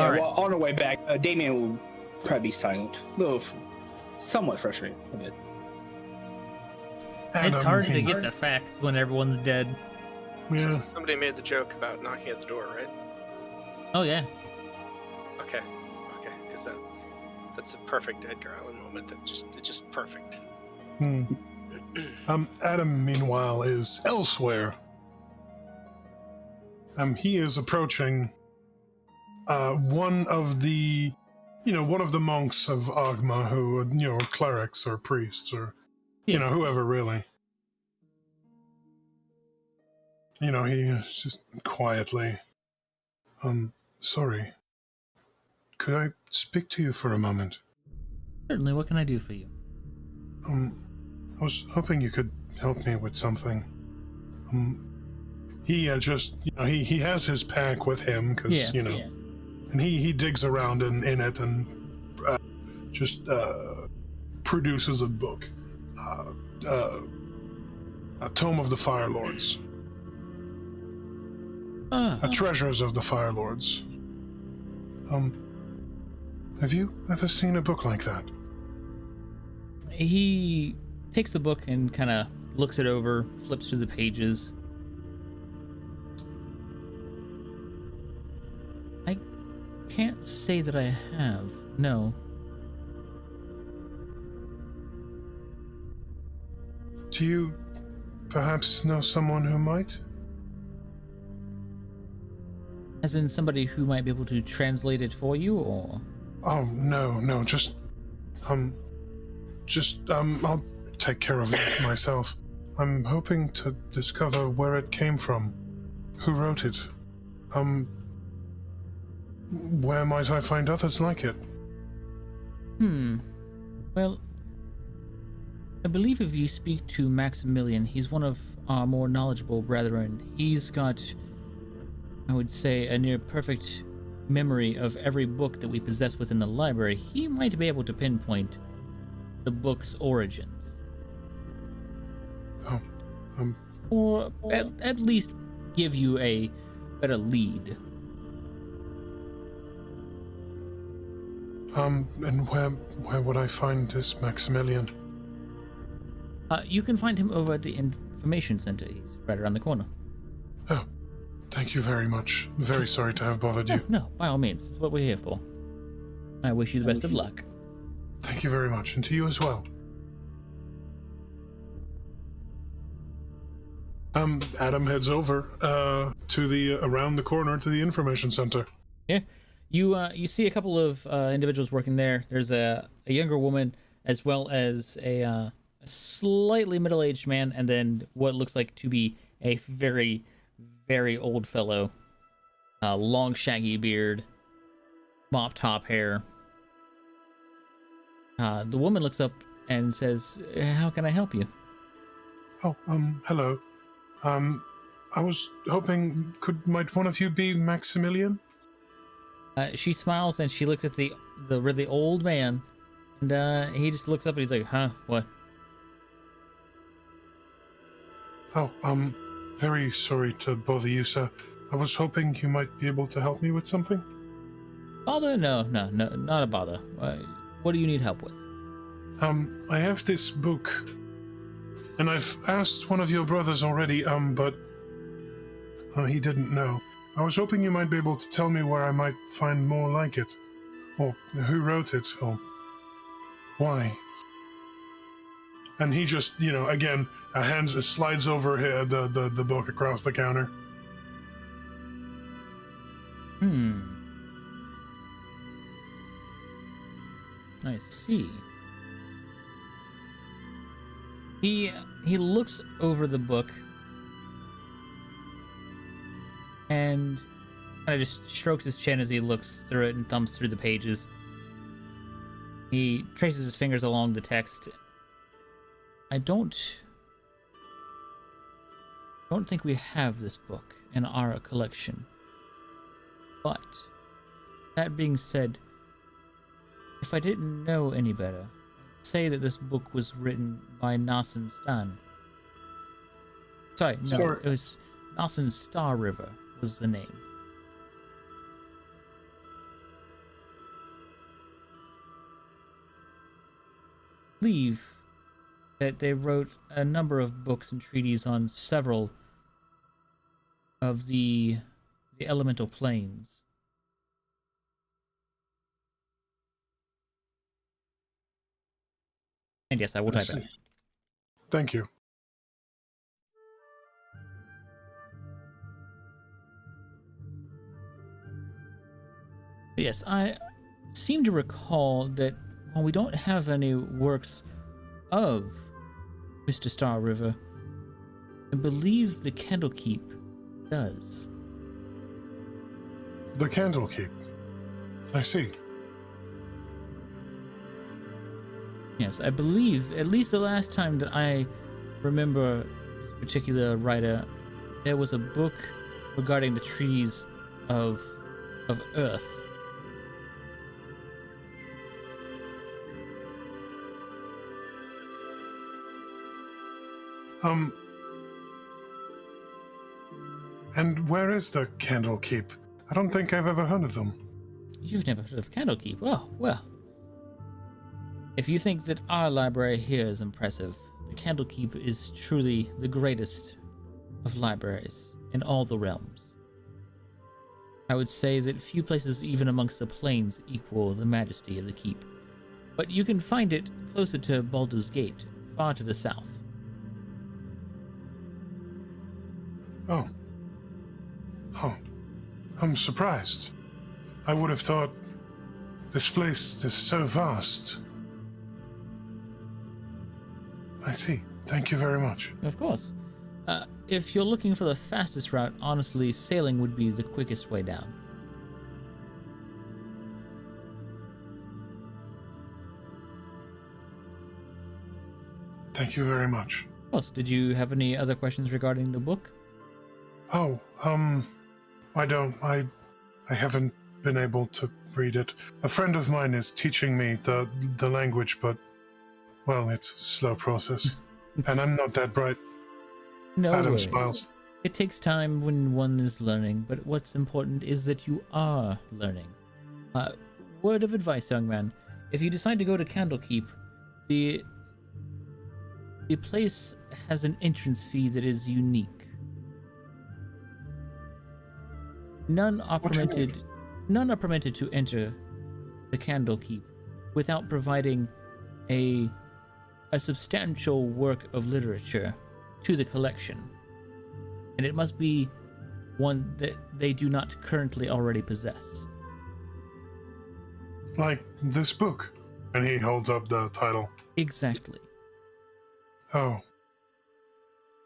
All right. well, on our way back, Damien will probably be silent. A little, somewhat frustrated a bit. It's hard to he- get the facts when everyone's dead. Yeah. Somebody made the joke about knocking at the door, right? Oh yeah. Okay, because that's a perfect Edgar Allan moment. It's just perfect. Adam, meanwhile, is elsewhere. He is approaching one of the monks of Agma who, are clerics or priests or, whoever really. He is just quietly, sorry. Could I speak to you for a moment? Certainly. What can I do for you? I was hoping you could help me with something. He he has his pack with him because and he digs around in it and produces a book, a tome of the Fire Lords, treasures of the Fire Lords. Have you ever seen a book like that? He takes the book and kind of looks it over, flips through the pages. I can't say that I have. No. Do you perhaps know someone who might? As in somebody who might be able to translate it for you, or? Oh, no, just I'll take care of it myself. I'm hoping to discover where it came from, who wrote it. Where might I find others like it? Well, I believe if you speak to Maximilian, he's one of our more knowledgeable brethren. He's got, I would say, a near perfect memory of every book that we possess within the library. He might be able to pinpoint the book's origins. Oh, Or at least give you a better lead. and where would I find this Maximilian? You can find him over at the information center. He's right around the corner. Oh, thank you very much. Very sorry to have bothered you. No, by all means. It's what we're here for. I wish you the best of luck. Thank you very much, and to you as well. Adam heads over to the around the corner to the information center. Yeah, you see a couple of individuals working there. There's a younger woman as well as a slightly middle-aged man, and then what looks like to be a very, very old fellow. Long shaggy beard, mop top hair. The woman looks up and says, "How can I help you?" Oh, hello. I was hoping, might one of you be Maximilian? She smiles and she looks at the really old man, and he just looks up and he's like, "Huh? What?" Oh, very sorry to bother you, sir. I was hoping you might be able to help me with something. Bother? No, not a bother. What do you need help with? I have this book, and I've asked one of your brothers already, but he didn't know. I was hoping you might be able to tell me where I might find more like it. Or who wrote it? Or why? And he just, again, slides over here, the book across the counter. I see. He looks over the book and kind of just strokes his chin as he looks through it and thumbs through the pages. He traces his fingers along the text. I don't think we have this book in our collection. But that being said, if I didn't know any better, I'd say that this book was written by Nasen Stan. Sorry, no, it was Nasen Star River was the name. I believe that they wrote a number of books and treatises on several of the elemental planes. And yes, I will type it. Thank you. Yes, I seem to recall that while we don't have any works of Mr. Star River, I believe the Candlekeep does. The Candlekeep. I see. Yes, I believe, at least the last time that I remember this particular writer, there was a book regarding the trees of Earth. And where is the Candlekeep? I don't think I've ever heard of them. You've never heard of Candlekeep? Oh, well. If you think that our library here is impressive, the Candlekeep is truly the greatest of libraries in all the realms. I would say that few places even amongst the planes equal the majesty of the keep, but you can find it closer to Baldur's Gate, far to the south. Oh. I'm surprised. I would have thought this place is so vast. I see. Thank you very much. Of course. If you're looking for the fastest route, honestly, sailing would be the quickest way down. Thank you very much. Of course. Did you have any other questions regarding the book? Oh, I haven't been able to read it. A friend of mine is teaching me the language, but, well, it's a slow process. And I'm not that bright. No Adam worries. smiles. It takes time when one is learning, but what's important is that you are learning. Word of advice, young man. If you decide to go to Candlekeep, the place has an entrance fee that is unique. None are permitted to enter the Candlekeep without providing a substantial work of literature to the collection, and it must be one that they do not currently already possess. Like this book. And he holds up the title. Exactly. Oh.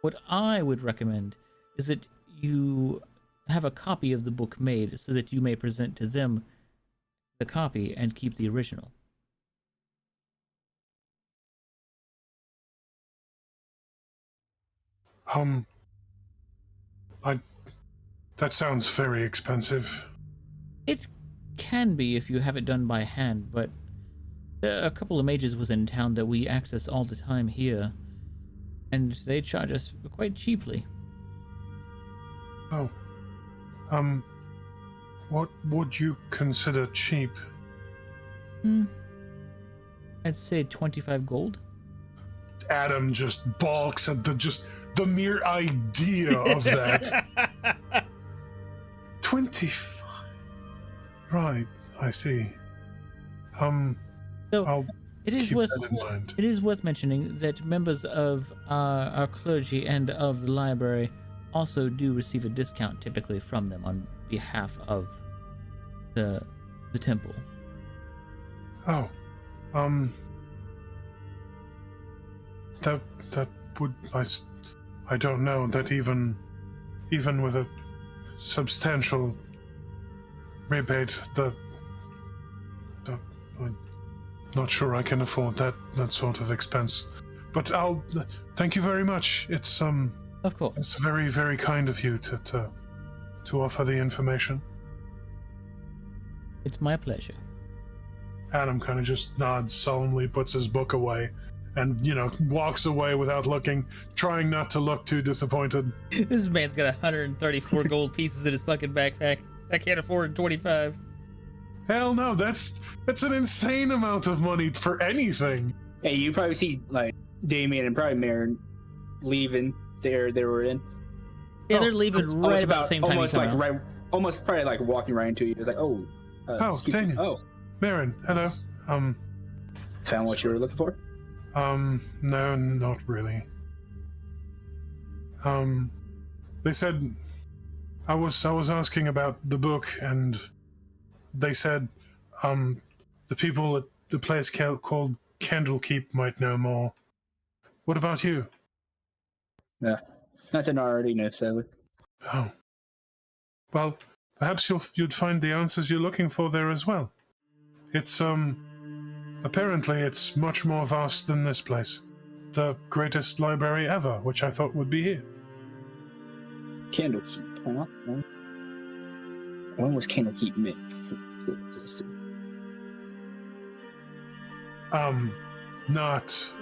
What I would recommend is that you have a copy of the book made so that you may present to them the copy and keep the original. That sounds very expensive. It can be if you have it done by hand, but there are a couple of mages within town that we access all the time here, and they charge us quite cheaply. Oh. What would you consider cheap? I'd say 25 gold. Adam just balks at the mere idea of that. 25. Right, I see. So I'll it is keep worth that in mind. it is worth mentioning that members of our clergy and of the library also do receive a discount typically from them on behalf of the temple. Oh, that would I don't know that even with a substantial rebate, I'm not sure I can afford that sort of expense. But I'll thank you very much. It's Of course. it's very, very kind of you to offer the information. It's my pleasure. Adam kind of just nods solemnly, puts his book away, and walks away without looking, trying not to look too disappointed. This man's got 134 gold pieces in his fucking backpack. I can't afford 25. Hell no, that's an insane amount of money for anything. Hey, you probably see like Damien and probably Marin leaving there they were in. Yeah, they're leaving right about the same time. Almost probably like walking right into you. It's like, oh, Daniel. Oh, Marin, hello. found what you were looking for? No, not really. They said I was asking about the book, and they said the people at the place called Candlekeep might know more. What about you? Yeah, nothing I already know, sadly. Oh. Well, perhaps you'd find the answers you're looking for there as well. It's apparently it's much more vast than this place. The greatest library ever, which I thought would be here. Candlekeep, huh? When was Candlekeep made? Not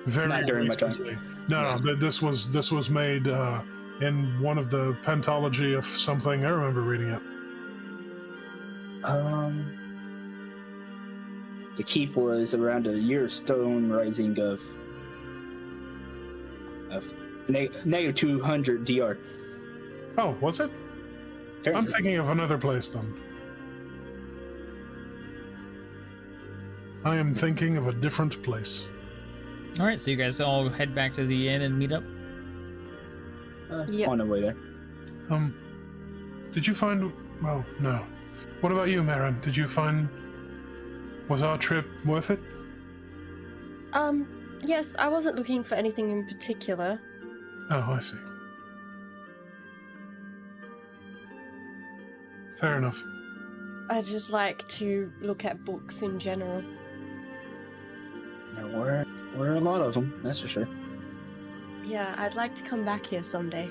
very Not during my time. recently. No, this was made in one of the pentology of something. I remember reading it. The keep was around a year stone rising of negative 200 DR. Oh, was it? Apparently. I'm thinking of another place then. I am thinking of a different place. All right, so you guys all head back to the inn and meet up. Yep. On the way there. Did you find? Well, no. What about you, Marin? Did you find? Was our trip worth it? Yes, I wasn't looking for anything in particular. Oh, I see. Fair enough. I just like to look at books in general. There were a lot of them, that's for sure. Yeah, I'd like to come back here someday.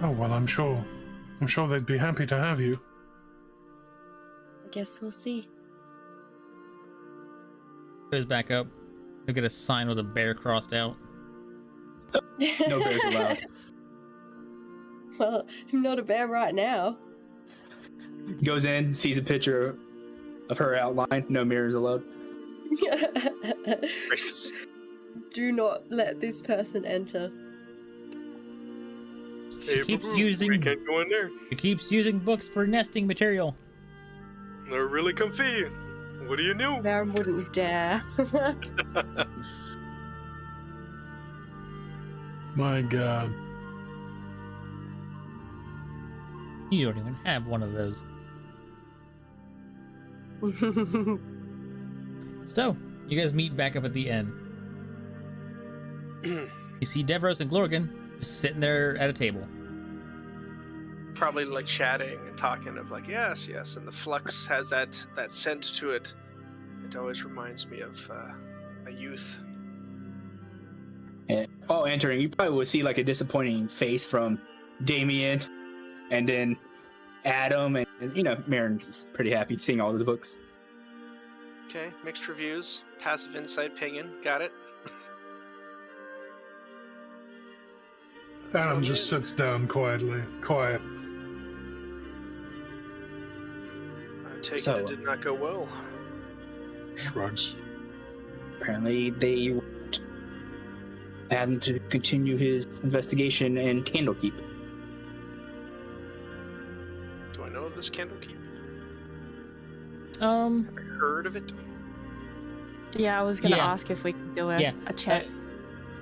Oh well, I'm sure they'd be happy to have you. I guess we'll see. Goes back up. Look at a sign with a bear crossed out. No bears allowed. Well, I'm not a bear right now. Goes in, sees a picture of her outline. No mirrors allowed. Do not let this person enter. She keeps using. We can't go in there. She keeps using books for nesting material. They're really comfy. What do you know? Baron wouldn't dare. My God. You don't even have one of those. So, you guys meet back up at the inn. You see Devros and Glorgan just sitting there at a table. Probably like chatting and talking of like, yes, and the flux has that scent to it. It always reminds me of my youth. And while entering, you probably would see like a disappointing face from Damien, and then Adam, and Marin's pretty happy seeing all those books. Okay, mixed reviews, passive insight pinging, got it. Adam just sits down quietly. Quiet. I take So- it did not go well. Shrugs. Apparently, they want Adam to continue his investigation in Candlekeep. Do I know of this Candlekeep? Have I heard of it? Yeah, I was gonna Yeah. ask if we could do a Yeah. check.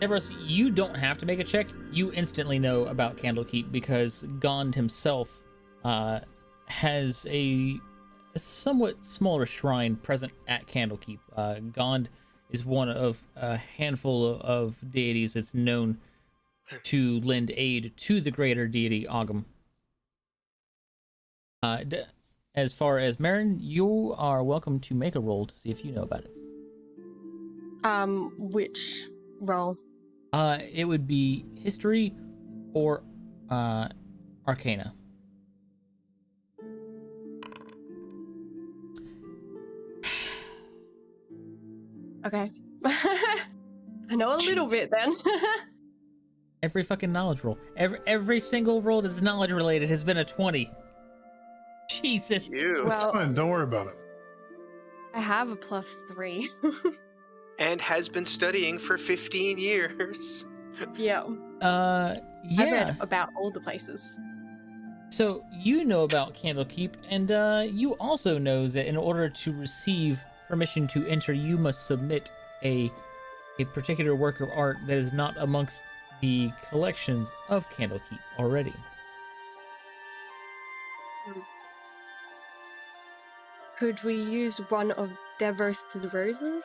Devros, you don't have to make a check. You instantly know about Candlekeep because Gond himself has a somewhat smaller shrine present at Candlekeep. Gond is one of a handful of deities that's known to lend aid to the greater deity Ogum. As far as Marin, you are welcome to make a roll to see if you know about it. Which roll? It would be history or arcana. Okay. I know a little bit then. Every fucking knowledge roll. Every single roll that's knowledge related has been a 20. Jesus. You. It's Well- fine. Don't worry about it. I have a +3. And has been studying for 15 years. Yeah. I Yeah. read about all the places. So you know about Candlekeep, and you also know that in order to receive permission to enter, you must submit a particular work of art that is not amongst the collections of Candlekeep already. Could we use one of Devros' roses?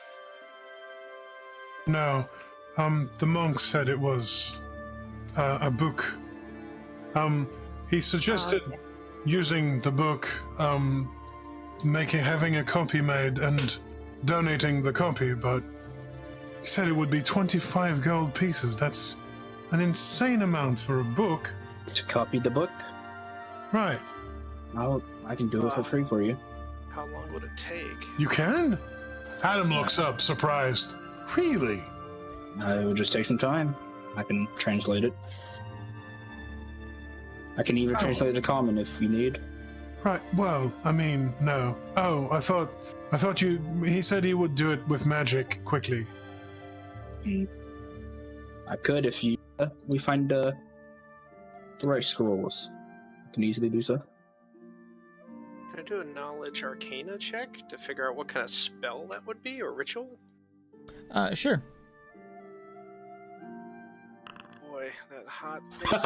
No, the monk said it was a book. He suggested Okay. using the book, having a copy made and donating the copy, but he said it would be 25 gold pieces. That's an insane amount for a book. To copy the book, Right. I can do it for free for you. How long would it take? You can? Adam looks up, surprised. Really? It will just take some time. I can translate it. I can even translate it to common if you need. Right. Well, I mean, no. Oh, I thought he said he would do it with magic quickly. I could if we find the right scrolls. I can easily do so. Can I do a knowledge arcana check to figure out what kind of spell that would be or ritual? Sure. Boy, that hot place.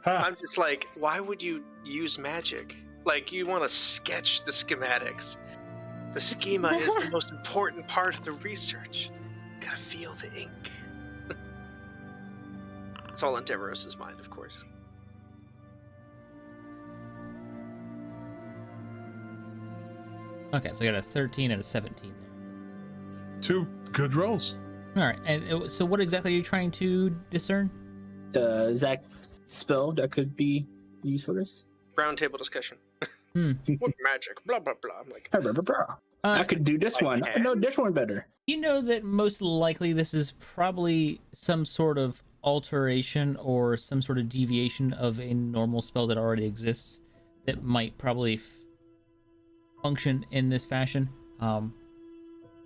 I'm just like, why would you use magic? Like, you want to sketch the schematics. The schema is the most important part of the research. Gotta feel the ink. It's all in Deveros' mind, of course. Okay, so I got a 13 and a 17 there. 2 good rolls. All right, and so what exactly are you trying to discern? The exact spell that could be used for this. Round table discussion. Hmm. What magic? Blah, blah, blah. I'm like, I could do this I one. I know this one better. You know that most likely this is probably some sort of alteration or some sort of deviation of a normal spell that already exists that might probably function in this fashion.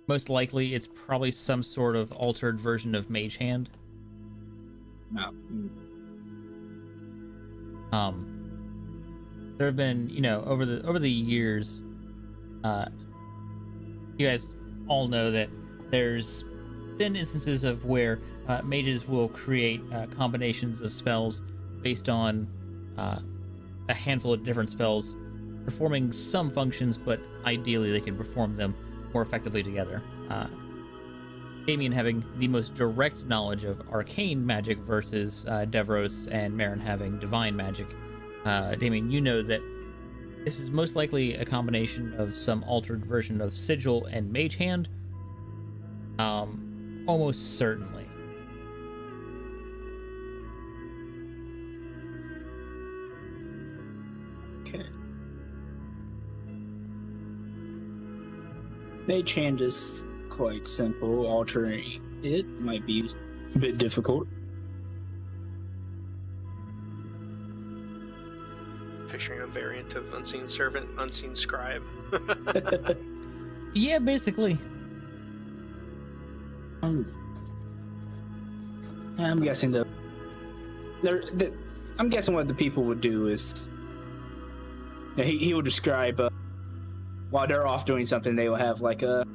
Most likely it's probably some sort of altered version of Mage Hand. No. There have been, over the years, you guys all know that there's been instances of where mages will create combinations of spells based on a handful of different spells performing some functions, but ideally they can perform them more effectively together. Damien having the most direct knowledge of arcane magic versus Devros and Marin having divine magic. Damien, you know that this is most likely a combination of some altered version of Sigil and Mage Hand. Almost certainly. Okay. Mage Hand is quite simple. Altering it might be a bit difficult. picturing a variant of Unseen Servant, Unseen Scribe. Yeah, basically. I'm guessing I'm guessing what the people would do is Yeah, he will describe while they're off doing something, they will have like a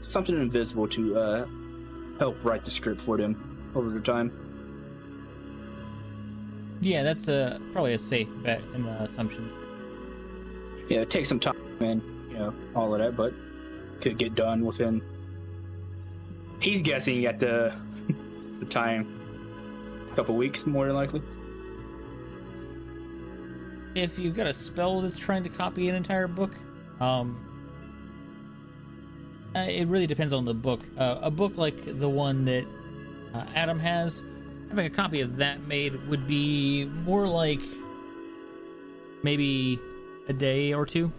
something invisible to help write the script for them over the time. Yeah, that's probably a safe bet in the assumptions. Yeah, it takes some time and all of that, but could get done within. He's guessing at the time, a couple weeks more than likely. If you've got a spell that's trying to copy an entire book, it really depends on the book. A book like the one that Adam has, having a copy of that made would be more like maybe a day or two.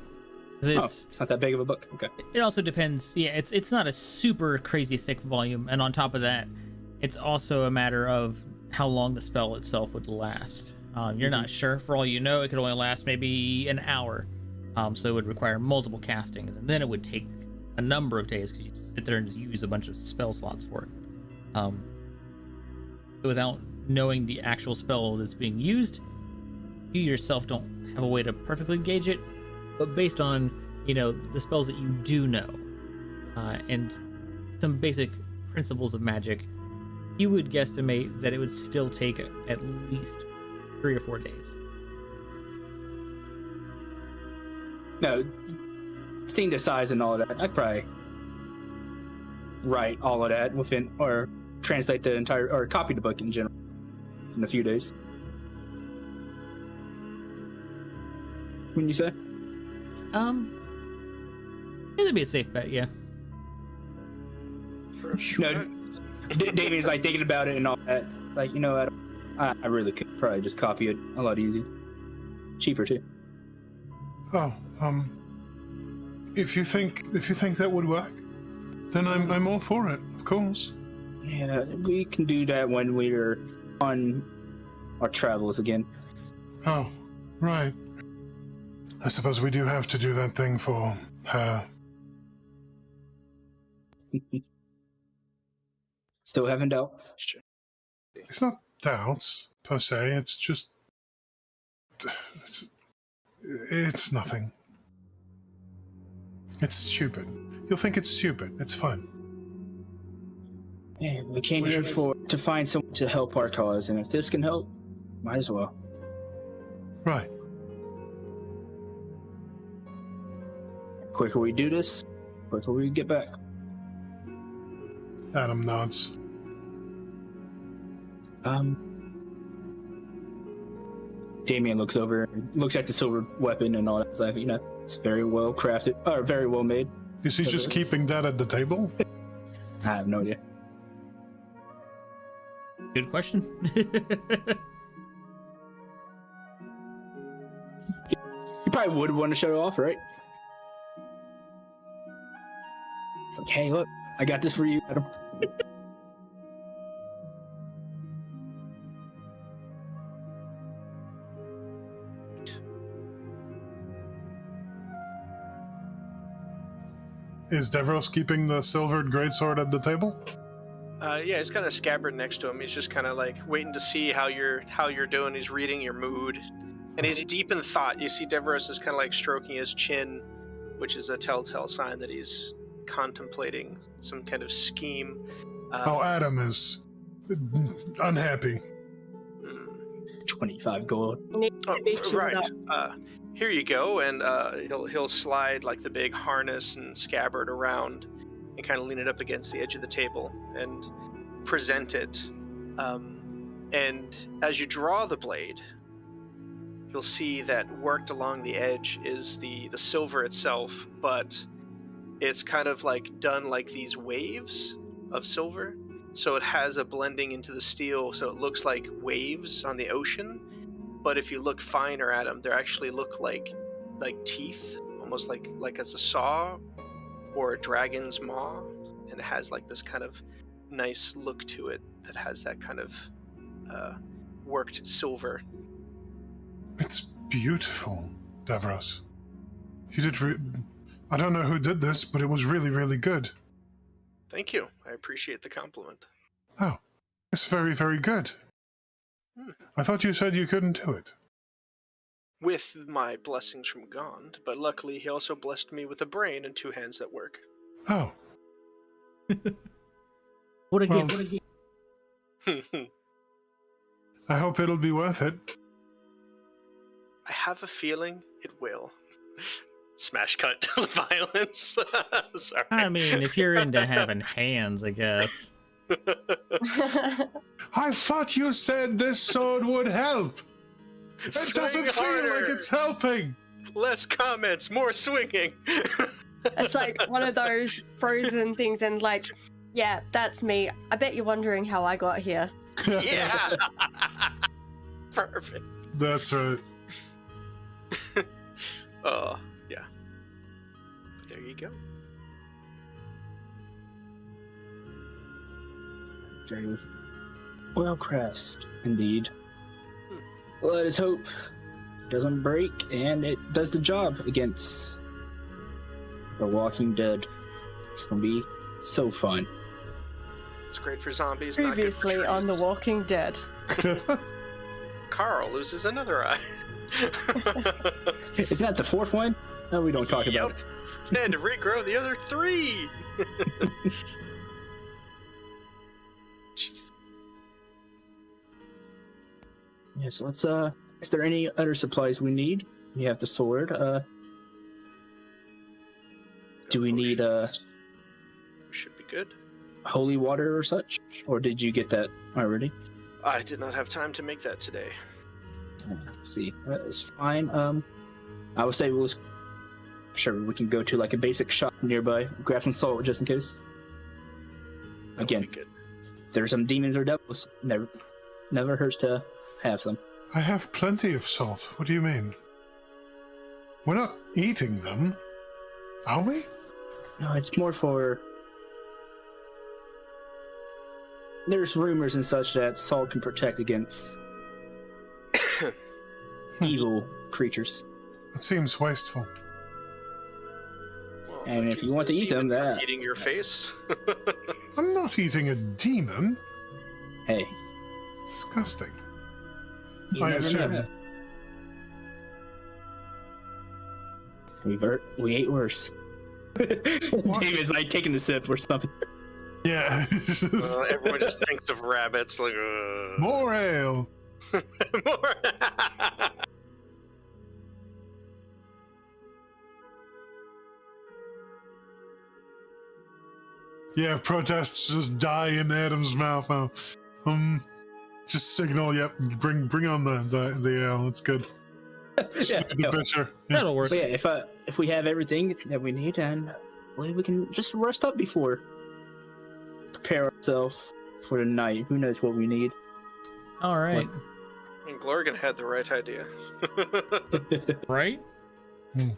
It's not that big of a book. Okay. It also depends. Yeah, it's not a super crazy thick volume, and on top of that, it's also a matter of how long the spell itself would last. You're not sure. For all you know, it could only last maybe an hour. So it would require multiple castings, and then it would take a number of days because you just sit there and just use a bunch of spell slots for it. Without knowing the actual spell that's being used, you yourself don't have a way to perfectly gauge it. But based on, the spells that you do know, and some basic principles of magic, you would guesstimate that it would still take at least 3 or 4 days. No, seeing the size and all of that, I'd probably write all of that within, or translate the entire, or copy the book in general in a few days. Wouldn't you say? It'd be a safe bet, yeah. No, David's like thinking about it and all that. Like, I really could probably just copy it a lot easier, cheaper too. Oh, if you think that would work, then I'm all for it, of course. Yeah, we can do that when we're on our travels again. Oh, right. I suppose we do have to do that thing for her. Still having doubts? It's not doubts, per se. It's just... It's nothing. It's stupid. You'll think it's stupid. It's fun. Yeah, we came here to find someone to help our cause, and if this can help, might as well. Right. The quicker we do this, the quicker we get back. Adam nods. Damien looks over, looks at the silver weapon and all that. It's like, it's very well crafted, or very well made. Is he just keeping that at the table? I have no idea. Good question. You probably would want to show it off, right? It's like, hey, look, I got this for you, Adam. Is Devros keeping the silvered greatsword at the table? Yeah, he's kind of scabbard next to him. He's just kind of like waiting to see how you're doing. He's reading your mood, and he's deep in thought. You see, Devros is kind of like stroking his chin, which is a telltale sign that he's contemplating some kind of scheme. Adam is unhappy. 25 gold. Right. Here you go, and he'll slide like the big harness and scabbard around and kind of lean it up against the edge of the table and present it. And as you draw the blade, you'll see that worked along the edge is the silver itself, but it's kind of like done like these waves of silver. So it has a blending into the steel, so it looks like waves on the ocean. But if you look finer at them, they actually look like teeth, almost like it's a saw or a dragon's maw, and it has like this kind of nice look to it that has that kind of worked silver. It's beautiful, Devros. You did. I don't know who did this, but it was really, really good. Thank you. I appreciate the compliment. Oh, it's very, very good. I thought you said you couldn't do it. With my blessings from Gond, but luckily he also blessed me with a brain and 2 hands that work. Oh. What a Well, gift. I hope it'll be worth it. I have a feeling it will. Smash cut to the violence. Sorry. I mean, if you're into having hands, I guess. I thought you said this sword would help. It Swing doesn't feel harder. like it's helping. Less comments, more swinging. It's like one of those frozen things, and like, yeah, that's me. I bet you're wondering how I got here. Yeah. Perfect. That's right. Oh, yeah. There you go. Very well crafted, indeed. Let us hope it doesn't break and it does the job against the Walking Dead. It's gonna be so fun. It's great for zombies. not good for Previously on The trees. Walking Dead. Carl loses another eye. Isn't that the 4th one? No, we don't talk about Yep. it. And to regrow the other 3. Jeez. Yes, let's is there any other supplies we need? We have the sword. Do we need Should be good. holy water or such? Or did you get that already? I did not have time to make that today. Let's see, that's fine. I would say we'll sure we can go to like a basic shop nearby, grab some salt just in case. That would Again, be good. there's some demons or devils. Never hurts to have some. I have plenty of salt. What do you mean? We're not eating them, are we? No, it's more for. There's rumors and such that salt can protect against evil creatures. It seems wasteful. Well, And if you want to eat demon them, from that- eating your face. I'm not eating a demon. Hey, Disgusting. you I never assume. know. We ate worse. David's like taking the sip or something. Yeah. Everyone just thinks of rabbits like More ale. More. Yeah, protests just die in Adam's mouth now. Just signal. Yep, bring on the ale. It's good. Yeah, The pitcher. Yeah. That'll work. but yeah, if we have everything that we need, and we can just rest up before prepare ourselves for the night. Who knows what we need? All right. And Glorgan had the right idea. Right? Hmm.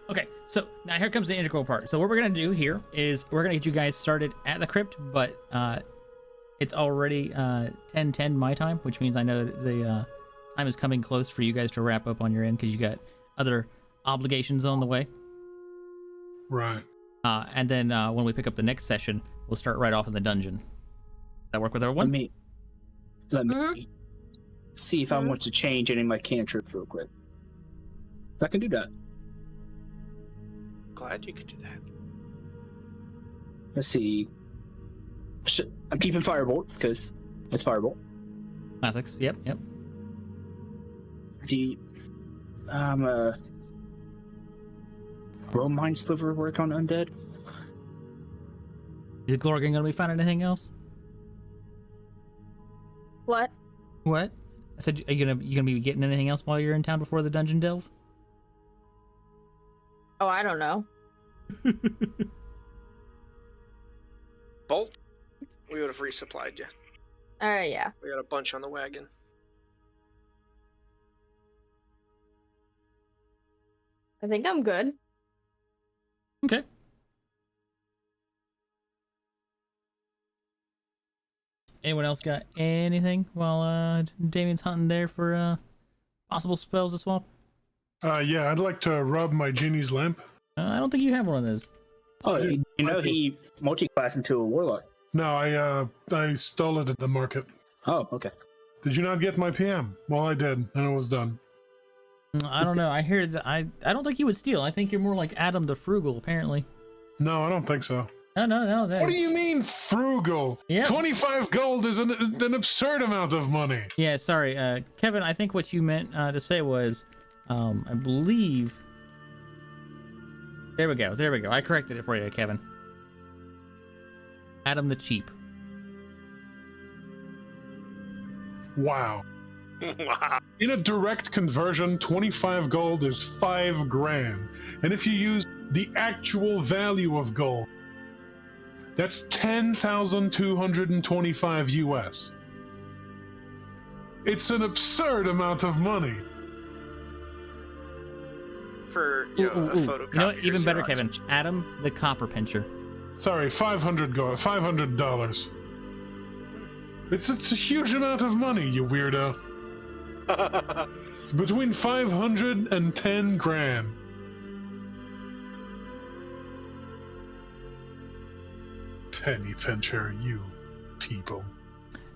Okay, so now here comes the integral part. So what we're gonna do here is we're gonna get you guys started at the crypt, but it's already 10:10 my time, which means I know that the time is coming close for you guys to wrap up on your end because you got other obligations on the way. Right. And then when we pick up the next session, we'll start right off in the dungeon. Does that work with everyone? Let me see if I want to change any of my cantrips real quick. If I can do that. Glad you could do that. Let's see. I'm keeping Firebolt because it's Firebolt. Classics. Yep. Will Mind Sliver work on undead? Is Glorgan gonna be finding anything else? What? What? I said, are you gonna be getting anything else while you're in town before the dungeon delve? Oh, I don't know. Bolt, we would have resupplied you. All right, yeah. We got a bunch on the wagon. I think I'm good. Okay. Anyone else got anything while Damien's hunting there for possible spells to swap? Yeah, I'd like to rub my genie's lamp. I don't think you have one of those. Oh, he multi-classed into a warlock. No, I stole it at the market. Oh, okay. Did you not get my PM? Well, I did, and it was done. I don't know. I hear that I don't think you would steal. I think you're more like Adam the Frugal, apparently. No, I don't think so. No. What do you mean frugal? Yeah. 25 gold is an absurd amount of money. Yeah, sorry, Kevin. I think what you meant to say was, I believe. There we go. I corrected it for you, Kevin. Adam the Cheap. Wow. Wow. In a direct conversion, 25 gold is 5 grand. And if you use the actual value of gold, that's 10,225 US. It's an absurd amount of money. For a photocopy. You know what? Even better, Kevin. Adam the Copper Pincher. Sorry, $500. It's a huge amount of money, you weirdo. It's between 500 and 10 grand. Penny pincher, you people.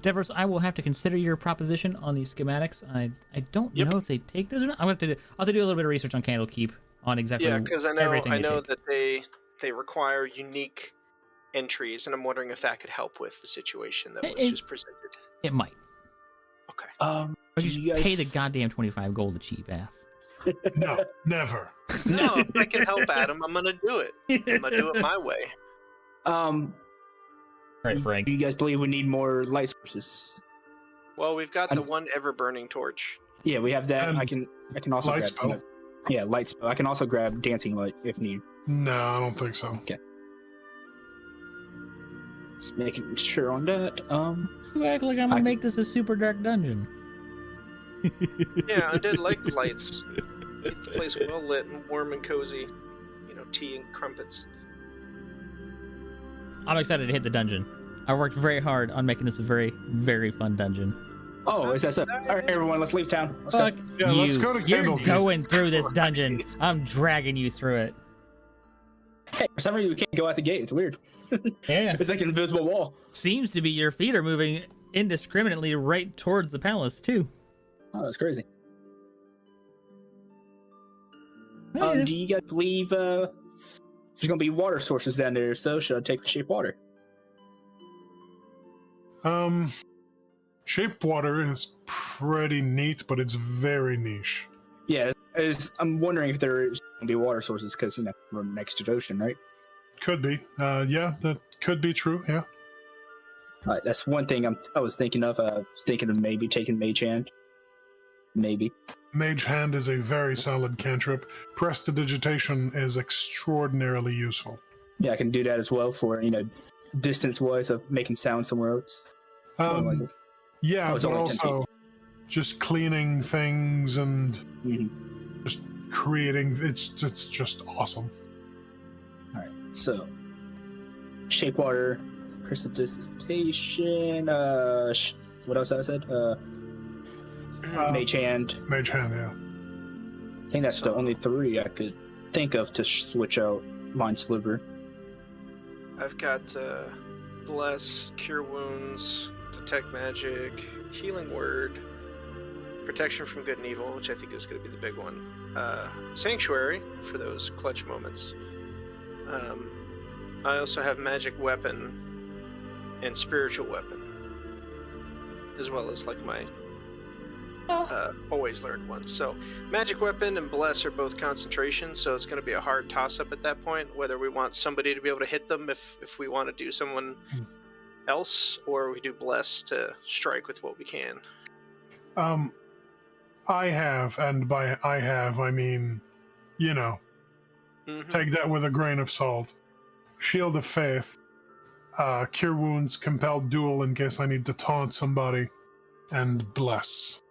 Devers, I will have to consider your proposition on these schematics. I don't know if they take those or not. I'll have to do a little bit of research on Candlekeep on exactly because I everything know take. that they require unique entries, and I'm wondering if that could help with the situation that was just presented. It might. Okay. But you pay the goddamn 25 gold, the cheap ass. No, never. No, if I can help Adam, I'm gonna do it. I'm gonna do it my way. Right, Frank. Do you guys believe we need more light sources? Well, we've got the one ever-burning torch. Yeah, we have that. And I can also light grab. spell. Yeah, light spell. I can also grab dancing light if need. No, I don't think so. Just making sure on that. You act like I'm gonna make this a super dark dungeon. Yeah, I did like the lights. Keep the place well lit and warm and cozy. Tea and crumpets. I'm excited to hit the dungeon. I worked very hard on making this a very, very fun dungeon. Oh, is that so? All right, everyone, let's leave town. Let's Fuck go. Yeah, you. let's go to You're Candlekeep. going through this dungeon. I'm dragging you through it. Hey, for some reason we can't go out the gate. It's weird. Yeah. It's like an invisible wall. Seems to be your feet are moving indiscriminately right towards the palace, too. Oh, that's crazy. Yeah. Do you guys believe there's gonna be water sources down there? So should I take the shape water? Shape water is pretty neat, but it's very niche. Yeah, I'm wondering if there's gonna be water sources because we're next to the ocean, right? Could be. Yeah, that could be true. Yeah. All right, that's one thing I was thinking of. I was thinking of maybe taking Mage Hand. Maybe. Mage Hand is a very solid cantrip. Prestidigitation is extraordinarily useful. Yeah, I can do that as well for distance-wise of making sound somewhere else. Yeah, it's but only 10 also just cleaning things and just creating. It's just awesome. All right, so shape water, precipitation. What else I said? Mage Hand. Mage Hand, yeah. I think that's the only 3 I could think of to switch out Mind Sliver. I've got Bless, Cure Wounds, Detect Magic, Healing Word, Protection from Good and Evil, which I think is going to be the big one. Sanctuary for those clutch moments. I also have Magic Weapon and Spiritual Weapon, as well as like my always learned ones. So Magic Weapon and Bless are both concentration, so it's going to be a hard toss-up at that point, whether we want somebody to be able to hit them if we want to do someone else, or we do Bless to strike with what we can. I have, and by I have, I mean, take that with a grain of salt. Shield of Faith, Cure Wounds, Compelled Duel in case I need to taunt somebody, and Bless.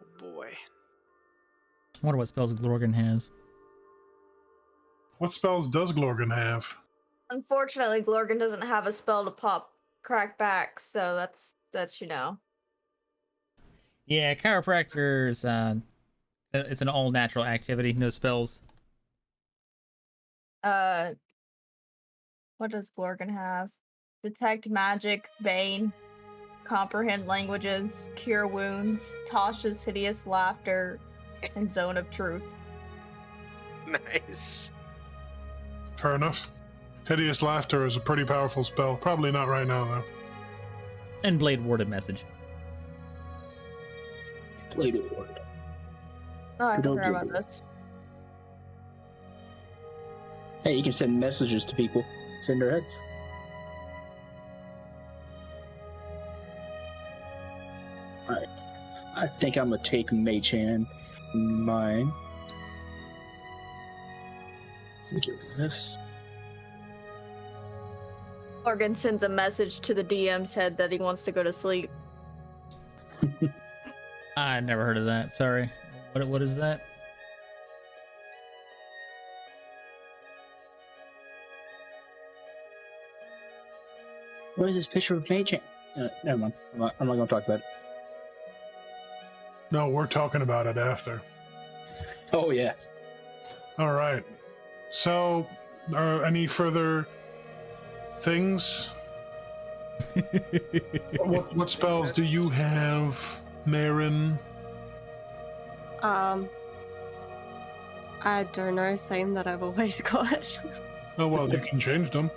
Oh boy. I wonder what spells Glorgan has. What spells does Glorgan have? Unfortunately, Glorgan doesn't have a spell to pop crack back, so that's Yeah, chiropractors. It's an all-natural activity. No spells. What does Glorgan have? Detect Magic, Bane. comprehend languages, cure wounds, Tasha's hideous laughter, and zone of truth. Nice. Fair enough. Hideous laughter is a pretty powerful spell. Probably not right now, though. And blade warded message. Blade ward. Oh, I Good old forgot about Blade. this. Hey, you can send messages to people. Send their heads. Alright. I think I'm gonna take Mage Hand in mine. Let me get rid of this. Morgan sends a message to the DM's head that he wants to go to sleep. I never heard of that. Sorry. What is that? What is this picture of Mage Hand? Never mind. I'm not gonna talk about it. No, we're talking about it after. Oh, yeah. All right. So, any further things? What spells do you have, Marin? I don't know, same that I've always got. Oh, well, you can change them.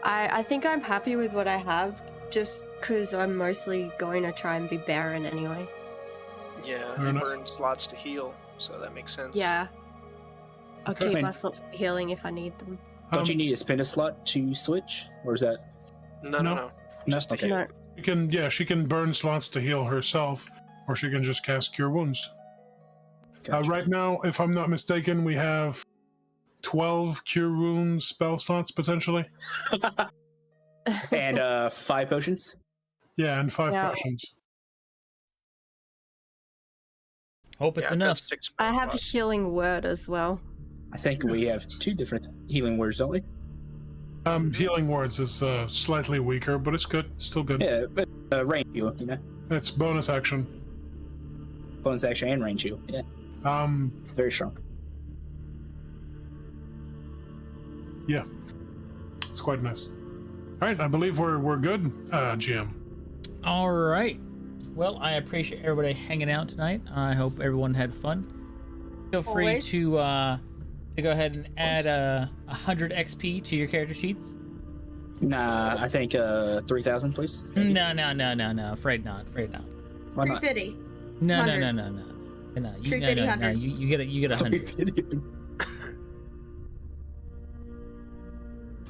I think I'm happy with what I have, just because I'm mostly going to try and be barren anyway. Yeah, Fair you enough. burn slots to heal, so that makes sense. Yeah. I'll Okay. keep my slots for healing if I need them. Don't you need to spin a slot to switch? Or is that... No. No? Just to Okay. heal. No. She can burn slots to heal herself, or she can just cast Cure Wounds. Gotcha. Right now, if I'm not mistaken, we have 12 Cure Wounds spell slots, potentially. And 5 potions? Yeah, and 5 Yeah. potions. Hope it's Yeah, I've got enough. 6 I spell have a slots. healing word as well. I think we have 2 different healing words, don't we? Healing Words is slightly weaker, but it's good. Still good. Yeah, but range heal, you know? It's bonus action. Bonus action and range heal. Yeah, it's very strong. Yeah, it's quite nice. All right, I believe we're good, GM. All right. Well, I appreciate everybody hanging out tonight. I hope everyone had fun. Feel free Always. to go ahead and add 100 XP to your character sheets. Nah, I think 3,000, please. No. Afraid not. Why not? 350. No. 100. No. You, 350, no. 100. You get 100.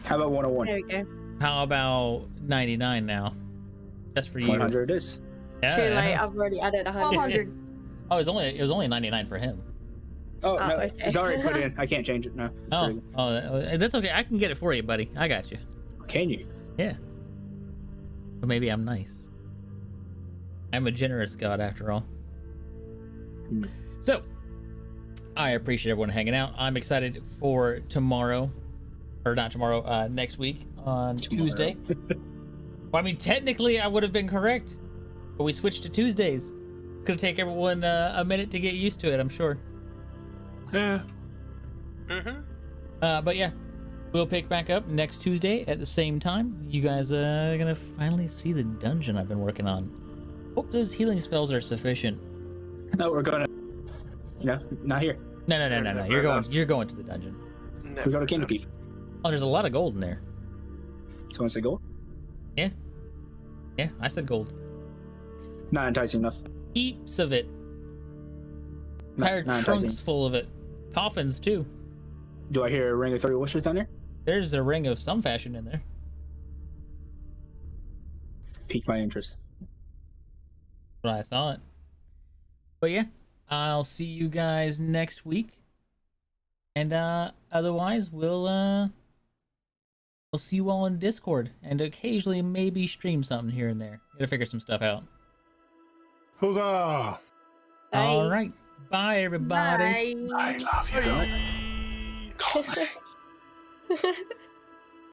How about 101? There we go. How about 99 now? Just for you. 100 it is. Yeah. Too late, I've already added 100. 100. Oh, it was only 99 for him. Oh, Oh, no, okay. it's already put in. I can't change it. No. It's crazy. That's okay. I can get it for you, buddy. I got you. Can you? Yeah. But maybe I'm nice. I'm a generous god after all. Hmm. So, I appreciate everyone hanging out. I'm excited for tomorrow. Or not tomorrow, next week on Tomorrow. Tuesday. Well, I mean, technically I would have been correct. But we switched to Tuesdays. It's going to take everyone a minute to get used to it, I'm sure. Yeah. Mm-hmm. But yeah, we'll pick back up next Tuesday at the same time. You guys are gonna finally see the dungeon I've been working on. Hope those healing spells are sufficient. No, we're gonna. Not here. No. You're going to the dungeon. We go to Candlekeep. Oh, there's a lot of gold in there. Someone say gold? Yeah, I said gold. Not enticing enough. Heaps of it. Not Entire enticing. trunks full of it. Coffins too. Do I hear a ring of 30 wishes down there? There's a ring of some fashion in there. Piqued my interest. What I thought. But yeah, I'll see you guys next week. And otherwise, we'll see you all in Discord and occasionally maybe stream something here and there. Gotta figure some stuff out. Huzzah! Bye. All right, bye everybody. Bye. I love you. Call me.